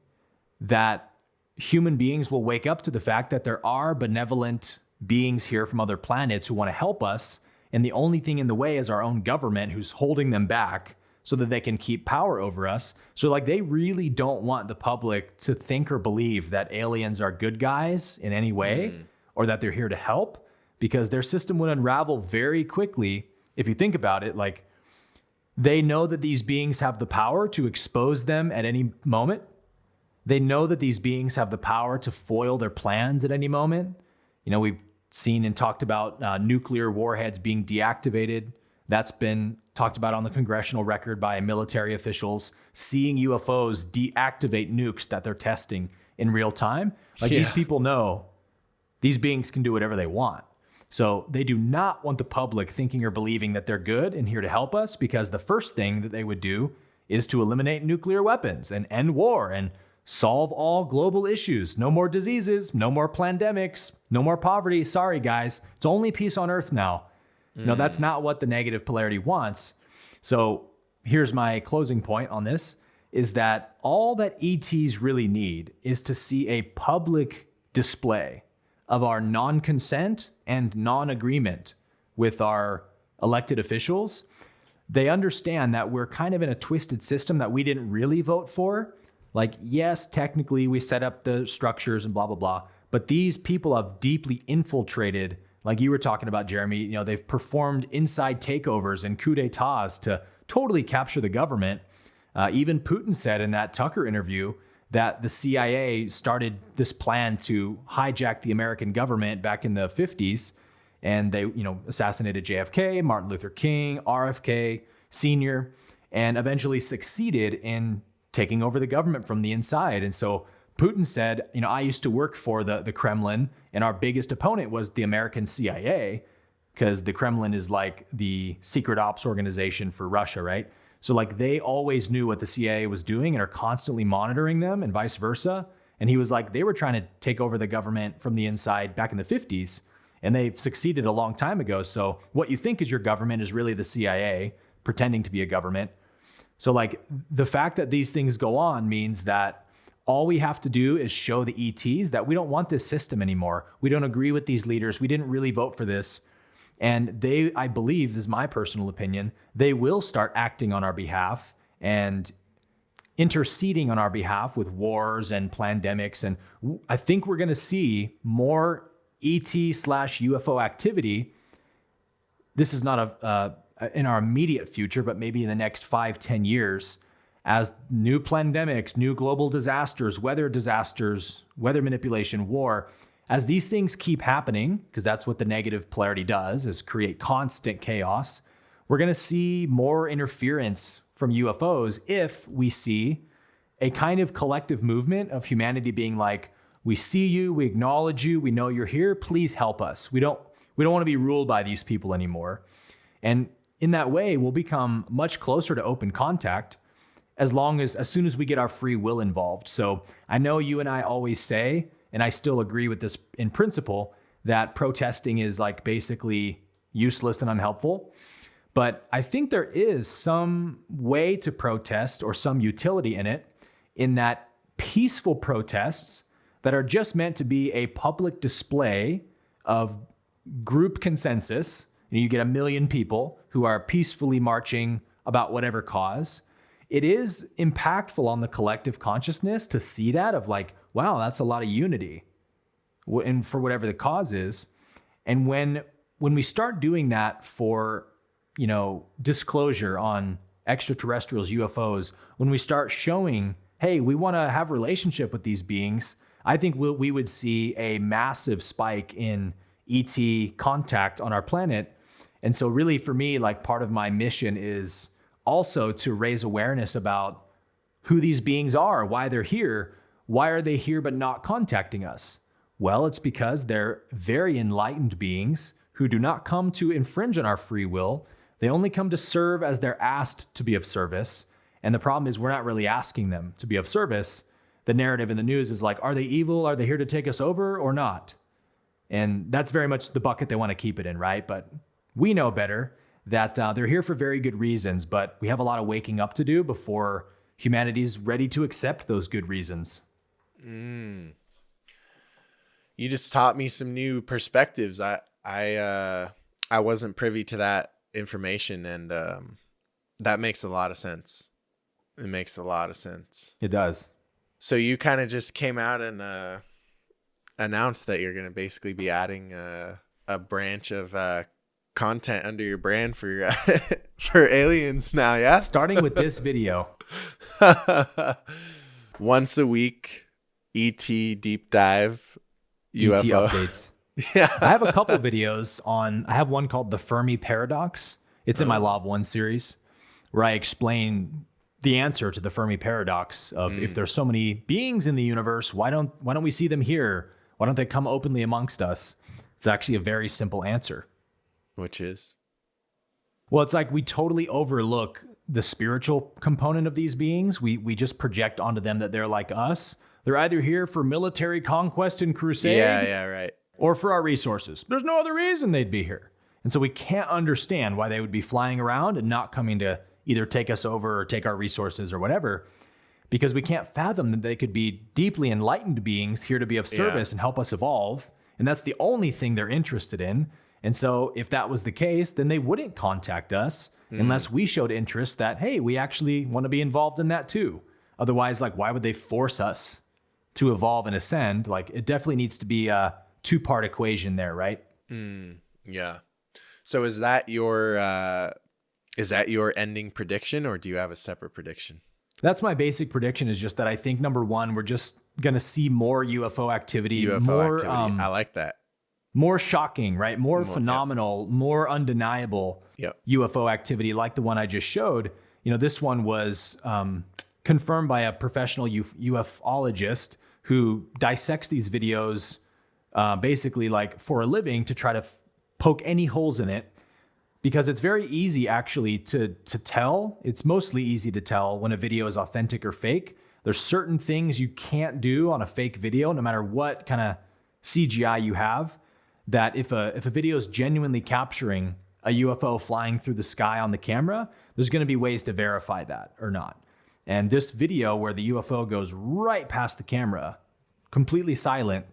that human beings will wake up to the fact that there are benevolent beings here from other planets who want to help us, and the only thing in the way is our own government, who's holding them back so that they can keep power over us. So like, they really don't want the public to think or believe that aliens are good guys in any way, or that they're here to help, because their system would unravel very quickly. If you think about it, like, they know that these beings have the power to expose them at any moment. They know that these beings have the power to foil their plans at any moment. We've seen and talked about nuclear warheads being deactivated. That's been talked about on the congressional record by military officials, seeing UFOs deactivate nukes that they're testing in real time. Like, these people know these beings can do whatever they want. So they do not want the public thinking or believing that they're good and here to help us, because the first thing that they would do is to eliminate nuclear weapons and end war and solve all global issues. No more diseases, no more pandemics, no more poverty. Sorry, guys. It's only peace on earth now. That's not what the negative polarity wants. So here's my closing point on this, is that all that ETs really need is to see a public display of our non-consent and non-agreement with our elected officials. They understand that we're kind of in a twisted system that we didn't really vote for. Like, yes, technically we set up the structures and blah, blah, blah, but these people have deeply infiltrated, like you were talking about, Jeremy. They've performed inside takeovers and coups d'etats to totally capture the government. Even Putin said in that Tucker interview that the CIA started this plan to hijack the American government back in the 50s. And they, assassinated JFK, Martin Luther King, RFK Sr., and eventually succeeded in taking over the government from the inside. And so Putin said, I used to work for the Kremlin, and our biggest opponent was the American CIA, because the Kremlin is like the secret ops organization for Russia, right? So like, they always knew what the CIA was doing and are constantly monitoring them, and vice versa. And he was like, they were trying to take over the government from the inside back in the 50s, and they've succeeded a long time ago. So what you think is your government is really the CIA pretending to be a government. So like, the fact that these things go on means that all we have to do is show the ETs that we don't want this system anymore. We don't agree with these leaders. We didn't really vote for this. And they, I believe, this is my personal opinion, they will start acting on our behalf and interceding on our behalf with wars and pandemics. And I think we're going to see more ET/UFO activity. This is not in our immediate future, but maybe in the next 5-10 years, as new pandemics, new global disasters, weather manipulation, war, as these things keep happening, because that's what the negative polarity does, is create constant chaos, we're going to see more interference from UFOs if we see a kind of collective movement of humanity being like, we see you, we acknowledge you, we know you're here, please help us. We don't want to be ruled by these people anymore. And in that way, we'll become much closer to open contact as soon as we get our free will involved. So I know you and I always say, and I still agree with this in principle, that protesting is like basically useless and unhelpful. But I think there is some way to protest, or some utility in it, in that peaceful protests that are just meant to be a public display of group consensus. You get 1 million people who are peacefully marching about whatever cause. it is impactful on the collective consciousness to see that of like, wow, that's a lot of unity, and for whatever the cause is. And when we start doing that for, disclosure on extraterrestrials, UFOs, when we start showing, hey, we want to have a relationship with these beings, I think we would see a massive spike in ET contact on our planet. And so really for me, like part of my mission is also to raise awareness about who these beings are, why they're here. Why are they here but not contacting us? Well, it's because they're very enlightened beings who do not come to infringe on our free will. They only come to serve as they're asked to be of service. And the problem is we're not really asking them to be of service. The narrative in the news is like, are they evil? Are they here to take us over or not? And that's very much the bucket they want to keep it in, right? But we know better that they're here for very good reasons, but we have a lot of waking up to do before humanity's ready to accept those good reasons. You just taught me some new perspectives. I wasn't privy to that information, and that makes a lot of sense. It makes a lot of sense. It does. So you kind of just came out and announced that you're going to basically be adding a branch of content under your brand for for aliens now, yeah? Starting with this video. Once a week, ET deep dive, UFO UFO updates. Yeah. I have a couple videos I have one called The Fermi Paradox. It's in my Law of One series where I explain the answer to the Fermi Paradox of if there's so many beings in the universe, why don't we see them here? Why don't they come openly amongst us? It's actually a very simple answer. Which is? Well, it's like we totally overlook the spiritual component of these beings. We just project onto them that they're like us. They're either here for military conquest and crusade. Yeah, right. Or for our resources. There's no other reason they'd be here. And so we can't understand why they would be flying around and not coming to either take us over or take our resources or whatever, because we can't fathom that they could be deeply enlightened beings here to be of service and help us evolve. And that's the only thing they're interested in. And so if that was the case, then they wouldn't contact us unless we showed interest that, hey, we actually want to be involved in that too. Otherwise, like, why would they force us to evolve and ascend? Like, it definitely needs to be a two-part equation there, right? Yeah. So is that your ending prediction, or do you have a separate prediction? That's my basic prediction, is just that I think, number one, we're just going to see more UFO activity. I like that. More shocking, right? More phenomenal, more undeniable UFO activity like the one I just showed. This one was confirmed by a professional ufologist who dissects these videos basically like for a living to try to poke any holes in it, because it's very easy actually to tell. It's mostly easy to tell when a video is authentic or fake. There's certain things you can't do on a fake video, no matter what kind of CGI you have, that if a video is genuinely capturing a UFO flying through the sky on the camera, there's going to be ways to verify that or not. And this video where the UFO goes right past the camera, completely silent,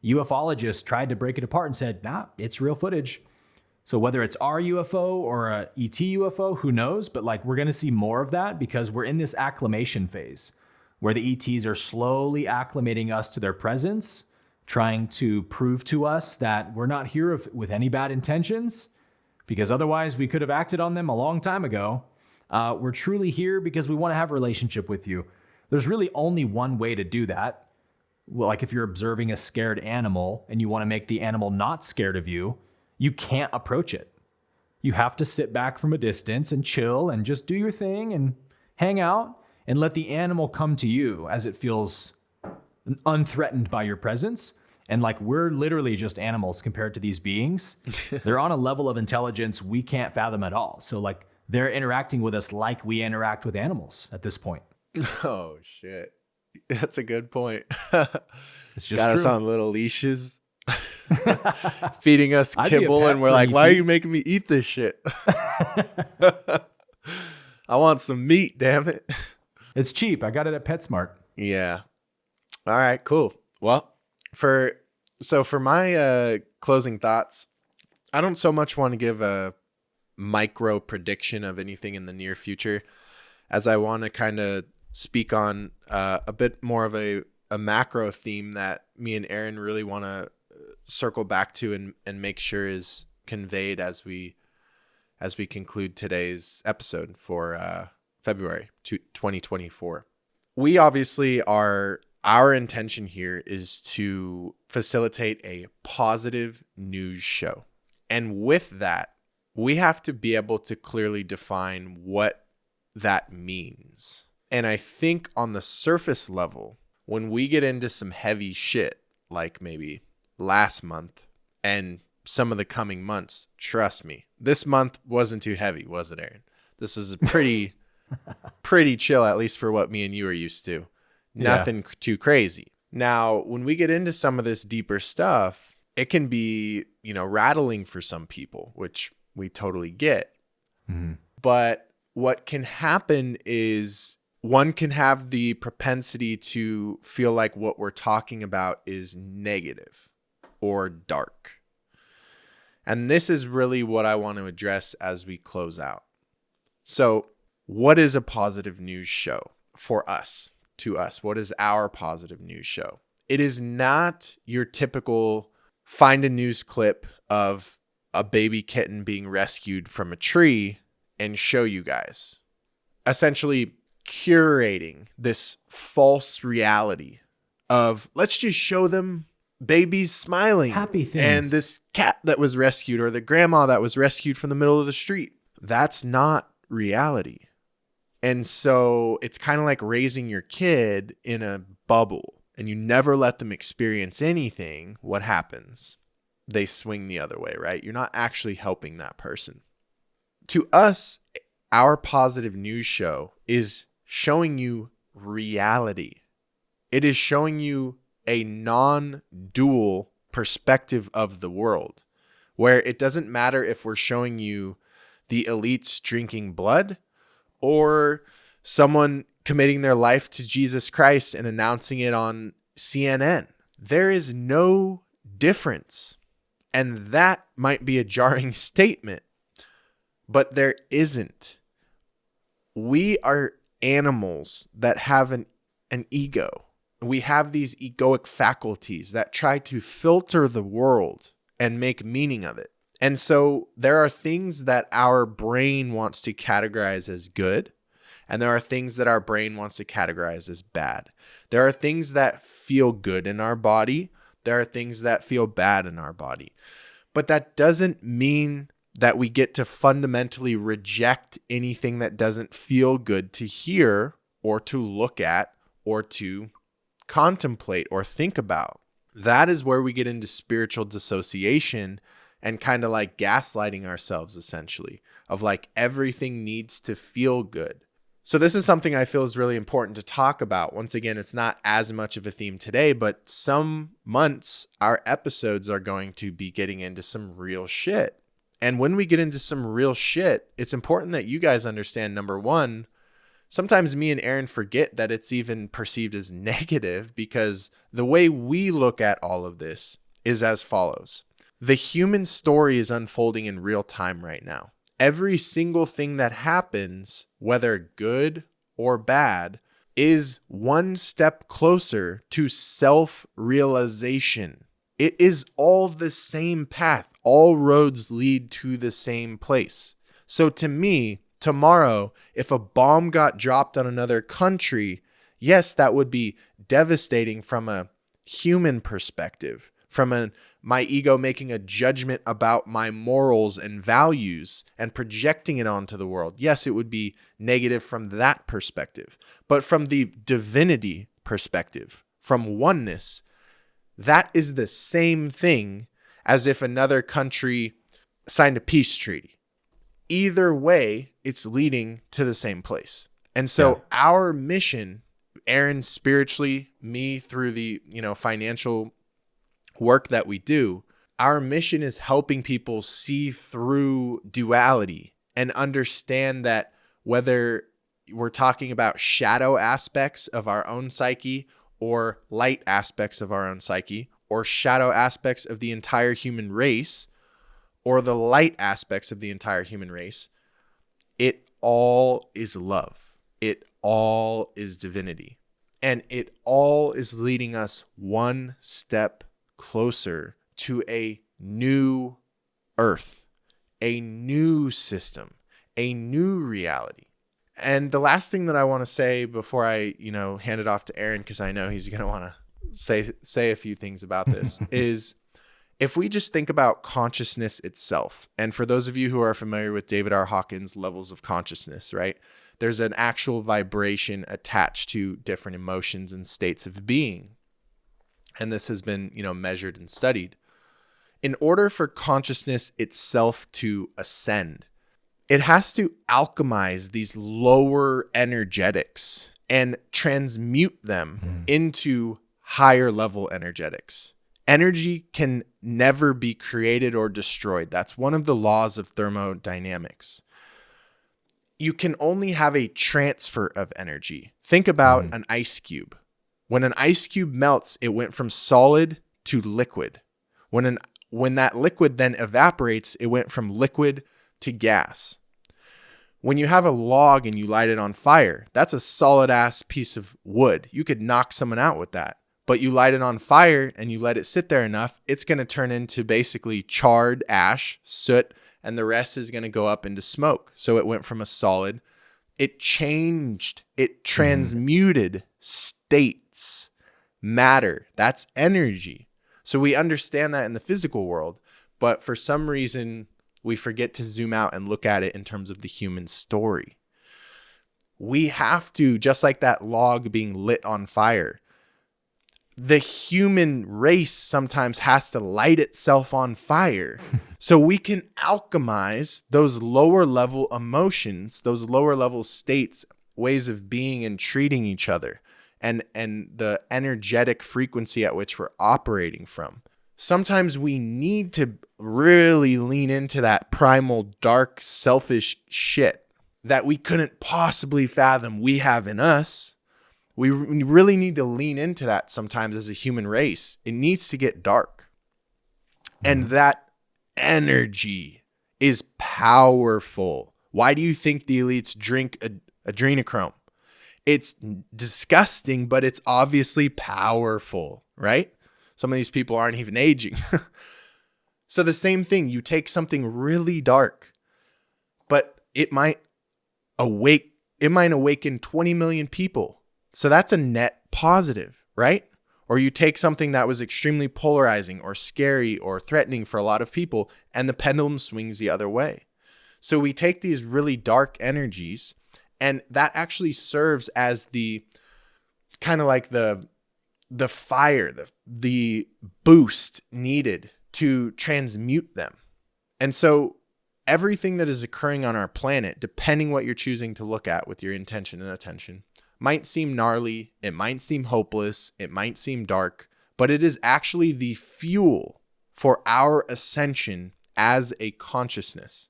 ufologists tried to break it apart and said, nah, it's real footage. So whether it's our UFO or a ET UFO, who knows? But like, we're going to see more of that because we're in this acclimation phase where the ETs are slowly acclimating us to their presence, trying to prove to us that we're not here with any bad intentions, because otherwise we could have acted on them a long time ago. We're truly here because we want to have a relationship with you. There's really only one way to do that. Well, like if you're observing a scared animal and you want to make the animal not scared of you, you can't approach it. You have to sit back from a distance and chill and just do your thing and hang out and let the animal come to you as it feels unthreatened by your presence. And like, we're literally just animals compared to these beings. They're on a level of intelligence we can't fathom at all. So like, they're interacting with us like we interact with animals at this point. Oh, shit. That's a good point. It's just got true. Us on little leashes, feeding us kibble, and we're like, why are you making me eat this shit? I want some meat, damn it. It's cheap. I got it at PetSmart. Yeah. All right, cool. Well, for my closing thoughts, I don't so much want to give a micro prediction of anything in the near future as I want to kind of speak on a bit more of a macro theme that me and Aaron really want to circle back to and make sure is conveyed as we conclude today's episode for February 2024. We obviously our intention here is to facilitate a positive news show. And with that, we have to be able to clearly define what that means. And I think on the surface level, when we get into some heavy shit, like maybe last month and some of the coming months, trust me, this month wasn't too heavy, was it, Aaron? This was a pretty chill, at least for what me and you are used to. Nothing too crazy. Now, when we get into some of this deeper stuff, it can be, rattling for some people, which we totally get. Mm-hmm. But what can happen is one can have the propensity to feel like what we're talking about is negative or dark. And this is really what I want to address as we close out. So, what is a positive news show for us, to us? What is our positive news show? It is not your typical find a news clip of a baby kitten being rescued from a tree and show you guys. Essentially curating this false reality of let's just show them babies smiling, happy things, and this cat that was rescued or the grandma that was rescued from the middle of the street. That's not reality. And so it's kind of like raising your kid in a bubble and you never let them experience anything. What happens? They swing the other way, right? You're not actually helping that person. To us, our positive news show is showing you reality. It is showing you a non-dual perspective of the world, where it doesn't matter if we're showing you the elites drinking blood or someone committing their life to Jesus Christ and announcing it on CNN. There is no difference. And that might be a jarring statement, but there isn't. We are animals that have an ego. We have these egoic faculties that try to filter the world and make meaning of it. And so there are things that our brain wants to categorize as good, and there are things that our brain wants to categorize as bad. There are things that feel good in our body. There are things that feel bad in our body. But that doesn't mean that we get to fundamentally reject anything that doesn't feel good to hear or to look at or to contemplate or think about. That is where we get into spiritual dissociation and kind of like gaslighting ourselves, essentially, of like everything needs to feel good. So this is something I feel is really important to talk about. Once again, it's not as much of a theme today, but some months our episodes are going to be getting into some real shit. And when we get into some real shit, it's important that you guys understand, number one, sometimes me and Aaron forget that it's even perceived as negative, because the way we look at all of this is as follows. The human story is unfolding in real time right now. Every single thing that happens, whether good or bad, is one step closer to self-realization. It is all the same path. All roads lead to the same place. So to me, tomorrow, if a bomb got dropped on another country, yes, that would be devastating from a human perspective, from my ego making a judgment about my morals and values and projecting it onto the world. Yes, it would be negative from that perspective. But from the divinity perspective, from oneness, that is the same thing as if another country signed a peace treaty. Either way, it's leading to the same place. And so our mission, Aaron spiritually, me through the financial work that we do, our mission is helping people see through duality and understand that whether we're talking about shadow aspects of our own psyche or light aspects of our own psyche, or shadow aspects of the entire human race, or the light aspects of the entire human race, it all is love. it all is divinity. And it all is leading us one step closer to a new earth, a new system, a new reality. And the last thing that I want to say before I, hand it off to Aaron, because I know he's going to want to say a few things about this, is if we just think about consciousness itself, and for those of you who are familiar with David R. Hawkins' levels of consciousness, right? There's an actual vibration attached to different emotions and states of being. And this has been, measured and studied. In order for consciousness itself to ascend, it has to alchemize these lower energetics and transmute them into higher level energetics. Energy can never be created or destroyed. That's one of the laws of thermodynamics. You can only have a transfer of energy. Think about an ice cube. When an ice cube melts, it went from solid to liquid. When that liquid then evaporates, it went from liquid to gas. When you have a log and you light it on fire, that's a solid ass piece of wood. You could knock someone out with that. But you light it on fire and you let it sit there enough, it's going to turn into basically charred ash, soot, and the rest is going to go up into smoke. So it went from a solid. It changed. It transmuted states, matter. That's energy. So we understand that in the physical world, but for some reason, we forget to zoom out and look at it in terms of the human story. We have to, just like that log being lit on fire, the human race sometimes has to light itself on fire so we can alchemize those lower level emotions, those lower level states, ways of being and treating each other, and the energetic frequency at which we're operating from. Sometimes we need to really lean into that primal, dark, selfish shit that we couldn't possibly fathom we have in us. We really need to lean into that sometimes as a human race. It needs to get dark. And that energy is powerful. Why do you think the elites drink adrenochrome? It's disgusting, but it's obviously powerful, right? Some of these people aren't even aging. So the same thing, you take something really dark, but it might awaken 20 million people. So that's a net positive, right? Or you take something that was extremely polarizing or scary or threatening for a lot of people, and the pendulum swings the other way. So we take these really dark energies, and that actually serves as the kind of like the fire, the boost needed to transmute them. And so everything that is occurring on our planet, depending what you're choosing to look at with your intention and attention, might seem gnarly, it might seem hopeless, it might seem dark, but it is actually the fuel for our ascension as a consciousness.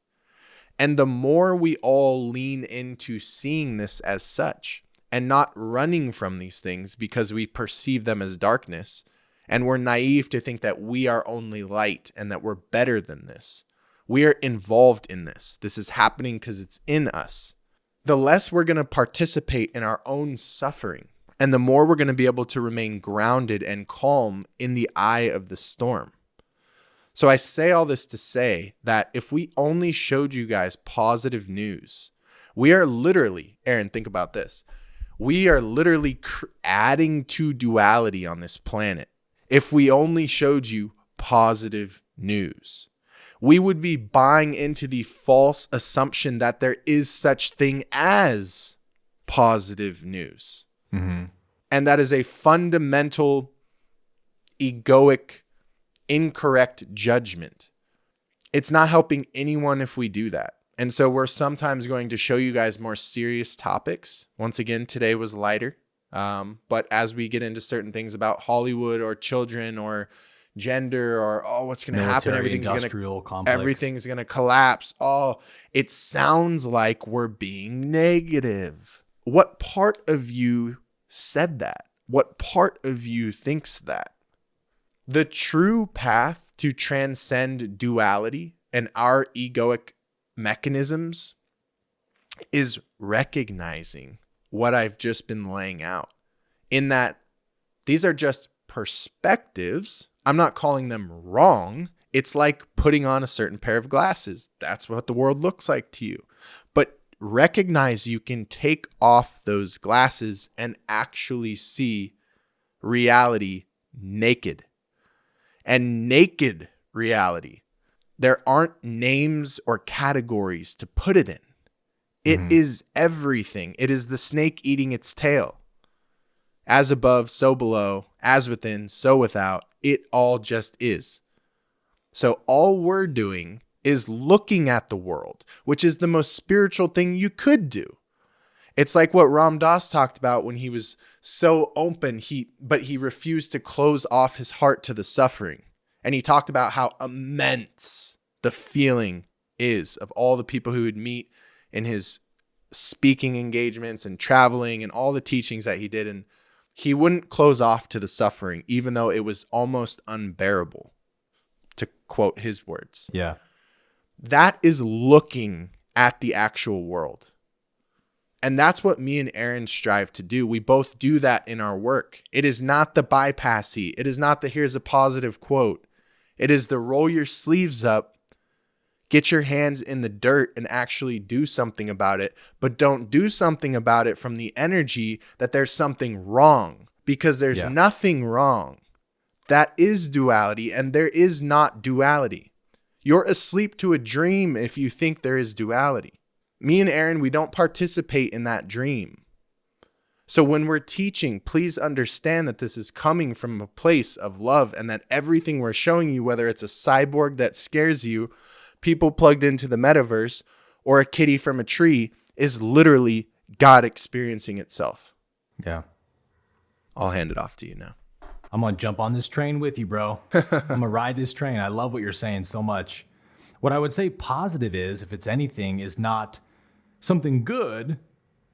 And the more we all lean into seeing this as such and not running from these things because we perceive them as darkness, and we're naive to think that we are only light and that we're better than this. We are involved in this. This is happening because it's in us. The less we're going to participate in our own suffering, and the more we're going to be able to remain grounded and calm in the eye of the storm. So I say all this to say that if we only showed you guys positive news, we are literally, Aaron, think about this. We are literally adding to duality on this planet. If we only showed you positive news, we would be buying into the false assumption that there is such thing as positive news. Mm-hmm. And that is a fundamental, egoic, incorrect judgment. It's not helping anyone if we do that. And so we're sometimes going to show you guys more serious topics. Once again, today was lighter. But as we get into certain things about Hollywood or children or gender or what's going to happen, everything's going to collapse. It sounds like we're being negative. What part of you said that? What part of you thinks that? The true path to transcend duality and our egoic mechanisms is recognizing what I've just been laying out, in that these are just perspectives. I'm not calling them wrong. It's like putting on a certain pair of glasses. That's what the world looks like to you. But recognize you can take off those glasses and actually see reality naked. And naked reality, there aren't names or categories to put it in. It is everything. It is the snake eating its tail. As above, so below, as within, so without. It all just is. So all we're doing is looking at the world, which is the most spiritual thing you could do. It's like what Ram Dass talked about when he was so open, but he refused to close off his heart to the suffering. And he talked about how immense the feeling is of all the people who would meet in his speaking engagements and traveling and all the teachings that he did. And he wouldn't close off to the suffering, even though it was almost unbearable, to quote his words. Yeah. That is looking at the actual world. And that's what me and Aaron strive to do. We both do that in our work. It is not the bypassy. It is not the here's a positive quote. It is the roll your sleeves up, get your hands in the dirt and actually do something about it. But don't do something about it from the energy that there's something wrong, because there's nothing wrong. That is duality, and there is not duality. You're asleep to a dream if you think there is duality. Me and Aaron, we don't participate in that dream. So when we're teaching, please understand that this is coming from a place of love, and that everything we're showing you, whether it's a cyborg that scares you, people plugged into the metaverse, or a kitty from a tree, is literally God experiencing itself. Yeah. I'll hand it off to you now. I'm going to jump on this train with you, bro. I'm going to ride this train. I love what you're saying so much. What I would say positive is, if it's anything, is not something good,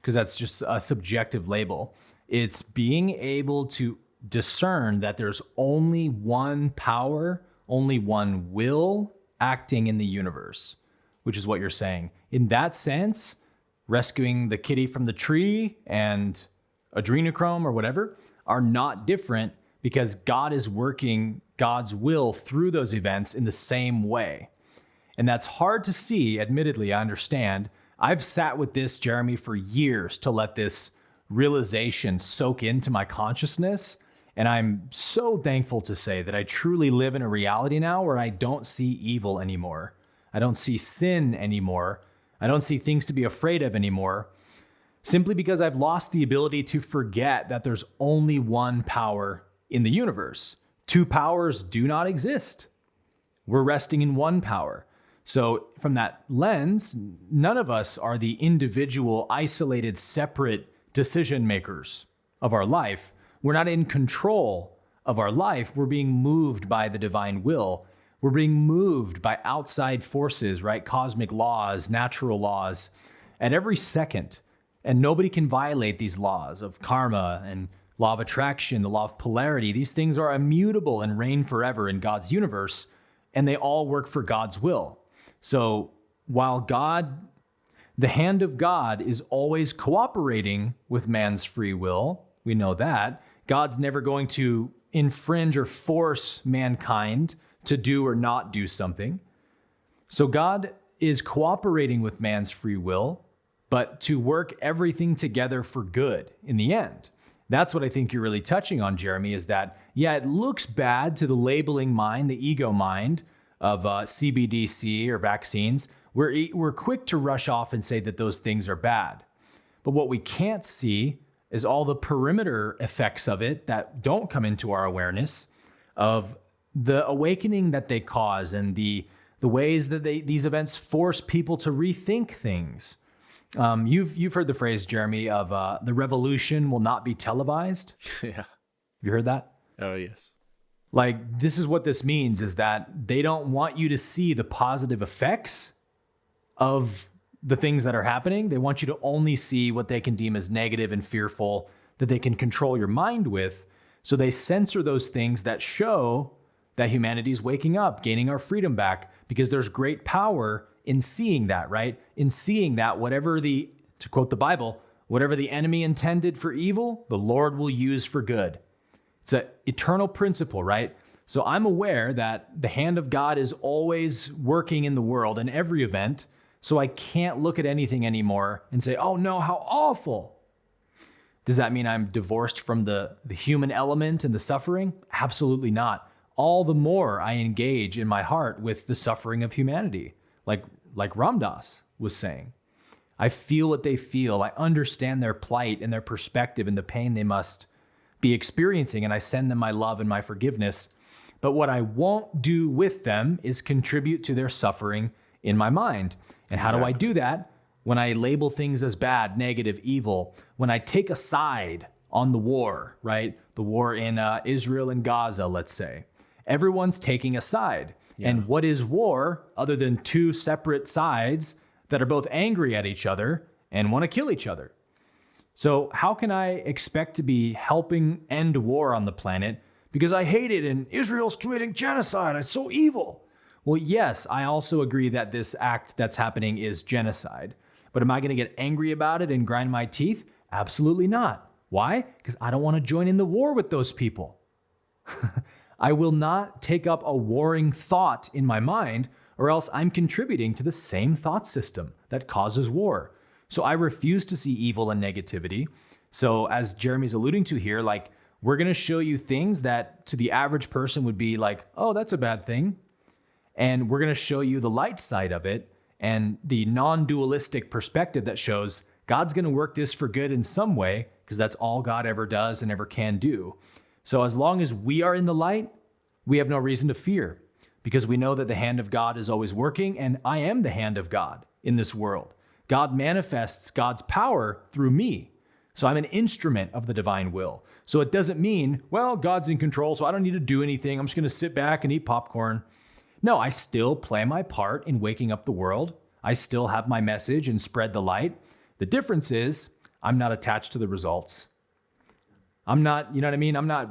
because that's just a subjective label. It's being able to discern that there's only one power, only one will acting in the universe, which is what you're saying. In that sense, rescuing the kitty from the tree and adrenochrome or whatever are not different, because God is working God's will through those events in the same way. And that's hard to see, admittedly, I understand. I've sat with this, Jeremy, for years to let this realization soak into my consciousness. And I'm so thankful to say that I truly live in a reality now where I don't see evil anymore. I don't see sin anymore. I don't see things to be afraid of anymore, simply because I've lost the ability to forget that there's only one power in the universe. Two powers do not exist. We're resting in one power. So from that lens, none of us are the individual, isolated, separate decision makers of our life. We're not in control of our life. We're being moved by the divine will. We're being moved by outside forces, right? Cosmic laws, natural laws at every second. And nobody can violate these laws of karma and law of attraction, the law of polarity. These things are immutable and reign forever in God's universe, and they all work for God's will. So while the hand of God is always cooperating with man's free will, we know that, God's never going to infringe or force mankind to do or not do something. So God is cooperating with man's free will, but to work everything together for good in the end. That's what I think you're really touching on, Jeremy, is that, yeah, it looks bad to the labeling mind, the ego mind of CBDC or vaccines. We're quick to rush off and say that those things are bad. But what we can't see is all the perimeter effects of it that don't come into our awareness, of the awakening that they cause and the ways that these events force people to rethink things. You've heard the phrase, Jeremy, of the revolution will not be televised. Yeah. You heard that? Oh, yes. Like, this is what this means, is that they don't want you to see the positive effects of the things that are happening. They want you to only see what they can deem as negative and fearful, that they can control your mind with. So they censor those things that show that humanity's waking up, gaining our freedom back, because there's great power in seeing that, right? In seeing that to quote the Bible, Whatever the enemy intended for evil, the Lord will use for good. It's an eternal principle, right? So I'm aware that the hand of God is always working in the world in every event, so I can't look at anything anymore and say, oh no, how awful. Does that mean I'm divorced from the human element and the suffering? Absolutely not. All the more I engage in my heart with the suffering of humanity, like Ramdas was saying. I feel what they feel. I understand their plight and their perspective and the pain they must be experiencing, and I send them my love and my forgiveness. But what I won't do with them is contribute to their suffering in my mind. And how do I do that? When I label things as bad, negative, evil, when I take a side on the war, right? The war in Israel and Gaza, let's say. Everyone's taking a side. Yeah. And what is war other than two separate sides that are both angry at each other and want to kill each other? So how can I expect to be helping end war on the planet because I hate it and Israel's committing genocide? It's so evil. Well, yes, I also agree that this act that's happening is genocide. But am I going to get angry about it and grind my teeth? Absolutely not. Why? Because I don't want to join in the war with those people. I will not take up a warring thought in my mind, or else I'm contributing to the same thought system that causes war. So I refuse to see evil and negativity. So as Jeremy's alluding to here, like, we're going to show you things that to the average person would be like, oh, that's a bad thing. And we're going to show you the light side of it and the non-dualistic perspective that shows God's going to work this for good in some way, because that's all God ever does and ever can do. So as long as we are in the light, we have no reason to fear, because we know that the hand of God is always working, and I am the hand of God in this world. God manifests God's power through me. So I'm an instrument of the divine will. So it doesn't mean, well, God's in control, so I don't need to do anything. I'm just going to sit back and eat popcorn. No, I still play my part in waking up the world. I still have my message and spread the light. The difference is I'm not attached to the results. I'm not, you know what I mean? I'm not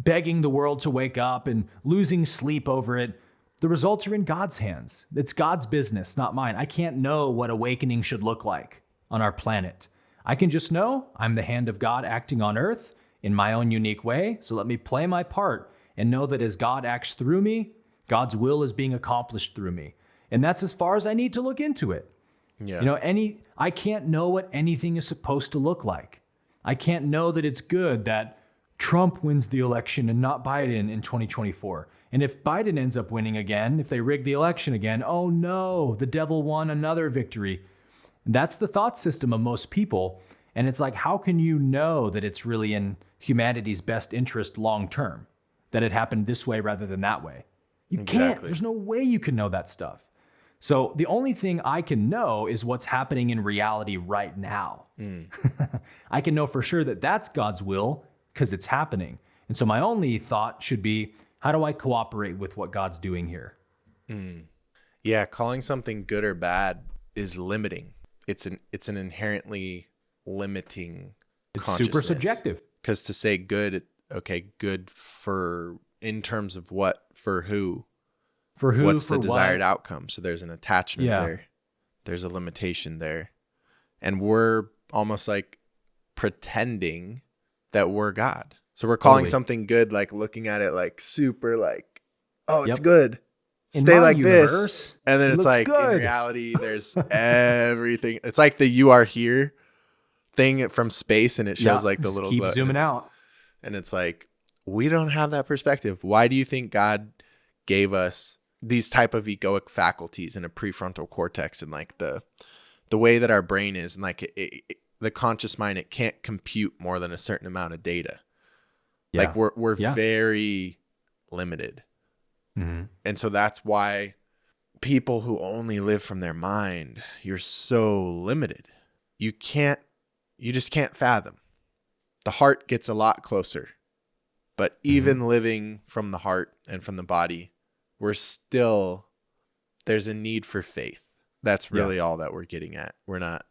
begging the world to wake up and losing sleep over it. The results are in God's hands. It's God's business, not mine. I can't know what awakening should look like on our planet. I can just know I'm the hand of God acting on earth in my own unique way. So let me play my part and know that as God acts through me, God's will is being accomplished through me. And that's as far as I need to look into it. Yeah. You know, I can't know what anything is supposed to look like. I can't know that it's good that Trump wins the election and not Biden in 2024. And if Biden ends up winning again, if they rig the election again, oh no, the devil won another victory. That's the thought system of most people. And it's like, how can you know that it's really in humanity's best interest long term, that it happened this way rather than that way? You can't. There's no way you can know that stuff. So the only thing I can know is what's happening in reality right now. I can know for sure that that's God's will because it's happening. And so my only thought should be, how do I cooperate with what God's doing here? Yeah, calling something good or bad is limiting. It's an inherently limiting consciousness. Super subjective. Because to say good, okay, good for, in terms of what, for who? For who? What's for the desired what? outcome? So there's an attachment there. There's a limitation there. And we're almost like pretending that we're God. So we're calling something good, like looking at it like super like, oh, it's good. Stay like this. And then it's like, good. In reality, there's everything. It's like the "you are here" thing from space, and it shows like the little keep zooming out. And it's like, we don't have that perspective. Why do you think God gave us these type of egoic faculties in a prefrontal cortex, and like the way that our brain is, and like the conscious mind, it can't compute more than a certain amount of data. Like we're very limited. And so that's why people who only live from their mind, you're so limited. You just can't fathom. The heart gets a lot closer, but even living from the heart and from the body, there's a need for faith. That's really all that we're getting at. We're not,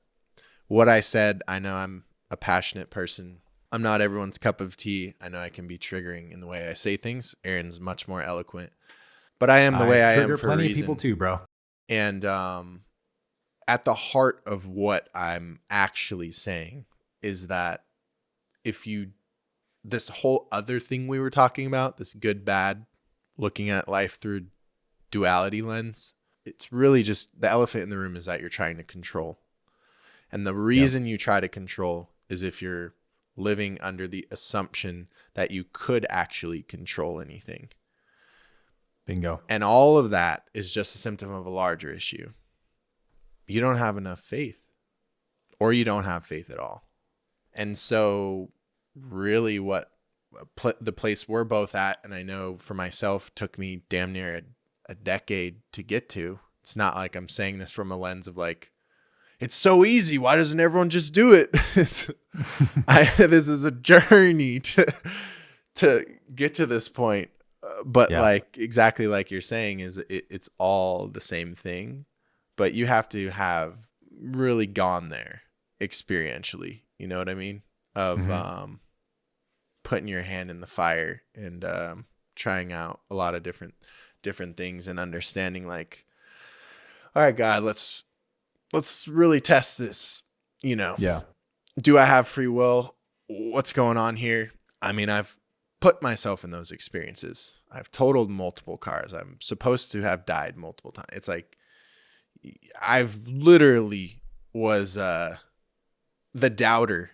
what I said, I know I'm a passionate person. I'm not everyone's cup of tea. I know I can be triggering in the way I say things. Aaron's much more eloquent, but I am the way I am for a reason. Plenty of people too, bro. And at the heart of what I'm actually saying is that this whole other thing we were talking about, this good, bad, looking at life through duality lens, it's really just the elephant in the room is that you're trying to control. And the reason you try to control is if you're living under the assumption that you could actually control anything. Bingo. And all of that is just a symptom of a larger issue. You don't have enough faith, or you don't have faith at all. And so really the place we're both at, and I know for myself took me damn near a decade to get to. It's not like I'm saying this from a lens of like, it's so easy, why doesn't everyone just do it? This is a journey to get to this point. But like exactly like you're saying, is it's all the same thing, but you have to have really gone there experientially. You know what I mean? Of putting your hand in the fire and trying out a lot of different things and understanding like, all right, God, let's really test this. You know? Yeah. Do I have free will? What's going on here? I mean, I've put myself in those experiences. I've totaled multiple cars. I'm supposed to have died multiple times. It's like I've literally was the doubter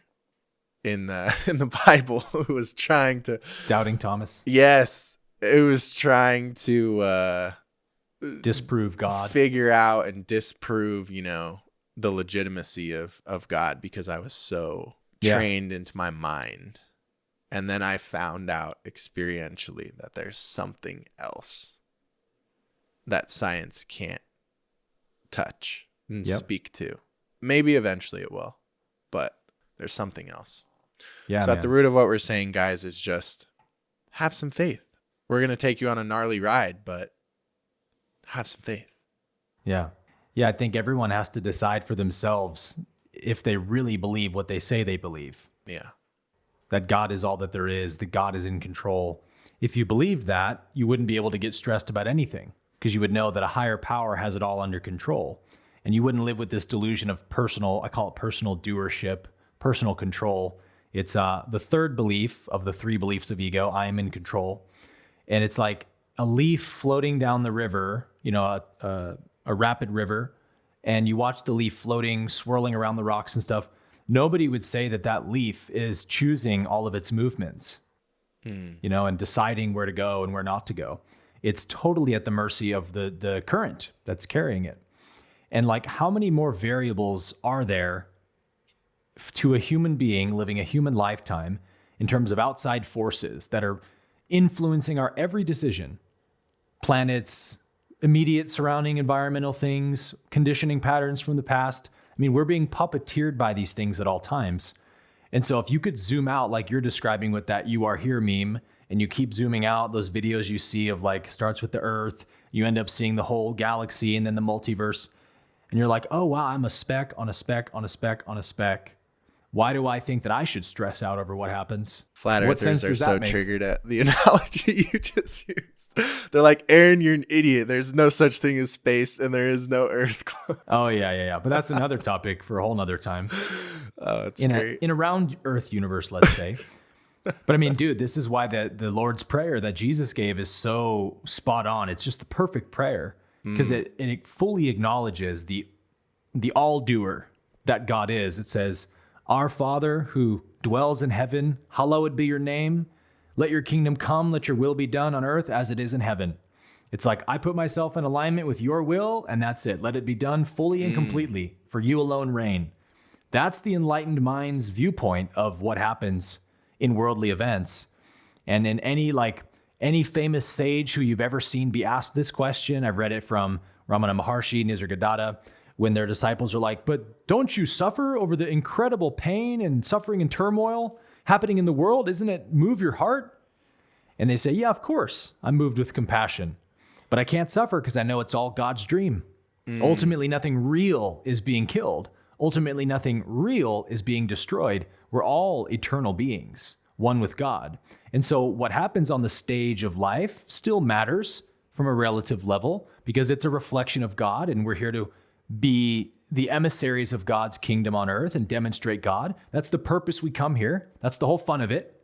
in the Bible who was trying to Doubting Thomas. Yes, it was trying to disprove God, figure out and disprove, the legitimacy of God because I was so trained into my mind. And then I found out experientially that there's something else that science can't touch and speak to. Maybe eventually it will, but there's something else. Yeah. So at the root of what we're saying, guys, is just have some faith. We're going to take you on a gnarly ride, but have some faith. Yeah. Yeah. I think everyone has to decide for themselves if they really believe what they say they believe. Yeah. That God is all that there is, that God is in control. If you believed that, you wouldn't be able to get stressed about anything because you would know that a higher power has it all under control. And you wouldn't live with this delusion of I call it personal doership, personal control. It's the third belief of the three beliefs of ego, I am in control. And it's like a leaf floating down the river, a rapid river, and you watch the leaf floating, swirling around the rocks and stuff. Nobody would say that leaf is choosing all of its movements, and deciding where to go and where not to go. It's totally at the mercy of the current that's carrying it. And like, how many more variables are there to a human being living a human lifetime in terms of outside forces that are influencing our every decision? Planets, immediate surrounding environmental things, conditioning patterns from the past. I mean, we're being puppeteered by these things at all times. And so if you could zoom out like you're describing with that "you are here" meme, and you keep zooming out, those videos you see of like starts with the Earth, you end up seeing the whole galaxy and then the multiverse. And you're like, oh, wow, I'm a speck on a speck on a speck on a speck. Why do I think that I should stress out over what happens? Flat earthers are so triggered at the analogy you just used. They're like, Aaron, you're an idiot. There's no such thing as space and there is no Earth. Oh, yeah. But that's another topic for a whole nother time. Oh, that's great. In a round Earth universe, let's say. But I mean, dude, this is why the Lord's Prayer that Jesus gave is so spot on. It's just the perfect prayer because it fully acknowledges the all-doer that God is. It says, "Our Father who dwells in heaven, hallowed be your name. Let your kingdom come, let your will be done on earth as it is in heaven." It's like, I put myself in alignment with your will, and that's it. Let it be done fully and completely, for you alone reign. That's the enlightened mind's viewpoint of what happens in worldly events. And in any famous sage who you've ever seen be asked this question, I've read it from Ramana Maharshi, Nisargadatta, when their disciples are like, but don't you suffer over the incredible pain and suffering and turmoil happening in the world? Isn't it move your heart? And they say, yeah, of course, I'm moved with compassion, but I can't suffer because I know it's all God's dream. Ultimately, nothing real is being killed. Ultimately, nothing real is being destroyed. We're all eternal beings, one with God. And so what happens on the stage of life still matters from a relative level because it's a reflection of God, and we're here to be the emissaries of God's kingdom on earth and demonstrate God. That's the purpose we come here. That's the whole fun of it.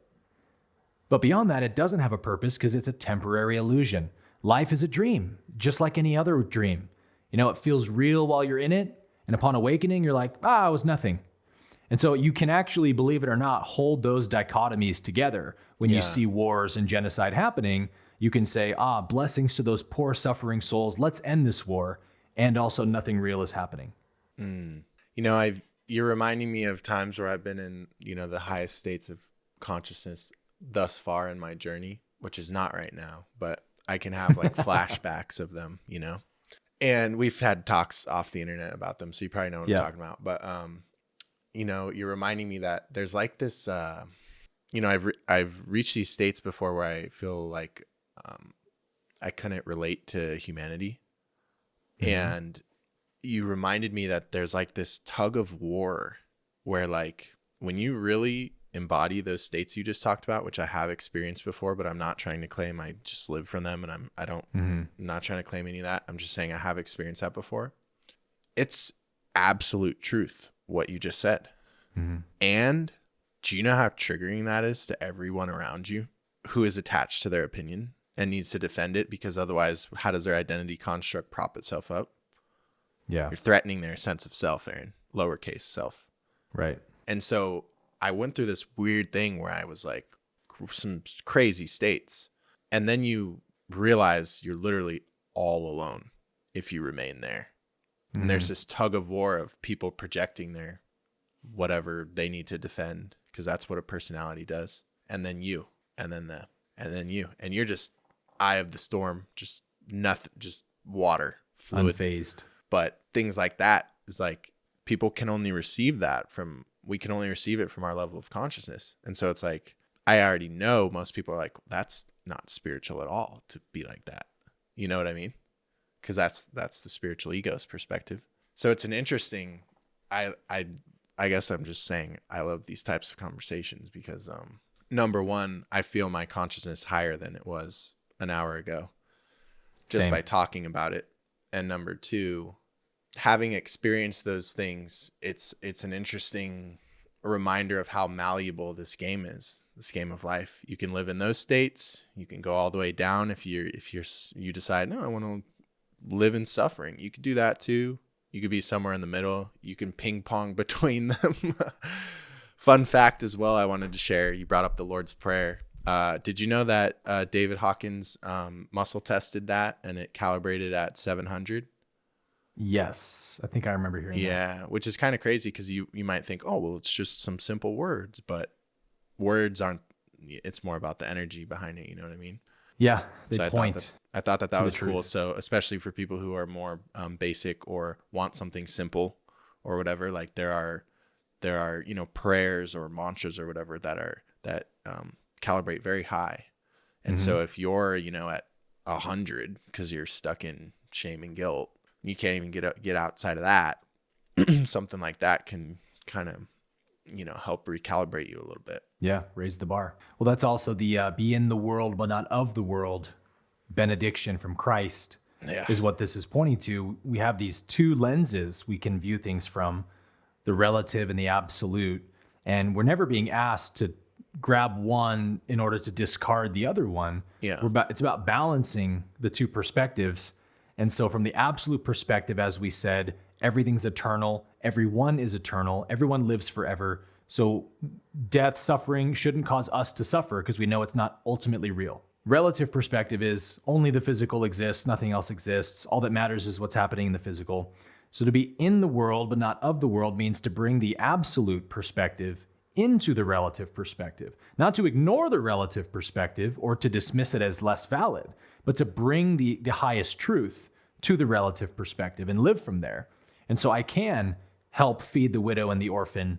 But beyond that, it doesn't have a purpose because it's a temporary illusion. Life is a dream, just like any other dream. It feels real while you're in it. And upon awakening, you're like, it was nothing. And so you can actually, believe it or not, hold those dichotomies together. When you see wars and genocide happening, you can say, blessings to those poor suffering souls. Let's end this war. And also nothing real is happening. You're reminding me of times where I've been in, the highest states of consciousness thus far in my journey, which is not right now, but I can have like flashbacks of them, and we've had talks off the internet about them. So you probably know what I'm talking about, but, you're reminding me that there's like this, I've reached these states before where I feel like, I couldn't relate to humanity. And you reminded me that there's like this tug of war where like when you really embody those states you just talked about, which I have experienced before, but I'm not trying to claim I just live from them, and I'm not trying to claim any of that. I'm just saying I have experienced that before. It's absolute truth what you just said. And do you know how triggering that is to everyone around you who is attached to their opinion and needs to defend it? Because otherwise, how does their identity construct prop itself up? You're threatening their sense of self, Aaron, lowercase self. Right. And so I went through this weird thing where I was like some crazy states. And then you realize you're literally all alone if you remain there. And there's this tug of war of people projecting their whatever they need to defend, because that's what a personality does. And then you, and then them, and then you. And you're just eye of the storm, just nothing, just water, fluid. Unfazed. But things like that is like people can only receive that from, we can only receive it from our level of consciousness. And so it's like, I already know most people are like, that's not spiritual at all to be like that. You know what I mean? Because that's the spiritual ego's perspective. So it's an interesting, I guess I'm just saying I love these types of conversations because number one, I feel my consciousness higher than it was an hour ago just by talking about it. And number two, having experienced those things, it's an interesting reminder of how malleable this game is, this game of life. You can live in those states. You can go all the way down if you decide, no, I want to live in suffering. You could do that too. You could be somewhere in the middle. You can ping pong between them. Fun fact as well I wanted to share. You brought up the Lord's Prayer. Did you know that David Hawkins muscle tested that and it calibrated at 700? Yes, I think I remember hearing that. Yeah, which is kind of crazy because you might think, oh, well, it's just some simple words, but words aren't, it's more about the energy behind it. You know what I mean? Yeah, they so point. I thought that was cool. So especially for people who are more basic or want something simple or whatever, like there are prayers or mantras or whatever that calibrate very high. And so if you're at 100 because you're stuck in shame and guilt, you can't even get outside of that. Something like that can kind of help recalibrate you a little bit. Yeah, raise the bar. Well, that's also the be in the world but not of the world benediction from Christ is what this is pointing to. We have these two lenses we can view things from, the relative and the absolute, and we're never being asked to grab one in order to discard the other one. It's about balancing the two perspectives. And so from the absolute perspective, as we said, everything's eternal. Everyone is eternal. Everyone lives forever. So death, suffering shouldn't cause us to suffer because we know it's not ultimately real. Relative perspective is only the physical exists, nothing else exists. All that matters is what's happening in the physical. So to be in the world but not of the world means to bring the absolute perspective into the relative perspective. Not to ignore the relative perspective or to dismiss it as less valid, but to bring the highest truth to the relative perspective and live from there. And so I can help feed the widow and the orphan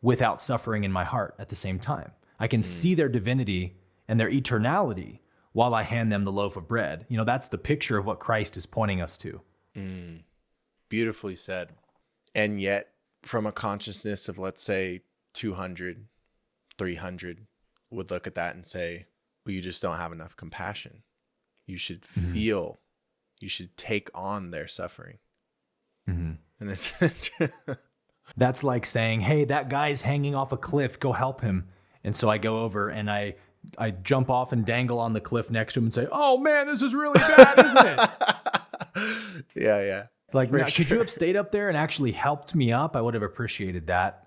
without suffering in my heart at the same time. I can see their divinity and their eternality while I hand them the loaf of bread. That's the picture of what Christ is pointing us to. Beautifully said. And yet from a consciousness of, let's say, 200, 300 would look at that and say, well, you just don't have enough compassion. You should feel, you should take on their suffering. And it's That's like saying, hey, that guy's hanging off a cliff, go help him. And so I go over and I jump off and dangle on the cliff next to him and say, oh man, this is really bad, isn't it? Yeah. Like, For now, sure. could you have stayed up there and actually helped me up? I would have appreciated that.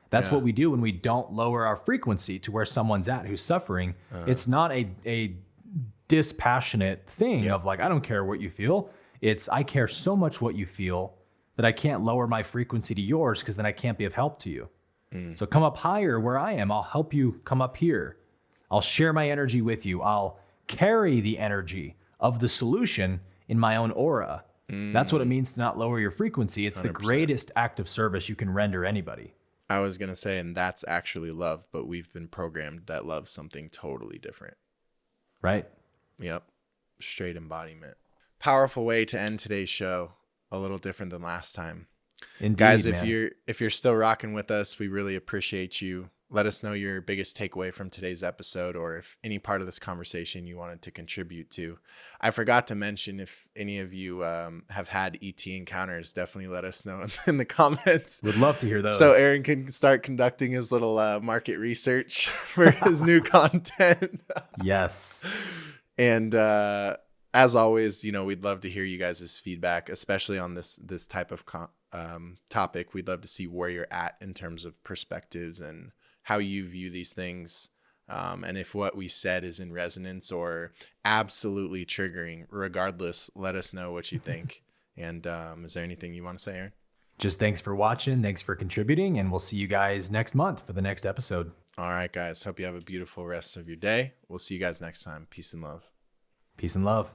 That's what we do when we don't lower our frequency to where someone's at who's suffering. It's not a dispassionate thing of like, I don't care what you feel. It's, I care so much what you feel that I can't lower my frequency to yours because then I can't be of help to you. So come up higher where I am. I'll help you come up here. I'll share my energy with you. I'll carry the energy of the solution in my own aura. That's what it means to not lower your frequency. It's 100%. The greatest act of service you can render anybody. I was going to say, and that's actually love, but we've been programmed that love's something totally different. Right. Yep. Straight embodiment. Powerful way to end today's show. A little different than last time. Indeed, guys, man. if you're still rocking with us, we really appreciate you. Let us know your biggest takeaway from today's episode, or if any part of this conversation you wanted to contribute to. I forgot to mention, if any of you have had ET encounters, definitely let us know in the comments. Would love to hear those. So Aaron can start conducting his little market research for his new content. Yes. And as always, we'd love to hear you guys' feedback, especially on this type of topic. We'd love to see where you're at in terms of perspectives and how you view these things. And if what we said is in resonance or absolutely triggering, regardless, let us know what you think. And is there anything you want to say, Aaron? Just thanks for watching. Thanks for contributing. And we'll see you guys next month for the next episode. All right, guys. Hope you have a beautiful rest of your day. We'll see you guys next time. Peace and love. Peace and love.